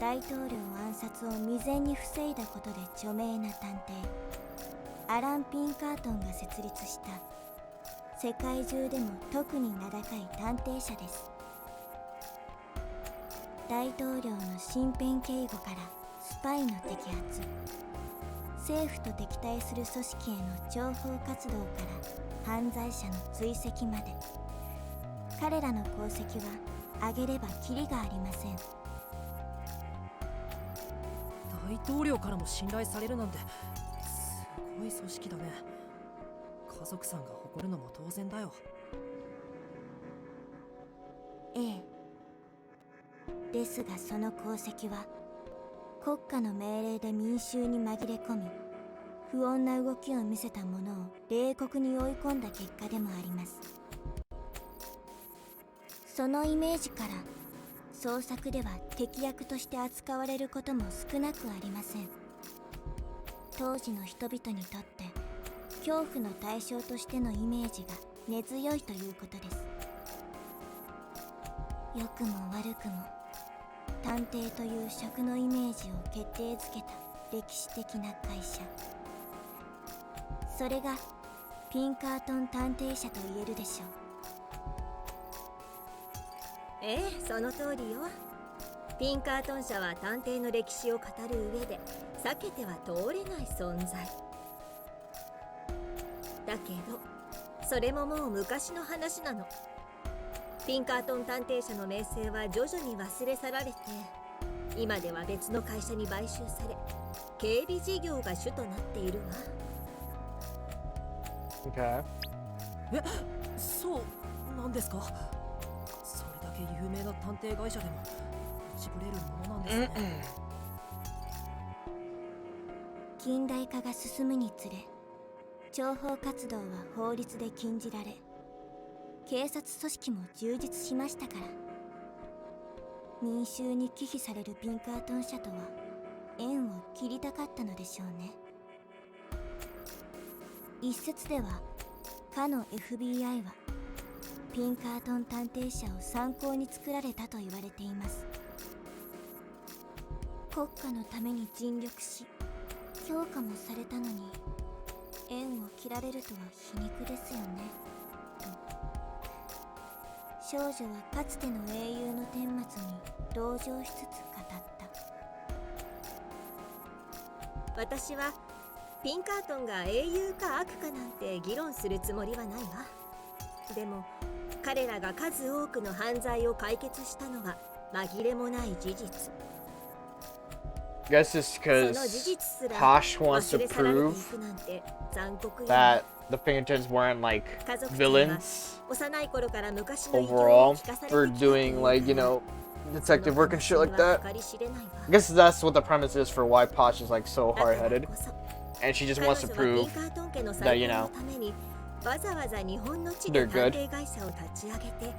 Speaker 6: 大統領暗殺を未然に防いだことで著名な探偵アラン・ピンカートンが設立した世界中でも特に名高い探偵社です。大統領の身辺警護からスパイの摘発、政府と敵対する組織への情報活動から犯罪者の追跡まで、彼らの功績は挙げればキリがありません。
Speaker 3: 大統領からも信頼されるなんてすごい組織だね。家族さんが誇るのも当然だよ。
Speaker 6: ええ。ですがその功績は国家の命令で民衆に紛れ込み、不穏な動きを見せた者を冷酷に追い込んだ結果でもあります。そのイメージから創作では敵役として扱われることも少なくありません。当時の人々にとって恐怖の対象としてのイメージが根強いということです。良くも悪くも探偵という職のイメージを決定づけた歴史的な会社、それがピンカートン探偵社と言えるでしょう。
Speaker 8: ええ、その通りよ。ピンカートン社は探偵の歴史を語る上で避けては通れない存在だけど、それももう昔の話なの。ピンカートン探偵社の名声は徐々に忘れ去られて、今では別の会社に買収され、警備事業が主となっているわ。
Speaker 1: Okay.
Speaker 3: え、そうなんですか。それだけ有名な探偵会社でも落ちぶれるものなんですね。
Speaker 6: 近代化が進むにつれ、諜報活動は法律で禁じられ、警察組織も充実しましたから、民衆に忌避されるピンカートン社とは縁を切りたかったのでしょうね。一説ではかの FBI はピンカートン探偵社を参考に作られたと言われています。国家のために尽力し評価もされたのに、縁を切られるとは皮肉ですよね、と少女はかつての英雄の顛末に同情しつつ語った。
Speaker 8: 私はピンカートンが英雄か悪かなんて議論するつもりはないわ。でも彼らが数多くの犯罪を解決したのは紛れもない事実。
Speaker 1: I guess it's
Speaker 8: そ
Speaker 1: because
Speaker 8: の事実すら
Speaker 1: Posh wants
Speaker 8: 忘
Speaker 1: to
Speaker 8: れ去られてい
Speaker 1: prove
Speaker 8: くなんて残酷よ。
Speaker 1: that the Pinkertons weren't like
Speaker 8: 家族
Speaker 1: villains
Speaker 8: 幼い頃から昔の
Speaker 1: overall for doing like, you know, detective work and shit like that. I guess that's what the premise is for why Posh is like so hard-headed, and she just wants to prove that, you know,
Speaker 8: わざわざ日本の地
Speaker 1: they're
Speaker 8: で探
Speaker 1: good.
Speaker 8: 偵会社を立ち上げて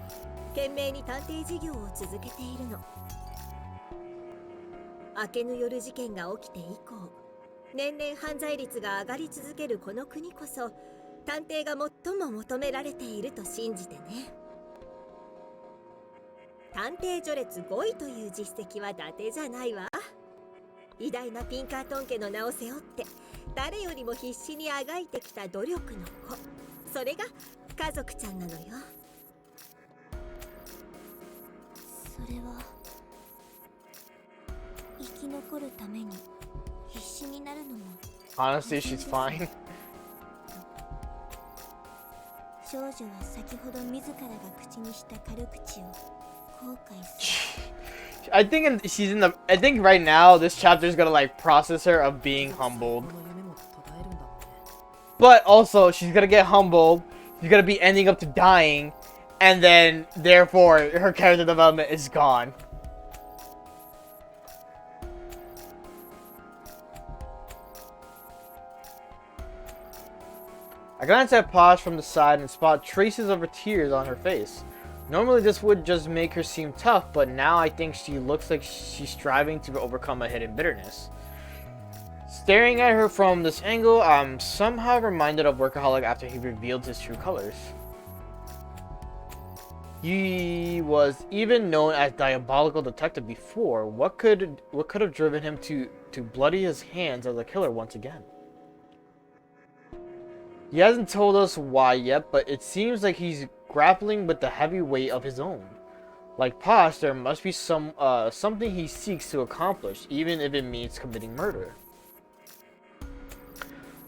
Speaker 8: 懸命に探偵事業を続けているの。明けぬ夜事件が起きて以降、年々犯罪率が上がり続けるこの国こそ探偵が最も求められていると信じてね。探偵序列5位という実績は伊達じゃないわ。偉大なピンカートン家の名を背負って誰よりも必死にあがいてきた努力の子、それが家族ちゃんなのよ。
Speaker 6: それは生き残るために必死になるのも
Speaker 1: Honestly, she's fine.
Speaker 6: 少女は先ほど自らが口にした軽口を後悔する。
Speaker 1: I think I think right now this chapter is gonna like process her of being humbled,
Speaker 3: この夢も途絶えるんだもんね。
Speaker 1: but also she's gonna get humbled. She's gonna be ending up to dying, and then therefore her character development is gone. I glance at Posh from the side and spot traces of her tears on her face. Normally this would just make her seem tough, but now I think she looks like she's striving to overcome a hidden bitterness. Staring at her from this angle, I'm somehow reminded of Workaholic after he revealed his true colors. He was even known as diabolical detective before. What could have driven him to bloody his hands as a killer once again? He hasn't told us why yet, but it seems like he's grappling with the heavy weight of his own. Like Posh, there must be something he seeks to accomplish, even if it means committing murder.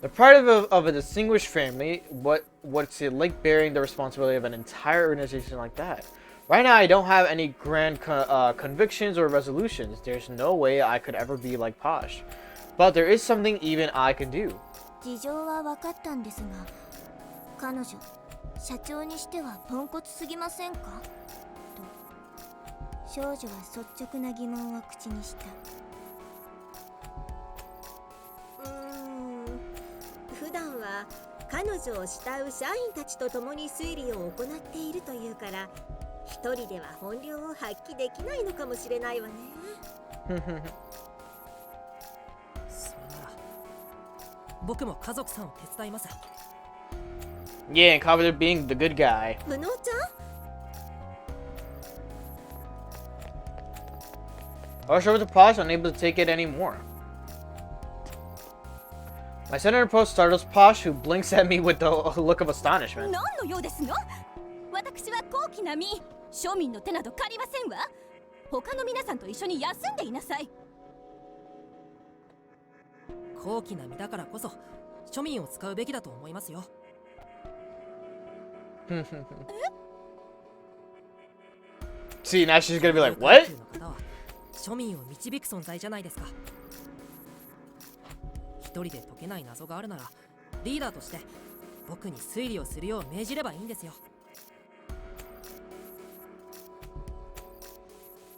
Speaker 1: The pride of a distinguished family, what's it like bearing the responsibility of an entire organization like that? Right now, I don't have any grand convictions or resolutions. There's no way I could ever be like Posh. But there is something even I can do.
Speaker 6: 事情は分かったんですが、彼女、社長にしてはポンコツすぎませんかと、少女は率直な疑問を口にした。
Speaker 8: 普段は彼女を慕う社員たちと共に推理を行っているというから、一人では本領を発揮できないのかもしれないわね。
Speaker 3: それなら僕も家族さんを手伝います。
Speaker 1: Yeah, and covered being the good guy.
Speaker 8: 無能ちゃん
Speaker 1: I rushed over to Posh, unable to take it anymore. My center approach startles Posh, who blinks at me with a look of astonishment.
Speaker 2: 何の用ですの？私は高貴な身、庶民の手など借りませんわ。他の皆さんと一緒に休んでいなさい。
Speaker 3: 高貴な身だからこそ庶民を使うべきだと思いますよ。
Speaker 1: See, now she's gonna be like, what?
Speaker 3: 庶民を導く存在じゃないですか。一人で解けない謎があるならリーダーとして僕に推理をするよう命じればいいんですよ。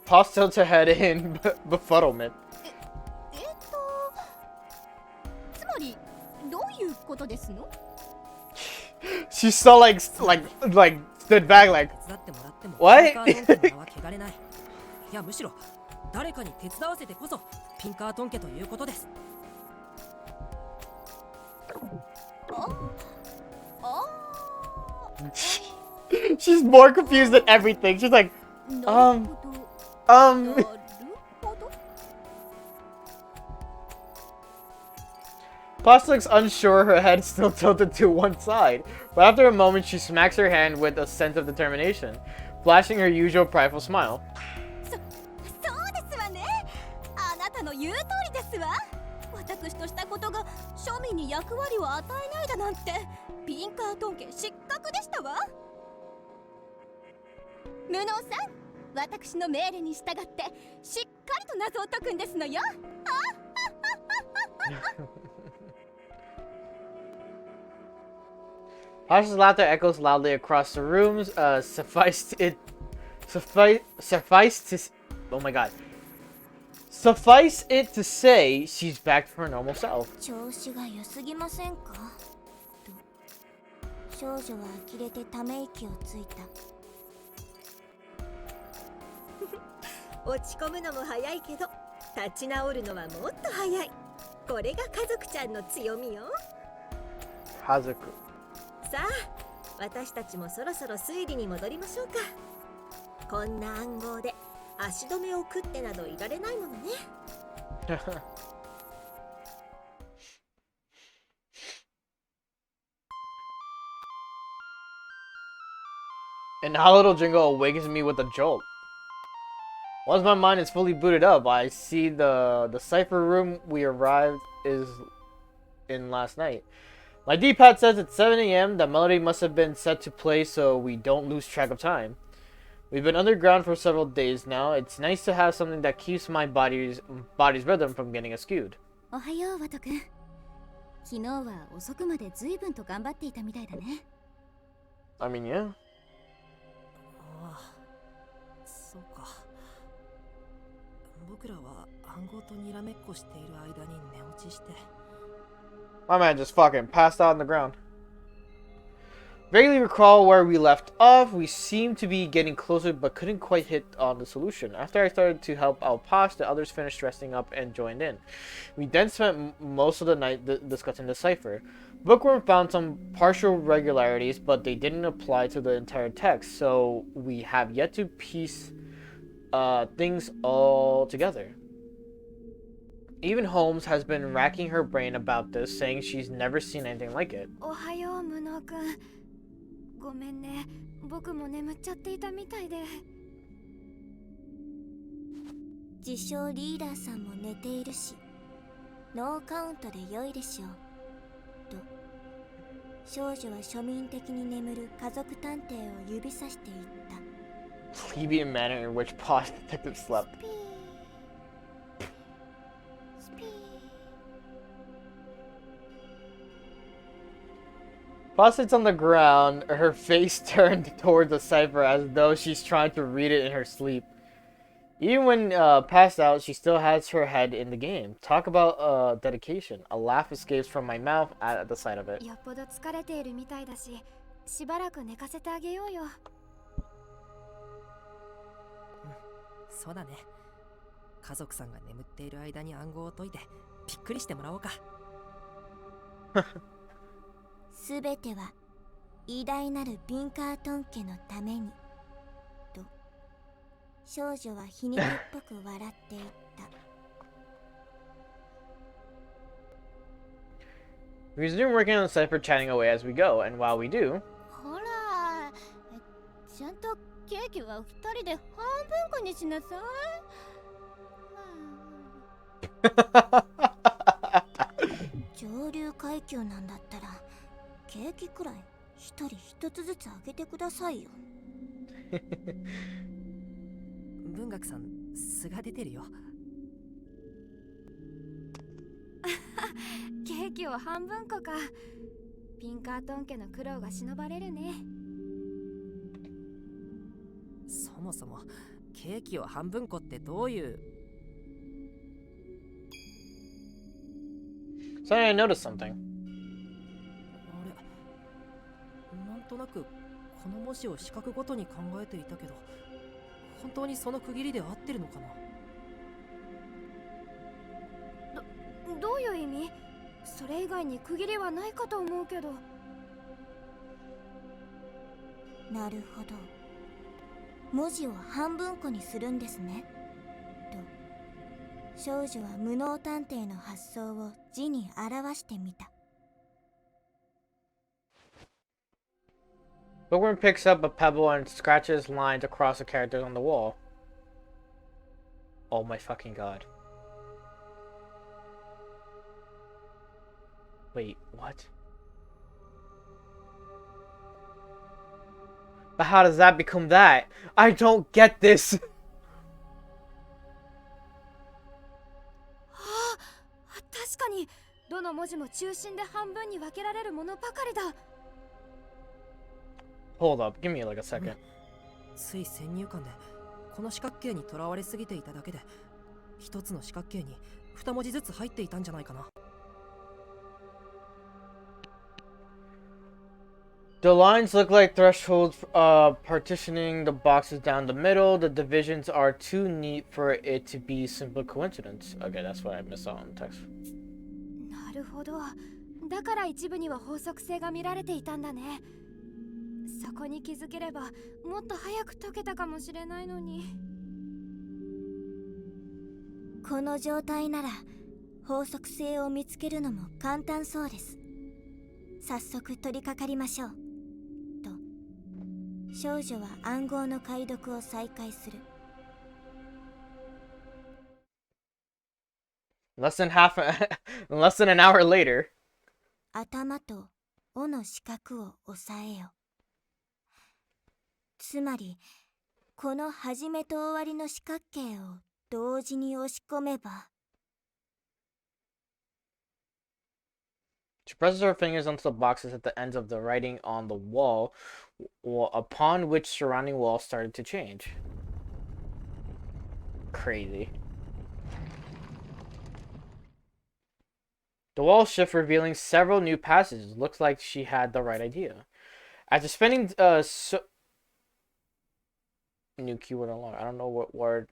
Speaker 1: Posh tilts her head in befuddlement.
Speaker 2: つまりどういうことですの？
Speaker 1: She saw like stood back like
Speaker 3: 手伝ってもらっても
Speaker 1: What?
Speaker 3: ピンカートン家の名は汚れない。いやむしろ誰かに手伝わせてこそピンカートン家ということです。
Speaker 1: She's more confused than everything. She's like, Posh looks unsure, her head still tilted to one side. But after a moment, she smacks her hand with a sense of determination, flashing her usual prideful smile.
Speaker 2: そうですわね。あなたの言う通りですわ。私としたことが庶民に役割を与えないだなんて、ピンカートン家失格でしたわ。無能さん、私の命令に従ってしっかりと謎を解くんですのよ。
Speaker 1: Posh's laughter echoes loudly across the rooms. Suffice it to say, she's back to her normal self.
Speaker 6: 調子が良すぎませんかと、少女は呆れてため息をついた。
Speaker 8: 落ち込むのも早いけど立ち直るのはもっと早い。これが家族ちゃんの強みよ。
Speaker 1: Hazuku.
Speaker 8: さあ私たちもそろそろ推理に戻りましょうか。こんな暗号で足止めを食ってなどいられないものね。
Speaker 1: An little jingle awakens me with a jolt. Once my mind is fully booted up, I see the cipher room we arrived is in last night. My D-pad says it's 7 a.m. The melody must have been set to play so we don't lose track of time. We've been underground for several days now. It's nice to have something that keeps my body's rhythm from getting askewed.
Speaker 2: おはよう、ワト君。昨日は遅くまで随分と頑張っていたみたいだね。
Speaker 1: I mean, yeah.
Speaker 3: ああ、そうか。僕らは暗号とにらめっこしている間に寝落ちして。
Speaker 1: My man just fucking passed out on the ground. Vaguely recall where we left off. We seemed to be getting closer but couldn't quite hit on the solution. After I started to help out Posh, the others finished dressing up and joined in. We then spent most of the night discussing the cipher. Bookworm found some partial regularities, but they didn't apply to the entire text, so we have yet to piece things all together. Even Holmes has been racking her brain about this, saying she's never seen anything like it.
Speaker 11: おはよう無能くん。ごめんね。僕も眠っちゃっていたみたいで。
Speaker 6: 自称リーダーさんも寝ているし、ノーカウントで良いでしょうと少女は庶民的に眠る家族探偵を指さして言った。
Speaker 1: Plebeian manner in which Posh Detective slept. Posh sits on the ground, her face turned towards the cipher as though she's trying to read it in her sleep. Even when passed out, she still has her head in the game. Talk about dedication. A laugh escapes from my mouth at the sight of it.
Speaker 11: よっぽど疲れているみたいだし、しばらく寝かせてあげようよ。
Speaker 3: そうだね。家族さんが眠っている間に暗号を解いてびっくりしてもらおうか。
Speaker 6: すべては偉大なるピンカートン家のためにと少女は皮肉っぽく笑っていった。
Speaker 1: We resume working on the cipher, chatting away as we go, and while we do,
Speaker 2: ほら、ちゃんとケーキは2人で半分こにしなさい。
Speaker 6: 上流階級なんだったらケーキくらい一人一つずつあげてくださいよ。
Speaker 3: 文学さん素が出てるよ。
Speaker 11: ケーキを半分こか。ピンカートン家の苦労が忍ばれるね。
Speaker 3: そもそもケーキを半分こってどういう。
Speaker 1: suddenly I noticed something.
Speaker 3: あれ、なんとなくこの文字を四角ごとに考えていたけど、本当にその区切りで合ってるのかな。
Speaker 11: どういう意味？それ以外に区切りはないかと思うけど。
Speaker 6: なるほど。文字を半分こにするんですね。と少女は無能探偵の発想を字に表してみた。
Speaker 1: Bookworm picks up a pebble and scratches lines across the characters on the wall. Oh my fucking god. Wait, what? But how does that become that? I don't get this!
Speaker 11: 確かにどの文字も中心で半分に分けられるものばかりだ。
Speaker 1: Hold up, give me like a second.
Speaker 3: つい先入観でこの四角形にとらわれすぎていただけで、一つの四角形に二文字ずつ入っていたんじゃないかな。
Speaker 1: The lines look like thresholds partitioning the boxes down the middle. The divisions are too neat for it to be simple coincidence. Okay, that's what I missed out on the text.
Speaker 11: なるほど。だから一部には法則性が見られていたんだね。そこに気づければもっと早く解けたかもしれないのに。
Speaker 6: この状態なら法則性を見つけるのも簡単そうです。早速取り掛かりましょう。と少女は暗号の解読を再開する。
Speaker 1: Less than an hour later.
Speaker 6: 頭と尾の四角を押さえよ。つまりこの始めと終わりの四角形を同時に押し込めば。
Speaker 1: She presses her fingers onto the boxes at the ends of the writing on the wall, upon which surrounding walls started to change. Crazy. The walls shift, revealing several new passages. Looks like she had the right idea. After spending new keyword unlocked. I don't know what word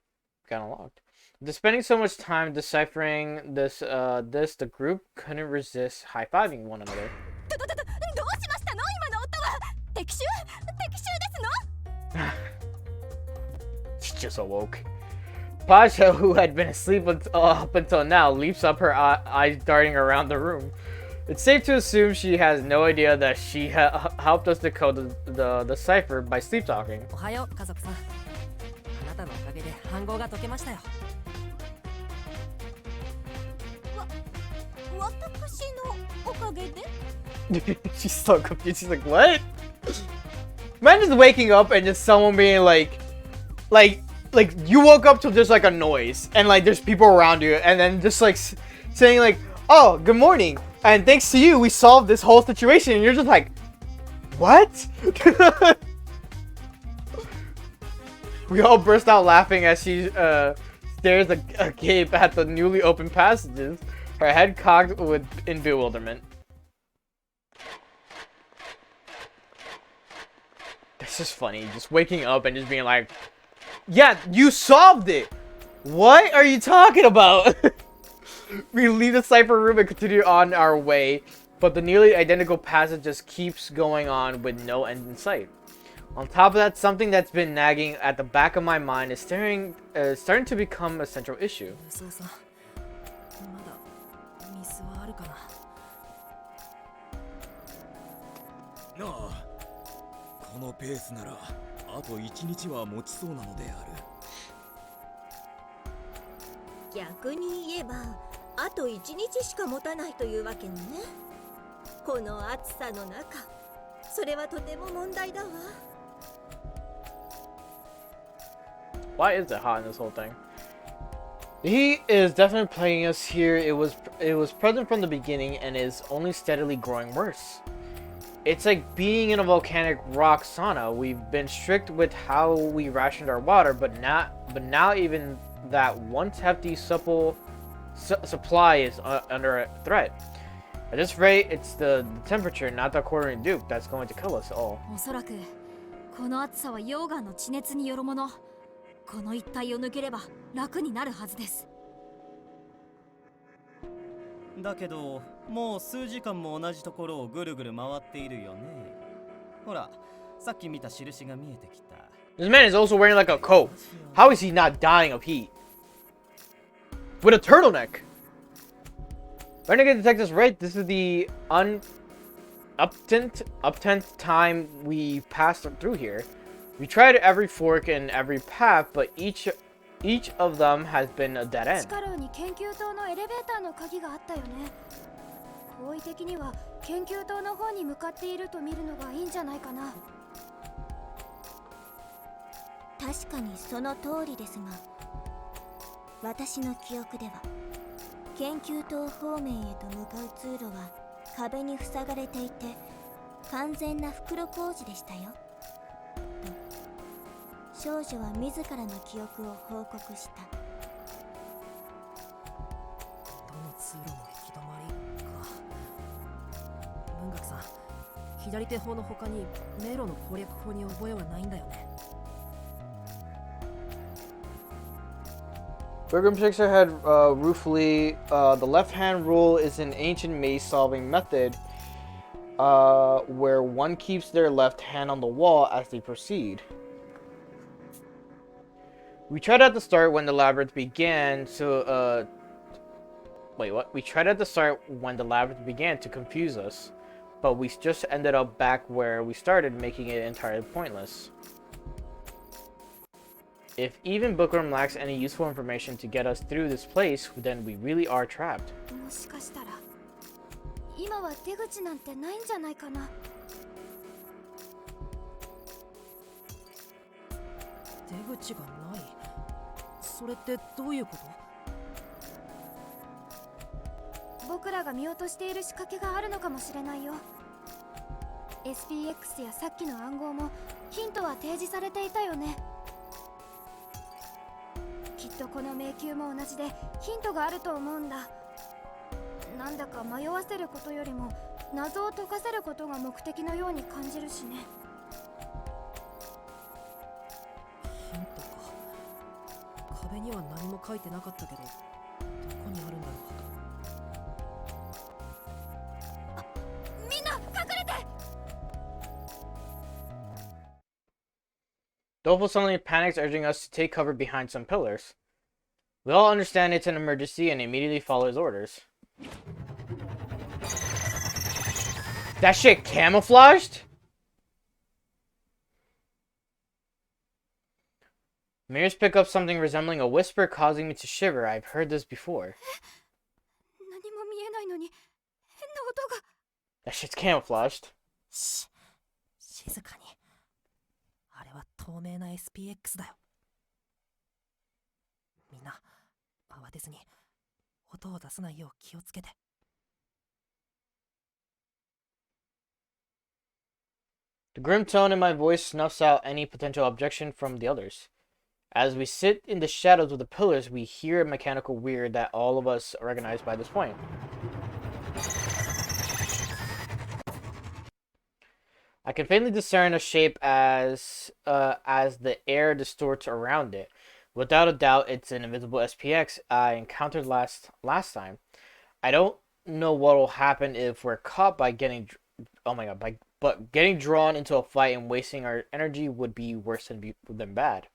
Speaker 1: got unlocked. After spending so much time deciphering the group couldn't resist high-fiving one another.
Speaker 2: どうしましたの今の音は。敵襲ですの。
Speaker 1: She just awoke. Pasha, who had been asleep up until now, leaps up, her eyes darting around the room. It's safe to assume she has no idea that she helped us decode the cipher by sleep talking.
Speaker 3: おはよう家族さん。あなたのおかげで暗号が解けましたよ。
Speaker 2: 私のおかげで。
Speaker 1: She's so confused. She's like, what? Man just waking up and just someone being like you woke up to just like a noise and like there's people around you and then just like saying like, oh, good morning. And thanks to you, we solved this whole situation. And you're just like, what? We all burst out laughing as she stares agape at the newly opened passages, her head cocked in bewilderment. That's just funny, just waking up and just being like, yeah, you solved it! What are you talking about? We leave the cipher room and continue on our way, but the nearly identical passage just keeps going on with no end in sight. On top of that, something that's been nagging at the back of my mind is starting to become a central issue.
Speaker 3: そうさん、まだミスはあるかな。
Speaker 7: なあ、このペースならあと1日は持ちそうなのである。
Speaker 8: 逆に言えばあと1日しか持たないというわけね。この暑さの中、それはとても問題だわ。
Speaker 1: Why is it hot in this whole thing? The heat is definitely plaguing us here. It was present from the beginning and is only steadily growing worse. It's like being in a volcanic rock sauna. We've been strict with how we rationed our water, but now even that once hefty supply is under threat. At this rate, it's the temperature, not the quartering Duke, that's going to kill us all.
Speaker 9: おそらくこの暑さは溶岩の地熱によるもの。この一帯を抜ければ楽になるはずです。
Speaker 5: だけどもう数時間も同じところをぐるぐる回っているよね。ほら、さっき見た印が見えてきた。
Speaker 1: This man is also wearing like a coat. How is he not dying of heat? With a turtleneck. Renegade detectives, right? This is the uptenth time we passed through here. We tried every fork and every path, but each of them has been a dead end.
Speaker 11: 地下牢に研究棟のエレベーターの鍵があったよね。好意的には研究棟の方に向かっていると見るのがいいんじゃないかな。
Speaker 6: 確かにその通りですが、私の記憶では研究棟方面へと向かう通路は壁に塞がれていて完全な袋小路でしたよ。少女は自らの記憶を報告した。
Speaker 3: どの通路も行き止まりか。文学さん、左手法の他に迷路の攻略法に覚えはないんだよね。
Speaker 1: Bergam shakes her head ruefully. The left-hand rule is an ancient maze-solving method where one keeps their left hand on the wall as they proceed. We tried at the start when the labyrinth began to wait, what? We tried at the start when the labyrinth began to confuse us, but we just ended up back where we started, making it entirely pointless. If even Bookworm lacks any useful information to get us through this place, then we really are trapped.
Speaker 11: もしかしたら今は出口なんてないんじゃないかな。
Speaker 3: 出口がない。それってどういうこと？
Speaker 11: 僕らが見落としている仕掛けがあるのかもしれないよ。 SPX やさっきの暗号もヒントは提示されていたよね。きっとこの迷宮も同じでヒントがあると思うんだ。なんだか迷わせることよりも謎を解かせることが目的のように感じるしね。
Speaker 3: ヒントか。壁には何も書いてなかったけど、どこにあるんだろう。
Speaker 11: みんな隠れて。
Speaker 1: Dofo suddenly panics, urging us to take cover behind some pillars. We all understand it's an emergency and immediately follow his orders. That shit camouflaged? Mirrors pick up something resembling a whisper, causing me to shiver. I've heard this before.
Speaker 11: 何も見えないのに変な音が。
Speaker 1: That shit's camouflaged.
Speaker 3: 静かに。あれは透明な SPX だよ。みんな、慌てずに、音を出さないよう気をつけて。
Speaker 1: The grim tone in my voice snuffs out any potential objection from the others. As we sit in the shadows of the pillars, we hear a mechanical whir that all of us recognize by this point. I can faintly discern a shape as the air distorts around it. Without a doubt, it's an invisible SPX I encountered last time. I don't know what will happen if we're caught by getting, but getting drawn into a fight and wasting our energy would be worse than bad.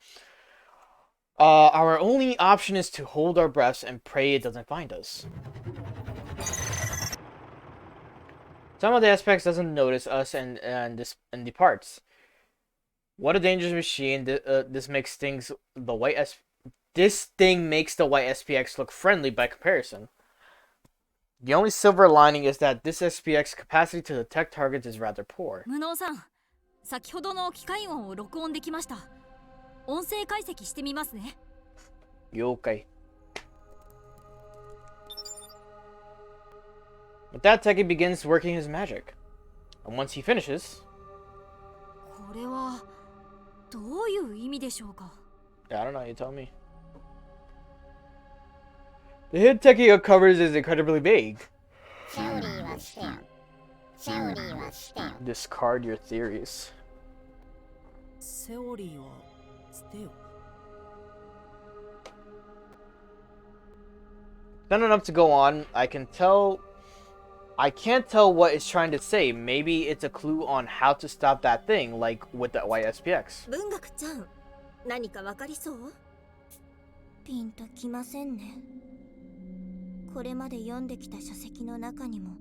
Speaker 1: Our only option is to hold our breaths and pray it doesn't find us. Some of the aspects doesn't notice us and departs. What a dangerous machine! This thing makes the white SPX look friendly by comparison. The only silver lining is that this SPX capacity to detect targets is rather poor.
Speaker 9: 無能さん、先ほどの機械音を録音できました。音声解析してみますね。
Speaker 1: 了解. With that, Teki begins working his magic. And once he finishes...
Speaker 9: これはどういう意味でしょうか。
Speaker 1: I don't know, you tell me. The hit Teki uncovers is incredibly vague. Discard your theories.
Speaker 3: セオリーは捨てよ。
Speaker 1: Not enough to go on. I can't tell what it's trying to say. Maybe it's a clue on how to stop that thing, like with the white SPX.
Speaker 8: 文学ちゃん、何かわかりそう？
Speaker 6: ピンときませんね。これまで読んできた書籍の中にも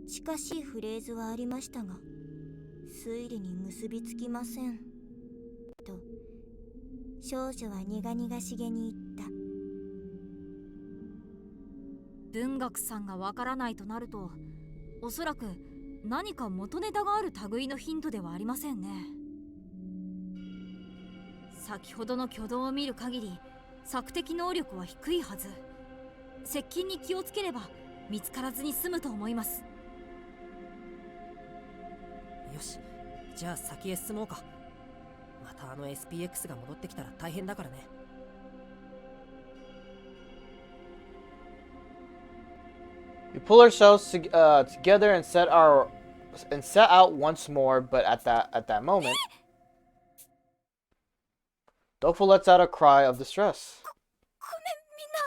Speaker 6: 近しいフレーズはありましたが、推理に結びつきません。と、少女は苦々しげに言った。
Speaker 9: 文学さんがわからないとなると、おそらく何か元ネタがある類のヒントではありませんね。先ほどの挙動を見る限り、索敵能力は低いはず。接近に気をつければ見つからずに済むと思います。
Speaker 3: よし、じゃあ先へ進もうか。またあの SPX が戻ってきたら大変だからね。
Speaker 1: We pull ourselves together and set out once more, but at that moment, Dofo lets out a cry of distress.
Speaker 11: ごめん、みんな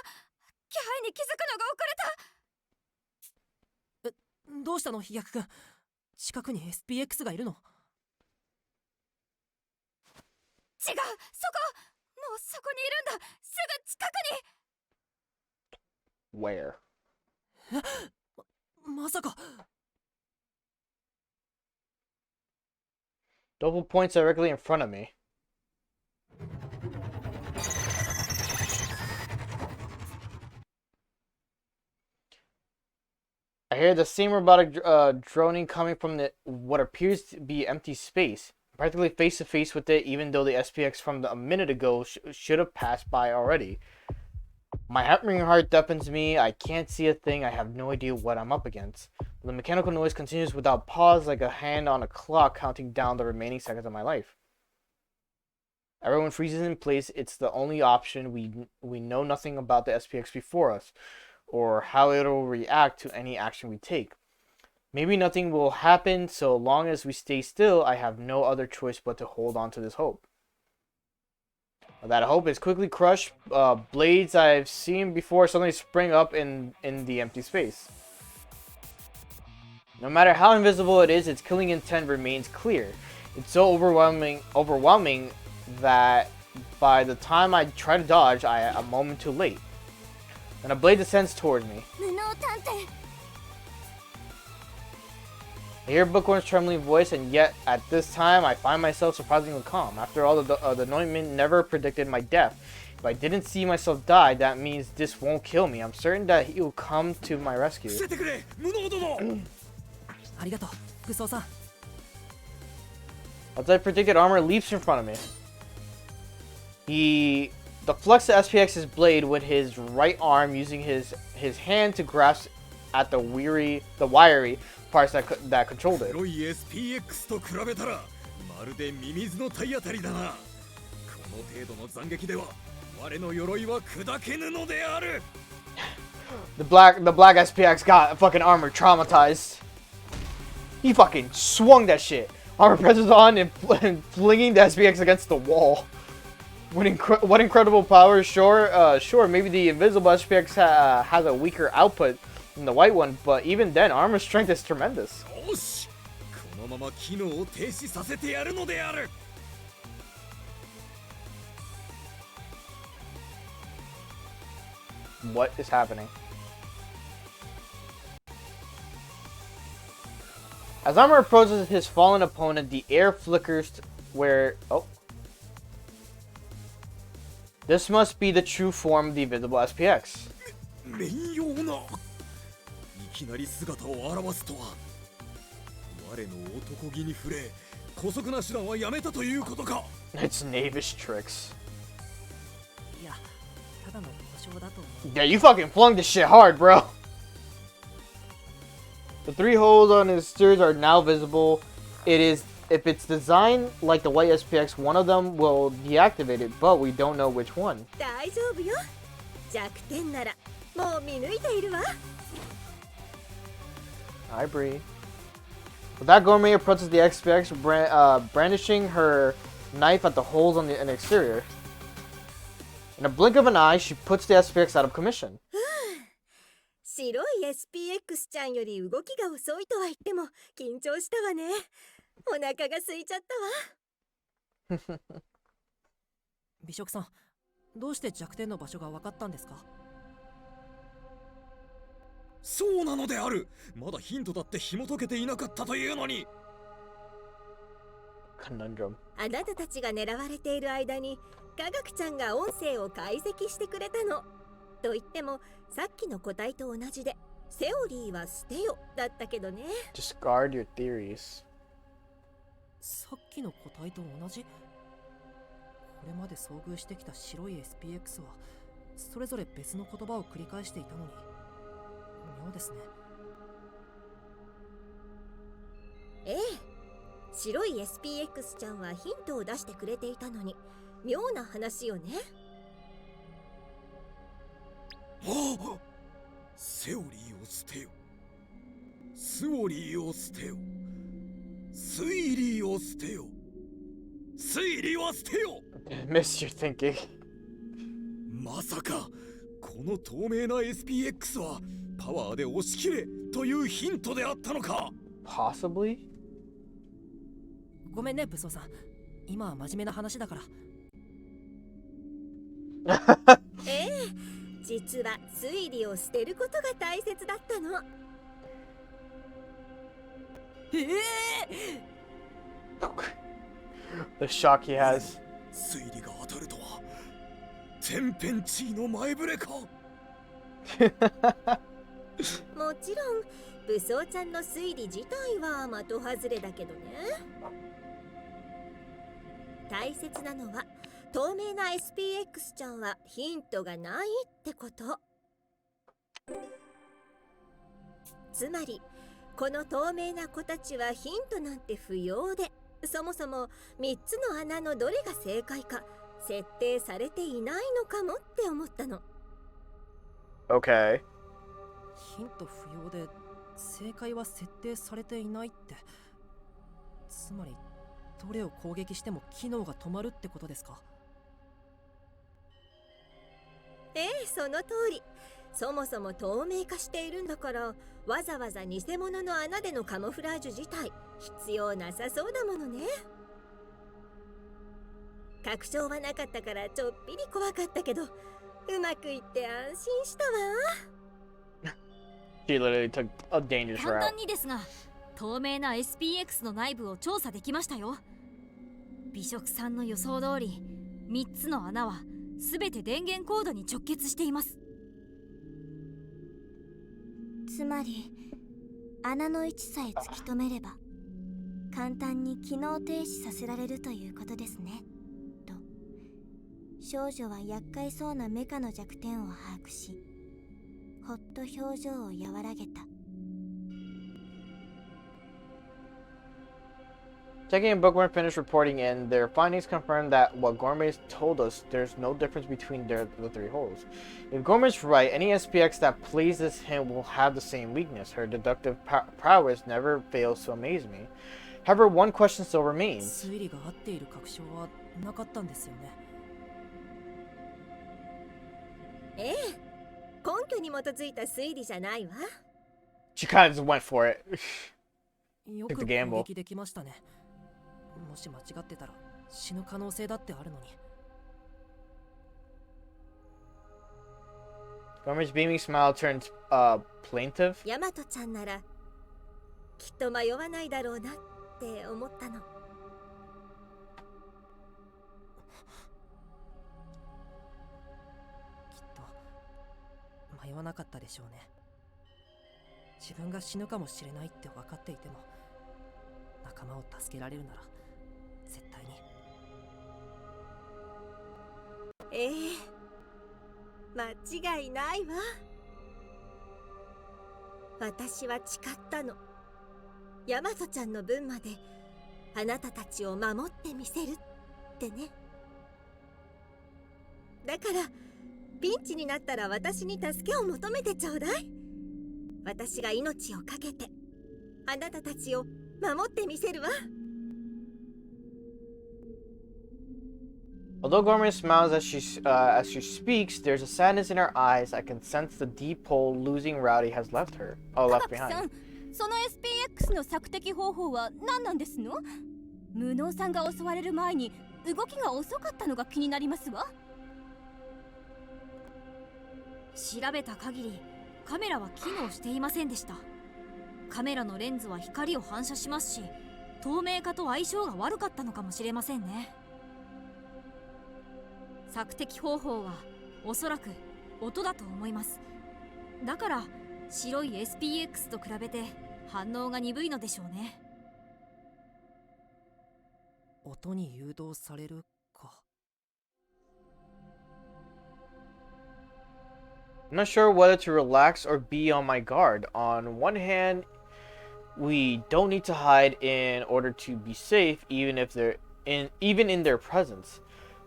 Speaker 11: 気配に気づくのが遅れた。
Speaker 3: どうしたの、飛躍くん。近くに SPX がいるの？
Speaker 11: 違う、そこ、もうそこにいるんだ。すぐ近くに。
Speaker 1: Where?
Speaker 3: まさか。
Speaker 1: Dofo points directly in front of me. I hear the same robotic droning coming from what appears to be empty space. I'm practically face to face with it, even though the SPX from a minute ago should have passed by already. My hammering heart deafens me. I can't see a thing. I have no idea what I'm up against. The mechanical noise continues without pause, like a hand on a clock counting down the remaining seconds of my life. Everyone freezes in place. It's the only option. We know nothing about the SPX before us, or how it'll react to any action we take. Maybe nothing will happen so long as we stay still. I have no other choice but to hold on to this hope. That hope is quickly crushed. Blades I've seen before suddenly spring up in the empty space. No matter how invisible it is, its killing intent remains clear. It's so overwhelming that by the time I try to dodge, I am a moment too late. And a blade descends towards me.
Speaker 6: 無能探偵
Speaker 1: I hear Bookworm's trembling voice, and yet at this time I find myself surprisingly calm. After all, the anointment never predicted my death. If I didn't see myself die, that means this won't kill me. I'm certain that he will come to my rescue.
Speaker 7: 伏せてくれ無能殿
Speaker 3: ありがとう武装さん。
Speaker 1: As I predicted, armor leaps in front of me. He deflects the SPX's blade with his right arm, using his hand to grasp at the wiry parts that controlled it.
Speaker 7: 黒い SPX と比べたらまるでミミズの体当たりだな。この程度の斬撃では我の鎧は砕けぬのである。
Speaker 1: The black SPX got fucking armor traumatized. He fucking swung that shit. Armor presses on and flinging the SPX against the wall. What incredible power! Sure, maybe the invisible SPX has a weaker output than the white one, but even then, armor strength is tremendous.
Speaker 7: よしこのまま機能を停止させてやるのである。
Speaker 1: What is happening? As Armor approaches his fallen opponent, the air flickers where... Oh. This must be the true form of the invisible SPX.
Speaker 7: 面用な。いきなり姿を現すとは。我の男気に触れ、姑息な手段はやめたということか。
Speaker 1: It's knavish tricks.
Speaker 3: いや、ただの故障だと思う。
Speaker 1: Yeah, you fucking flung this shit hard, bro. The 3 holes on his steers are now visible. If it's designed like the white SPX, one of them will deactivate it, but we don't know which one.
Speaker 8: 大丈夫よ。弱点ならもう見抜いているわ。
Speaker 1: I agree. With that, Gourmet approaches the SPX, brandishing her knife at the holes on the exterior. In a blink of an eye, she puts the SPX out of commission.
Speaker 8: 白い SPX ちゃんより動きが遅いとは言っても緊張したわね。お腹が空いちゃったわ。
Speaker 3: 美食さん、どうして弱点の場所が分かったんですか？
Speaker 7: そうなのである。まだヒントだって紐解けていなかったというのに。
Speaker 1: Conundrum.
Speaker 8: あなたたちが狙われている間に科学ちゃんが音声を解析してくれたの。と言ってもさっきの答えと同じでセオリーは捨てよだったけどね。
Speaker 1: Discard your theories.
Speaker 3: さっきの答えと同じ？これまで遭遇してきた白い SPX はそれぞれ別の言葉を繰り返していたのに妙ですね。
Speaker 8: ええ、白い SPX ちゃんはヒントを出してくれていたのに妙な話よね。
Speaker 7: ああ、セオリーを捨てよ。スオリーを捨てよ。推理を捨てよ。推理は捨てよ。
Speaker 1: Miss your thinking.
Speaker 7: まさかこの透明な SPX はパワーで押し切れというヒントであったのか。
Speaker 1: Possibly?
Speaker 3: ごめんね武装さん、今は真面目な話だから。
Speaker 8: ええ、実は推理を捨てることが大切だったの。
Speaker 1: The shock he has.
Speaker 7: 推理が当たるとは天変地異の前触れか。
Speaker 8: もちろん武装ちゃんの推理自体は的外れだけどね。大切なのは透明な SPX ちゃんはヒントがないってこと。つまりこの透明な子たちはヒントなんて不要で、そもそも3つの穴のどれが正解か設定されていないのかもって思ったの。
Speaker 1: Okay.
Speaker 3: ヒント不要で正解は設定されていないって。つまりどれを攻撃しても機能が止まるってことですか？
Speaker 8: ええ、その通り。そもそも透明化しているんだから、わざわざ偽物の穴でのカモフラージュ自体必要なさそうだものね。確証はなかったからちょっぴり怖かったけど、うまくいって安心したわ。
Speaker 1: She literally took a dangerous
Speaker 9: 簡
Speaker 1: route.
Speaker 9: 単にですが、透明な SPX の内部を調査できましたよ。美食さんの予想通り、3つの穴は全て電源コードに直結しています。
Speaker 6: つまり穴の位置さえ突き止めれば簡単に機能停止させられるということですね。と少女は厄介そうなメカの弱点を把握し、ほっと表情を和らげた。
Speaker 1: Jackie and Bookworm finished reporting, and their findings confirmed that what Gourmet's told us, there's no difference between the three holes. If Gourmet's right, any SPX that pleases him will have the same weakness. Her deductive prowess never fails to amaze me. However, one question still remains.
Speaker 3: 推理が合っている確証はなかったんですよね。
Speaker 8: ええ、根拠に基づいた推理じゃないわ。
Speaker 1: She kind of just went for it.
Speaker 3: よ
Speaker 1: Took
Speaker 3: く
Speaker 1: the gamble.
Speaker 3: 攻撃できましたね。もし間違ってたら死ぬ可能性だってあるのに。
Speaker 1: Gourmet's beaming smile turned plaintive.
Speaker 8: ヤマトちゃんならきっと迷わないだろうなって思ったの。
Speaker 3: きっと迷わなかったでしょうね。自分が死ぬかもしれないって分かっていても、仲間を助けられるなら絶対に。
Speaker 8: ええ、間違いないわ。私は誓ったの。ヤマトちゃんの分まであなたたちを守ってみせるってね。だからピンチになったら私に助けを求めてちょうだい。私が命を懸けてあなたたちを守ってみせるわ。
Speaker 1: Although Gourmet smiles as she speaks, there's a sadness in her eyes. I can sense the deep hole losing Rowdy has left her. Oh,
Speaker 2: カ
Speaker 1: left
Speaker 2: バキさ
Speaker 1: behind.
Speaker 2: ん、その SPX の索敵方法は何なんですの？無能さんが襲われる前に動きが遅かったのが気になりますわ。
Speaker 9: 調べた限りカメラは機能していませんでした。カメラのレンズは光を反射しますし、透明化と相性が悪かったのかもしれませんね。索敵方法はおそらく音だと思います。だから白い SPX と比べて反応が鈍いのでしょうね。
Speaker 3: 音に誘導されるか。
Speaker 1: I'm not sure whether to relax or be on my guard. On one hand, we don't need to hide in order to be safe, even in their presence.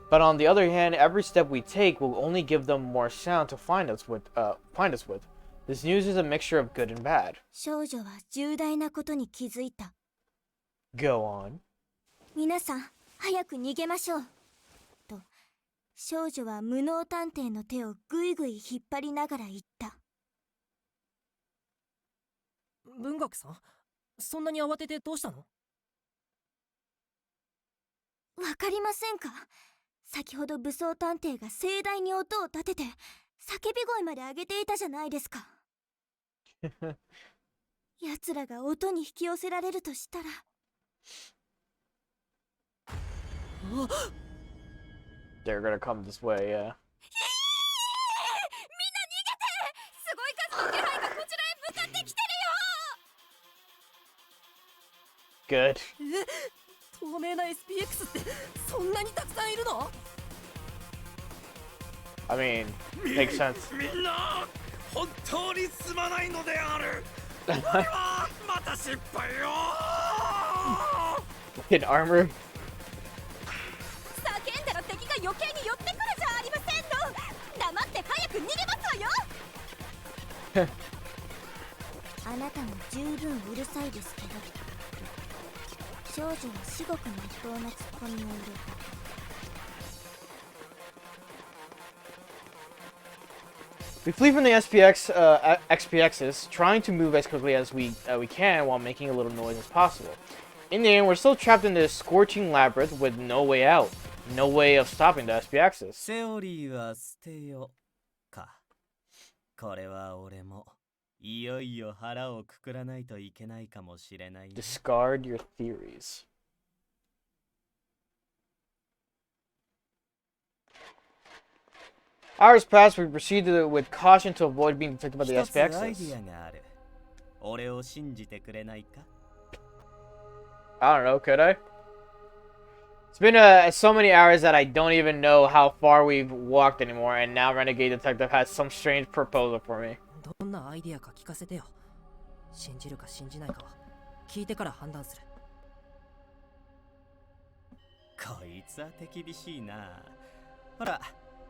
Speaker 1: But on the other hand, every step we take will only give them more sound to find us with. This news is a mixture of good and bad.
Speaker 6: 少女は重大なことに気づいた。
Speaker 1: Go on.
Speaker 6: 皆さん早く逃げましょう。と少女は無能探偵の手をぐいぐい引っ張りながら言った。
Speaker 3: 文学さん、そんなに慌ててどうしたの？
Speaker 6: わかりませんか？先ほど武装探偵が盛大に音を立てて叫び声まで上げていたじゃないですか。奴らが音に引き寄せられるとしたら。
Speaker 1: They're gonna come this way, yeah.
Speaker 2: みんな逃げて！すごい数の気配がこちらへ向かってきてるよ！
Speaker 1: Good.
Speaker 3: 透明な SPX ってそんなにたくさんいるの？
Speaker 1: I mean, makes sense.
Speaker 5: みんな本当にすまないのである。俺はまた失敗よ。
Speaker 1: In armor.
Speaker 2: 叫んだら敵が余計に寄ってくるじゃありませんの。黙って早く逃げますわよ。
Speaker 6: あなたも十分うるさいですけど、少女は至極まっとうなツッコミを入れた。
Speaker 1: We flee from the XPXs, trying to move as quickly as we can while making a little noise as possible. In the end, we're still trapped in this scorching labyrinth with no way out, no way of stopping the SPXs.
Speaker 5: セオリーは捨てよか。これは俺もいよいよ腹をくくらないといけないかもしれないね。
Speaker 1: Discard your theories. Hours pass, we proceed with caution to avoid being detected by the
Speaker 5: 一つアイデ
Speaker 1: SPXs.
Speaker 5: ィアがある。俺を信じてくれないか？
Speaker 1: I don't know, could I? It's been so many hours that I don't even know how far we've walked anymore, and now Renegade Detective has some strange proposal for me.
Speaker 3: どんなアイディアか聞かせてよ。信じるか信じないかは聞いてから判断する。
Speaker 5: こいつは手厳しいな。ほら、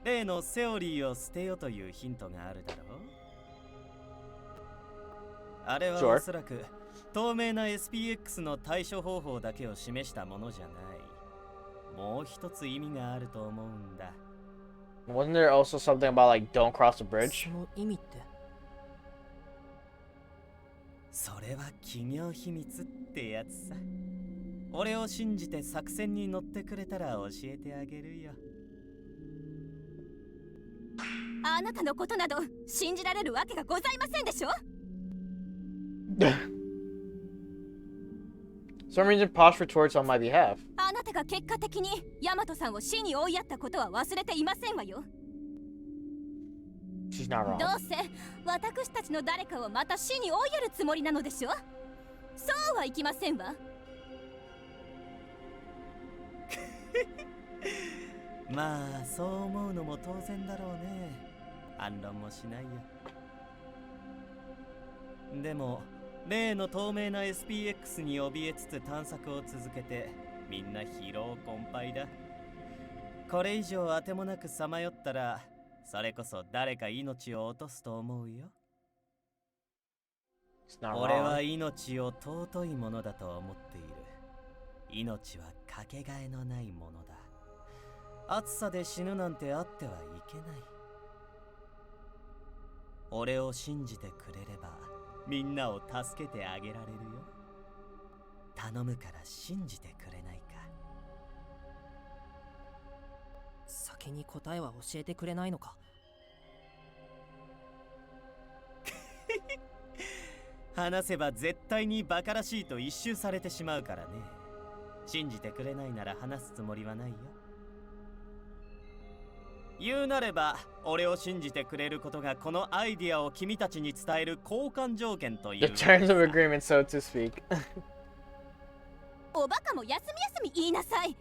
Speaker 5: 例のセオリーを捨てよというヒントがあるだろう。あれはおそらく透明な SPX の対処方法だけを示したものじゃない。もう一つ意味があると思うんだ。
Speaker 1: Wasn't there also something about like don't cross the bridge?
Speaker 3: その意味って？
Speaker 5: それは企業秘密ってやつさ。俺を信じて作戦に乗ってくれたら教えてあげるよ。
Speaker 2: あなたのことなど信じられるわけがございませんでしょ。
Speaker 1: Some reason Posh retorts on my behalf.
Speaker 2: あなたが結果的にヤマトさんを死に追いやったことは忘れていませんわよ。
Speaker 1: She's not wrong.
Speaker 2: どうせ私たちの誰かをまた死に追いやるつもりなのでしょ。そうはいきませんわ。
Speaker 5: まあそう思うのも当然だろうね。反論もしないよ。でも例の透明な SPX に怯えつつ探索を続けてみんな疲労困憊だ。これ以上あてもなくさまよったらそれこそ誰か命を落とすと思うよ。
Speaker 1: It's not
Speaker 5: 俺は
Speaker 1: wrong.
Speaker 5: 命を尊いものだと思っている。命はかけがえのないものだ。暑さで死ぬなんてあってはいけない。俺を信じてくれればみんなを助けてあげられるよ。頼むから信じてくれないか。
Speaker 3: 先に答えは教えてくれないのか。
Speaker 5: 話せば絶対にバカらしいと一蹴されてしまうからね。信じてくれないなら話すつもりはないよ。言うなれば俺を信じてくれることがこのアイディアを君たちに伝える交換条件という
Speaker 1: The terms of agreement, so to speak.
Speaker 2: おバカも休み言いなさい。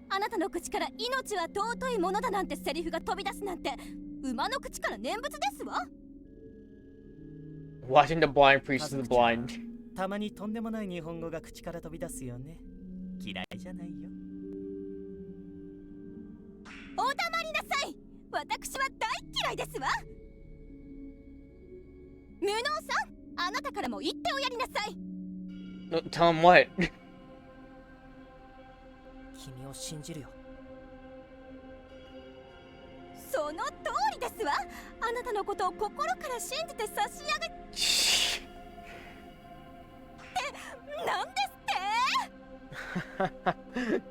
Speaker 2: あなたの口から命は尊いものだなんてセリフが飛び出すなんて馬の口から念仏ですわ。
Speaker 1: Watching the blind priest to the blind.
Speaker 5: たまにとんでもない日本語が口から飛び出すよね。嫌いじゃないよ。
Speaker 2: お黙りなさい。私は大嫌いですわ。無能さん、あなたからも言っておやりなさい。
Speaker 1: No, tell him what?
Speaker 3: 君を信じるよ。
Speaker 2: その通りですわ。あなたのことを心から信じて差し上げってなんですって。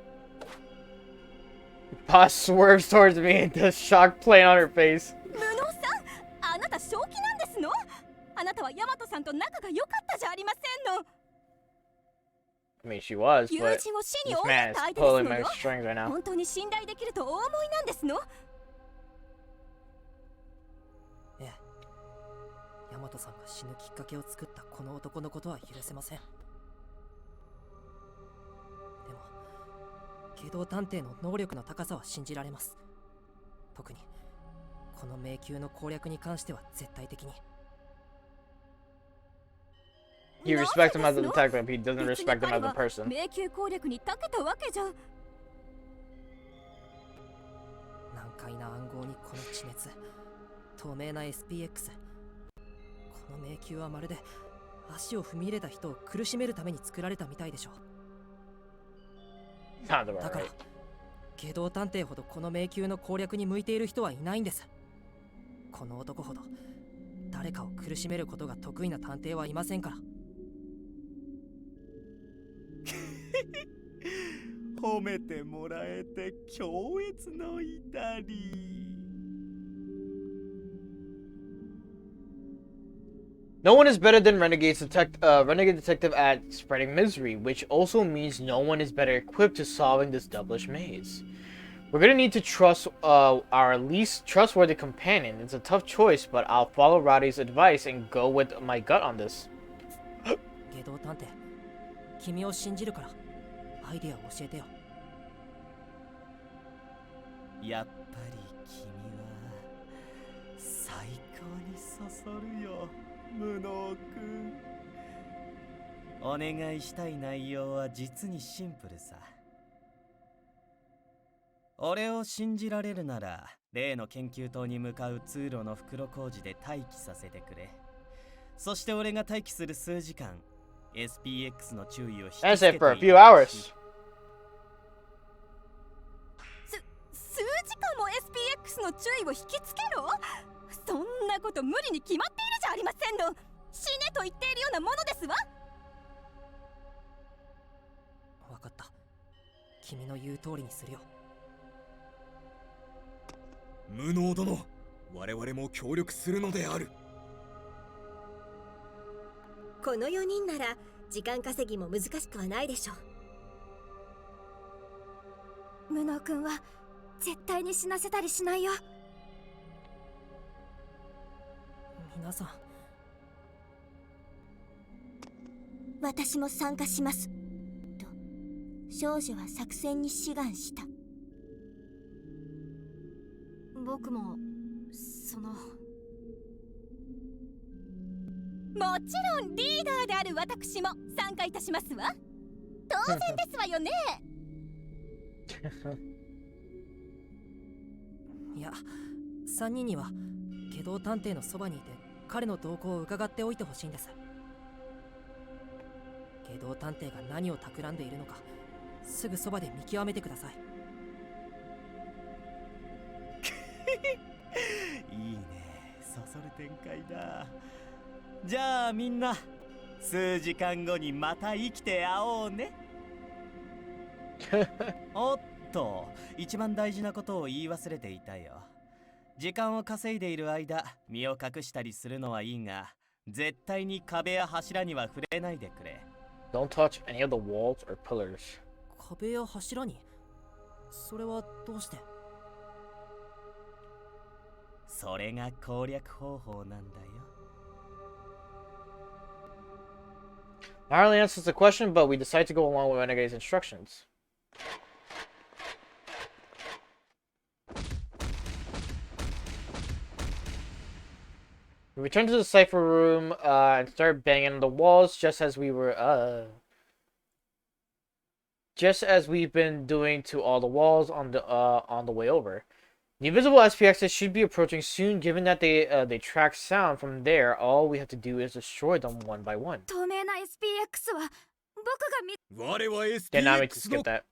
Speaker 1: Posh swerves towards me and the shock playing on her face.
Speaker 2: 無能さん、あなた正気なんですの？あなたはヤマトさんと仲が良かったじゃありませんの。
Speaker 1: I mean, she was,
Speaker 2: 友
Speaker 1: but
Speaker 2: 人を死に
Speaker 1: this
Speaker 2: 追いや
Speaker 1: man
Speaker 2: っ
Speaker 1: is
Speaker 2: た相手です
Speaker 1: pulling
Speaker 2: の
Speaker 1: my
Speaker 2: よ。
Speaker 1: strings right now.
Speaker 2: 本当に信頼できるとお思いなんですの？
Speaker 3: ええ。ヤマトさんが死ぬきっかけを作ったこの男のことは許せません。でも、機動探偵の能力の高さは信じられます。特に、この迷宮の攻略に関しては絶対的に。
Speaker 1: He respects him as a detective, he doesn't respect him as a person.
Speaker 2: 迷宮攻略に長けたわけじゃ。
Speaker 3: 難解な暗号にこの地熱、透明な SPX。この迷宮はまるで足を踏み入れた人を苦しめるために作られたみたいでしょ。
Speaker 1: Sounds
Speaker 3: だ
Speaker 1: about
Speaker 3: から
Speaker 1: right.
Speaker 3: 下道探偵ほどこの迷宮の攻略に向いている人はいないんです。この男ほど誰かを苦しめることが得意な探偵はいませんから。
Speaker 5: 褒めてもらえて強烈の至り。
Speaker 1: No one is better than Renegade Detective at spreading misery, which also means no one is better equipped to solving this devilish maze. We're gonna need to trust our least trustworthy companion. It's a tough choice, but I'll follow Roddy's advice and go with my gut on this.
Speaker 3: 下道探偵、君を信じるからアイデアを教えてよ。
Speaker 5: やっぱり君は最高にそそるよ、無能くん。お願いしたい内容は実にシンプルさ。俺を信じられるなら例の研究棟に向かう通路の袋小路で待機させてくれ。そして俺が待機する数時間 SPX の注意を引きつけ
Speaker 1: And
Speaker 5: て
Speaker 1: say for a
Speaker 5: い
Speaker 1: few
Speaker 5: てほしい。
Speaker 1: hours.
Speaker 2: 数時間も SPX の注意を引きつけろ。そんなこと無理に決まっているじゃありませんの。死ねと言っているようなものですわ。
Speaker 3: わかった。君の言う通りにするよ。
Speaker 7: 無能殿、我々も協力するのである。
Speaker 8: この4人なら時間稼ぎも難しくはないでしょう。
Speaker 11: 無能くんは絶対に死なせたりしないよ。
Speaker 3: 皆さん、
Speaker 6: 私も参加しますと少女は作戦に志願した。
Speaker 9: 僕もその
Speaker 2: もちろんリーダーである私も参加いたしますわ。当然ですわよね。
Speaker 3: いや、3人には下道探偵のそばにいて彼の動向を伺っておいてほしいんです。下道探偵が何を企んでいるのかすぐそばで見極めてください。
Speaker 5: いいね、そそる展開だ。じゃあみんな数時間後にまた生きて会おうね。おっと、一番大事なことを言い忘れていたよ。時間を稼いでいる間身を隠したりするのはいいが、絶対に壁や柱には触れないでくれ。
Speaker 1: Don't touch any of the walls or pillars.
Speaker 3: 壁や柱に？それはどうして？
Speaker 5: それが攻略方法なんだよ。
Speaker 1: Not really answers the question, but we decide to go along with Renegade's instructions. We return to the cipher room and start banging on the walls just as we've been doing to all the walls on the way over. The invisible SPXs should be approaching soon, given that they track sound from there. All we have to do is destroy them one by one.
Speaker 11: 透明な SPX は僕が見
Speaker 7: 我は
Speaker 1: Did not mean to skip
Speaker 7: SPX の
Speaker 1: that.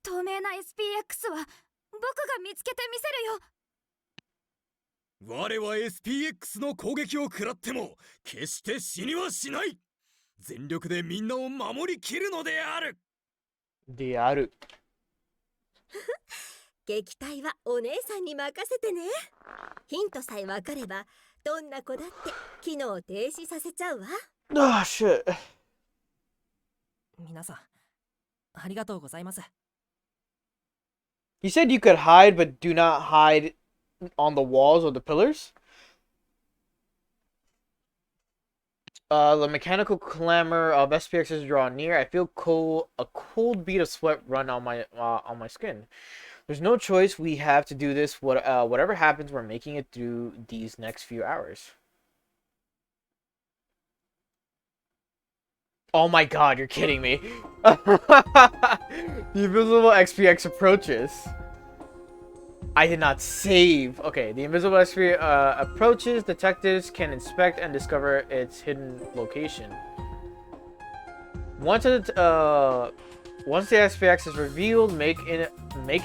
Speaker 11: 透明な SPX は僕が見つけてみせるよ。
Speaker 7: 我は SPX の攻撃を食らっても決して死にはしない。全力でみんなを守りきるのである。
Speaker 1: である。
Speaker 8: 撃退はお姉さんに任せてね。ヒントさえ分かればどんな子だって機能停止させちゃうわ。
Speaker 1: Ah, shit.
Speaker 3: 皆さん、ありがとうございます。
Speaker 1: You said you could hide, but do not hide on the walls or the pillars? The mechanical clamor of SPXs draw near. I feel a cold bead of sweat run on my skin. There's no choice. We have to do this. Whatever happens, we're making it through these next few hours. Oh my god, you're kidding me. The invisible XPX approaches. I did not save. Okay, the invisible sphere approaches. Detectives can inspect and discover its hidden location. Once the SPX is revealed, make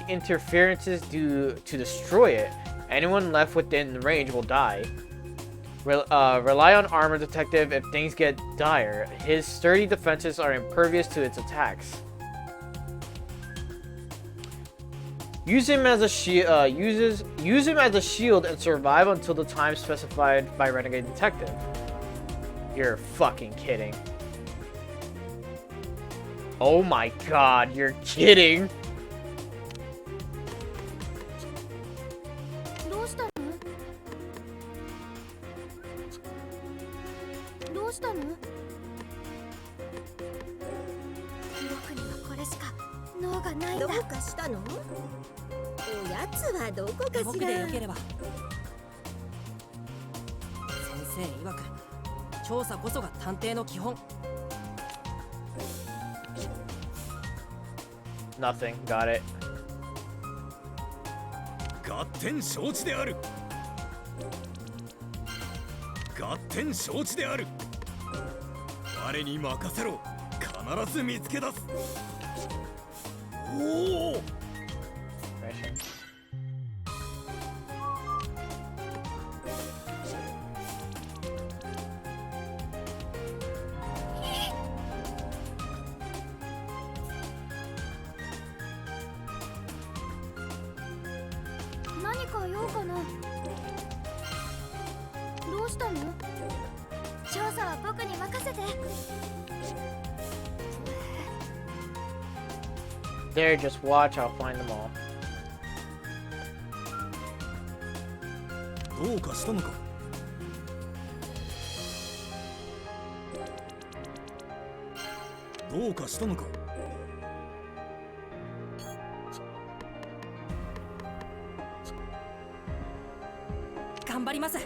Speaker 1: interferences to destroy it. Anyone left within range will die. Rely on armor detective if things get dire. His sturdy defenses are impervious to its attacks. Use him as a use him as a shield and survive until the time specified by Renegade Detective. You're fucking kidding. Oh my god, you're kidding.
Speaker 11: どうしたの？どうしたの？僕にはこれしか脳がないんだ。
Speaker 8: どうかしたの？おやつはどこか
Speaker 3: 僕
Speaker 8: しら。
Speaker 3: でよければ。先生曰く調査こそが探偵の基本。
Speaker 1: Nothing. Got it.
Speaker 7: 合点承知である。合点承知である。我に任せろ。必ず見つけ出す。おお。
Speaker 11: 何か用かな？どうしたの？調査は僕に任せて。
Speaker 1: There, just watch. I'll find them all.
Speaker 7: どうかしたのか。どうかしたのか。
Speaker 3: 頑張ります。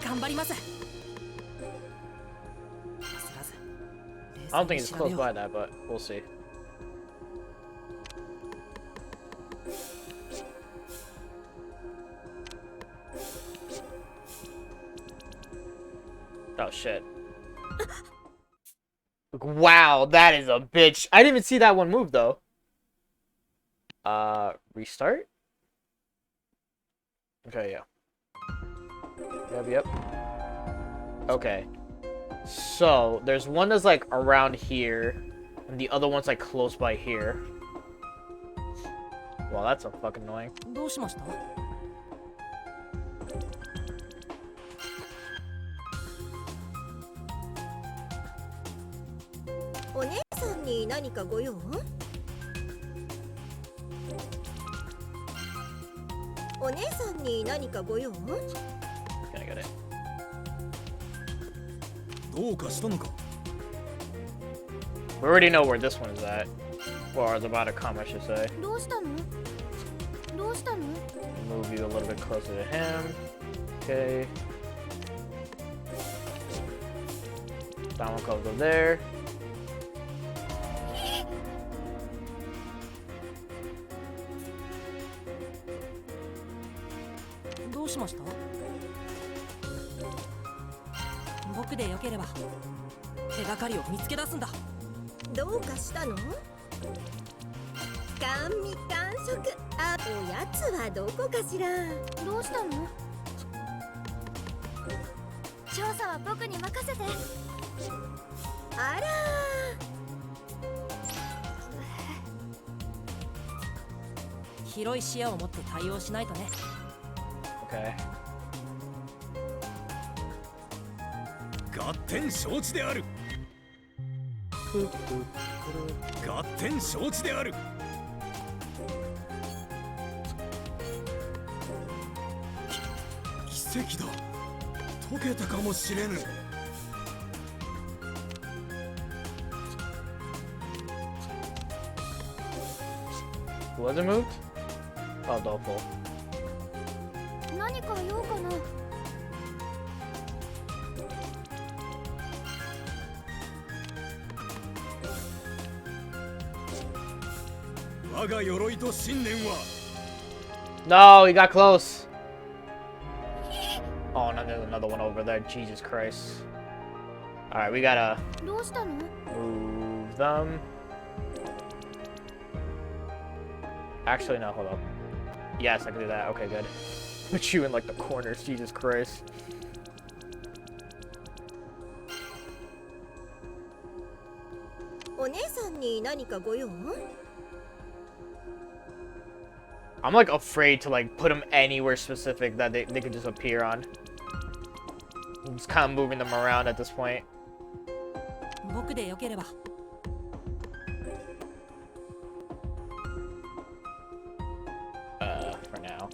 Speaker 3: 頑張ります。
Speaker 1: I don't think it's close by that, but we'll see. Oh shit. Wow, that is a bitch. I didn't even see that one move though. Restart? Okay, yeah. Yep. Okay. So, there's one that's like around here, and the other one's like close by here. Well, that's so fucking annoying.
Speaker 3: どうしました？
Speaker 8: お姉さんに何かご用？お姉さんに何かご用？
Speaker 1: Can I get it?
Speaker 7: どうかしたのか。
Speaker 1: We already know where this one is at. Or is about to come, I should say.
Speaker 11: どうしたの？どうしたの？
Speaker 1: Move you a little bit closer to him. Okay. That one goes over there.
Speaker 3: どうしました？僕でよければ手がかりを見つけ出すんだ。
Speaker 8: どうかしたの？甘味完食。あ、おやつはどこかしら。
Speaker 11: どうしたの？調査は僕に任せて。
Speaker 8: あら
Speaker 3: ー。広い視野を持って対応しないとね。
Speaker 1: Okay.
Speaker 7: 合点承知である。合点承知である。奇跡だ。解けたかもしれぬ。
Speaker 1: Was it moved? Oh, doubtful.
Speaker 11: 何か用かな？
Speaker 7: 我が鎧と信念は
Speaker 1: No, he got close. Oh, no, there's another one over there. Jesus Christ. Alright, we gotta
Speaker 11: どうしたの？
Speaker 1: move them. Actually, no, hold up. Yes, I can do that. Okay, good. Put you in like the corners. Jesus Christ. I'm like afraid to like put them anywhere specific that they could just appear on. I'm just kind of moving them around at this point.
Speaker 3: 僕でよければ。
Speaker 1: For now.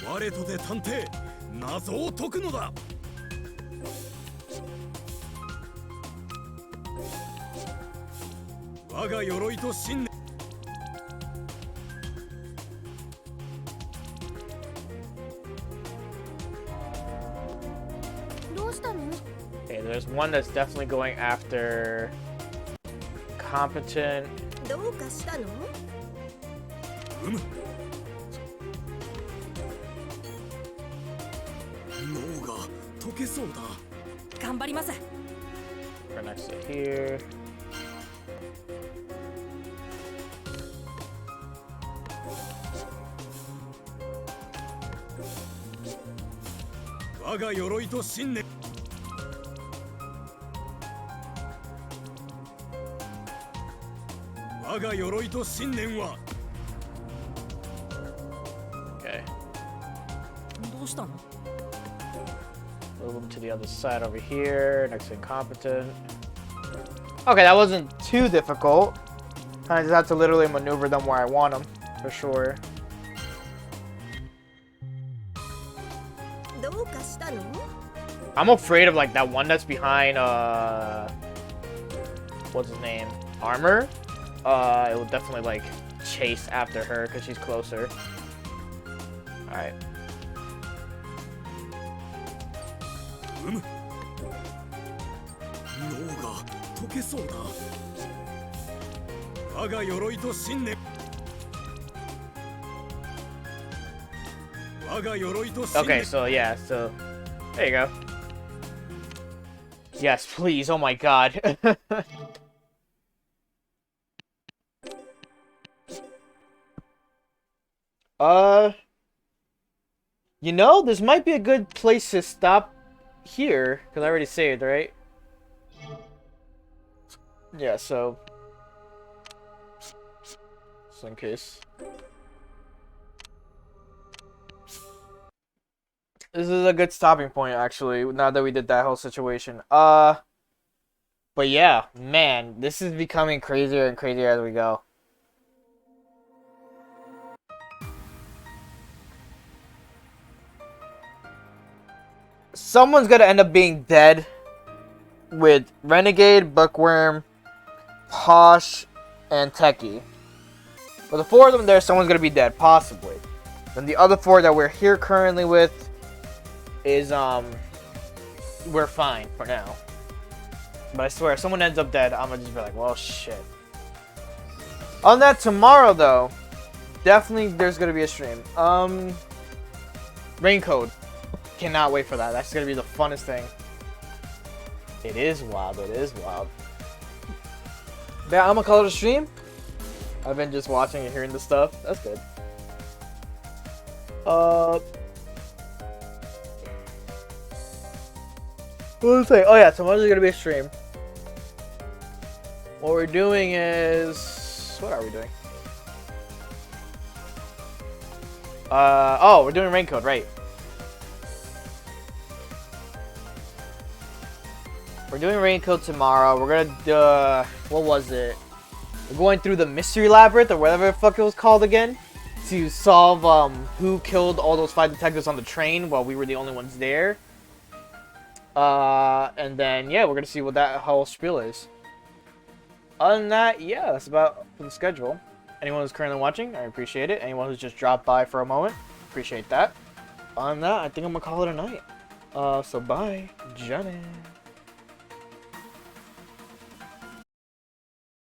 Speaker 7: 我とて探偵謎を解くのだ我が鎧と信念
Speaker 11: どうしたの？
Speaker 1: Okay, there's one that's definitely going after competent.
Speaker 8: どうかしたの？
Speaker 7: 脳が溶けそうだ
Speaker 3: 頑張ります。
Speaker 1: Right next to here.
Speaker 7: 我が鎧と信念我が鎧と信念は
Speaker 1: Okay.
Speaker 3: どうしたの？
Speaker 1: Move them to the other side over here, next to incompetent. Okay, that wasn't too difficult. I just have to literally maneuver them where I want them, for sure.
Speaker 8: どうかしたの？
Speaker 1: I'm afraid of like that one that's behind what's his name? Armor? It will definitely like chase after her because she's closer. Alright.
Speaker 7: 脳が溶けそうだ我が鎧と信念我が鎧と信
Speaker 1: Okay,
Speaker 7: 念
Speaker 1: so yeah, so there you go. Yes, please. Oh my god. You know, this might be a good place to stop here because I already saved, right? Yeah, so just in case. This is a good stopping point, actually, now that we did that whole situation. But yeah, man, this is becoming crazier and crazier as we go. Someone's gonna end up being dead with Renegade, Bookworm, Posh, and Techie. But the four of them there, someone's gonna be dead, possibly. Then the other four that we're here currently with is we're fine for now. But I swear, if someone ends up dead, I'm gonna just be like, well, shit. On that, tomorrow though, definitely there's gonna be a stream. Raincoat. Cannot wait for that. That's gonna be the funnest thing. It is wild. It is wild. But yeah, I'm gonna call it a stream. I've been just watching and hearing the stuff. That's good. What was I saying? Oh yeah, tomorrow's gonna be a stream. What we're doing is, what are we doing? Oh, we're doing Raincoat, right? We're doing Raincoat tomorrow. We're gonna what was it? We're going through the Mystery Labyrinth or whatever the fuck it was called again to solve who killed all those 5 detectives on the train while we were the only ones there. And then yeah, we're gonna see what that whole spiel is. Other than that, yeah, that's about for the schedule. Anyone who's currently watching, I appreciate it. Anyone who's just dropped by for a moment, appreciate that. Other than that, I think I'm gonna call it a night. So bye, じゃあね。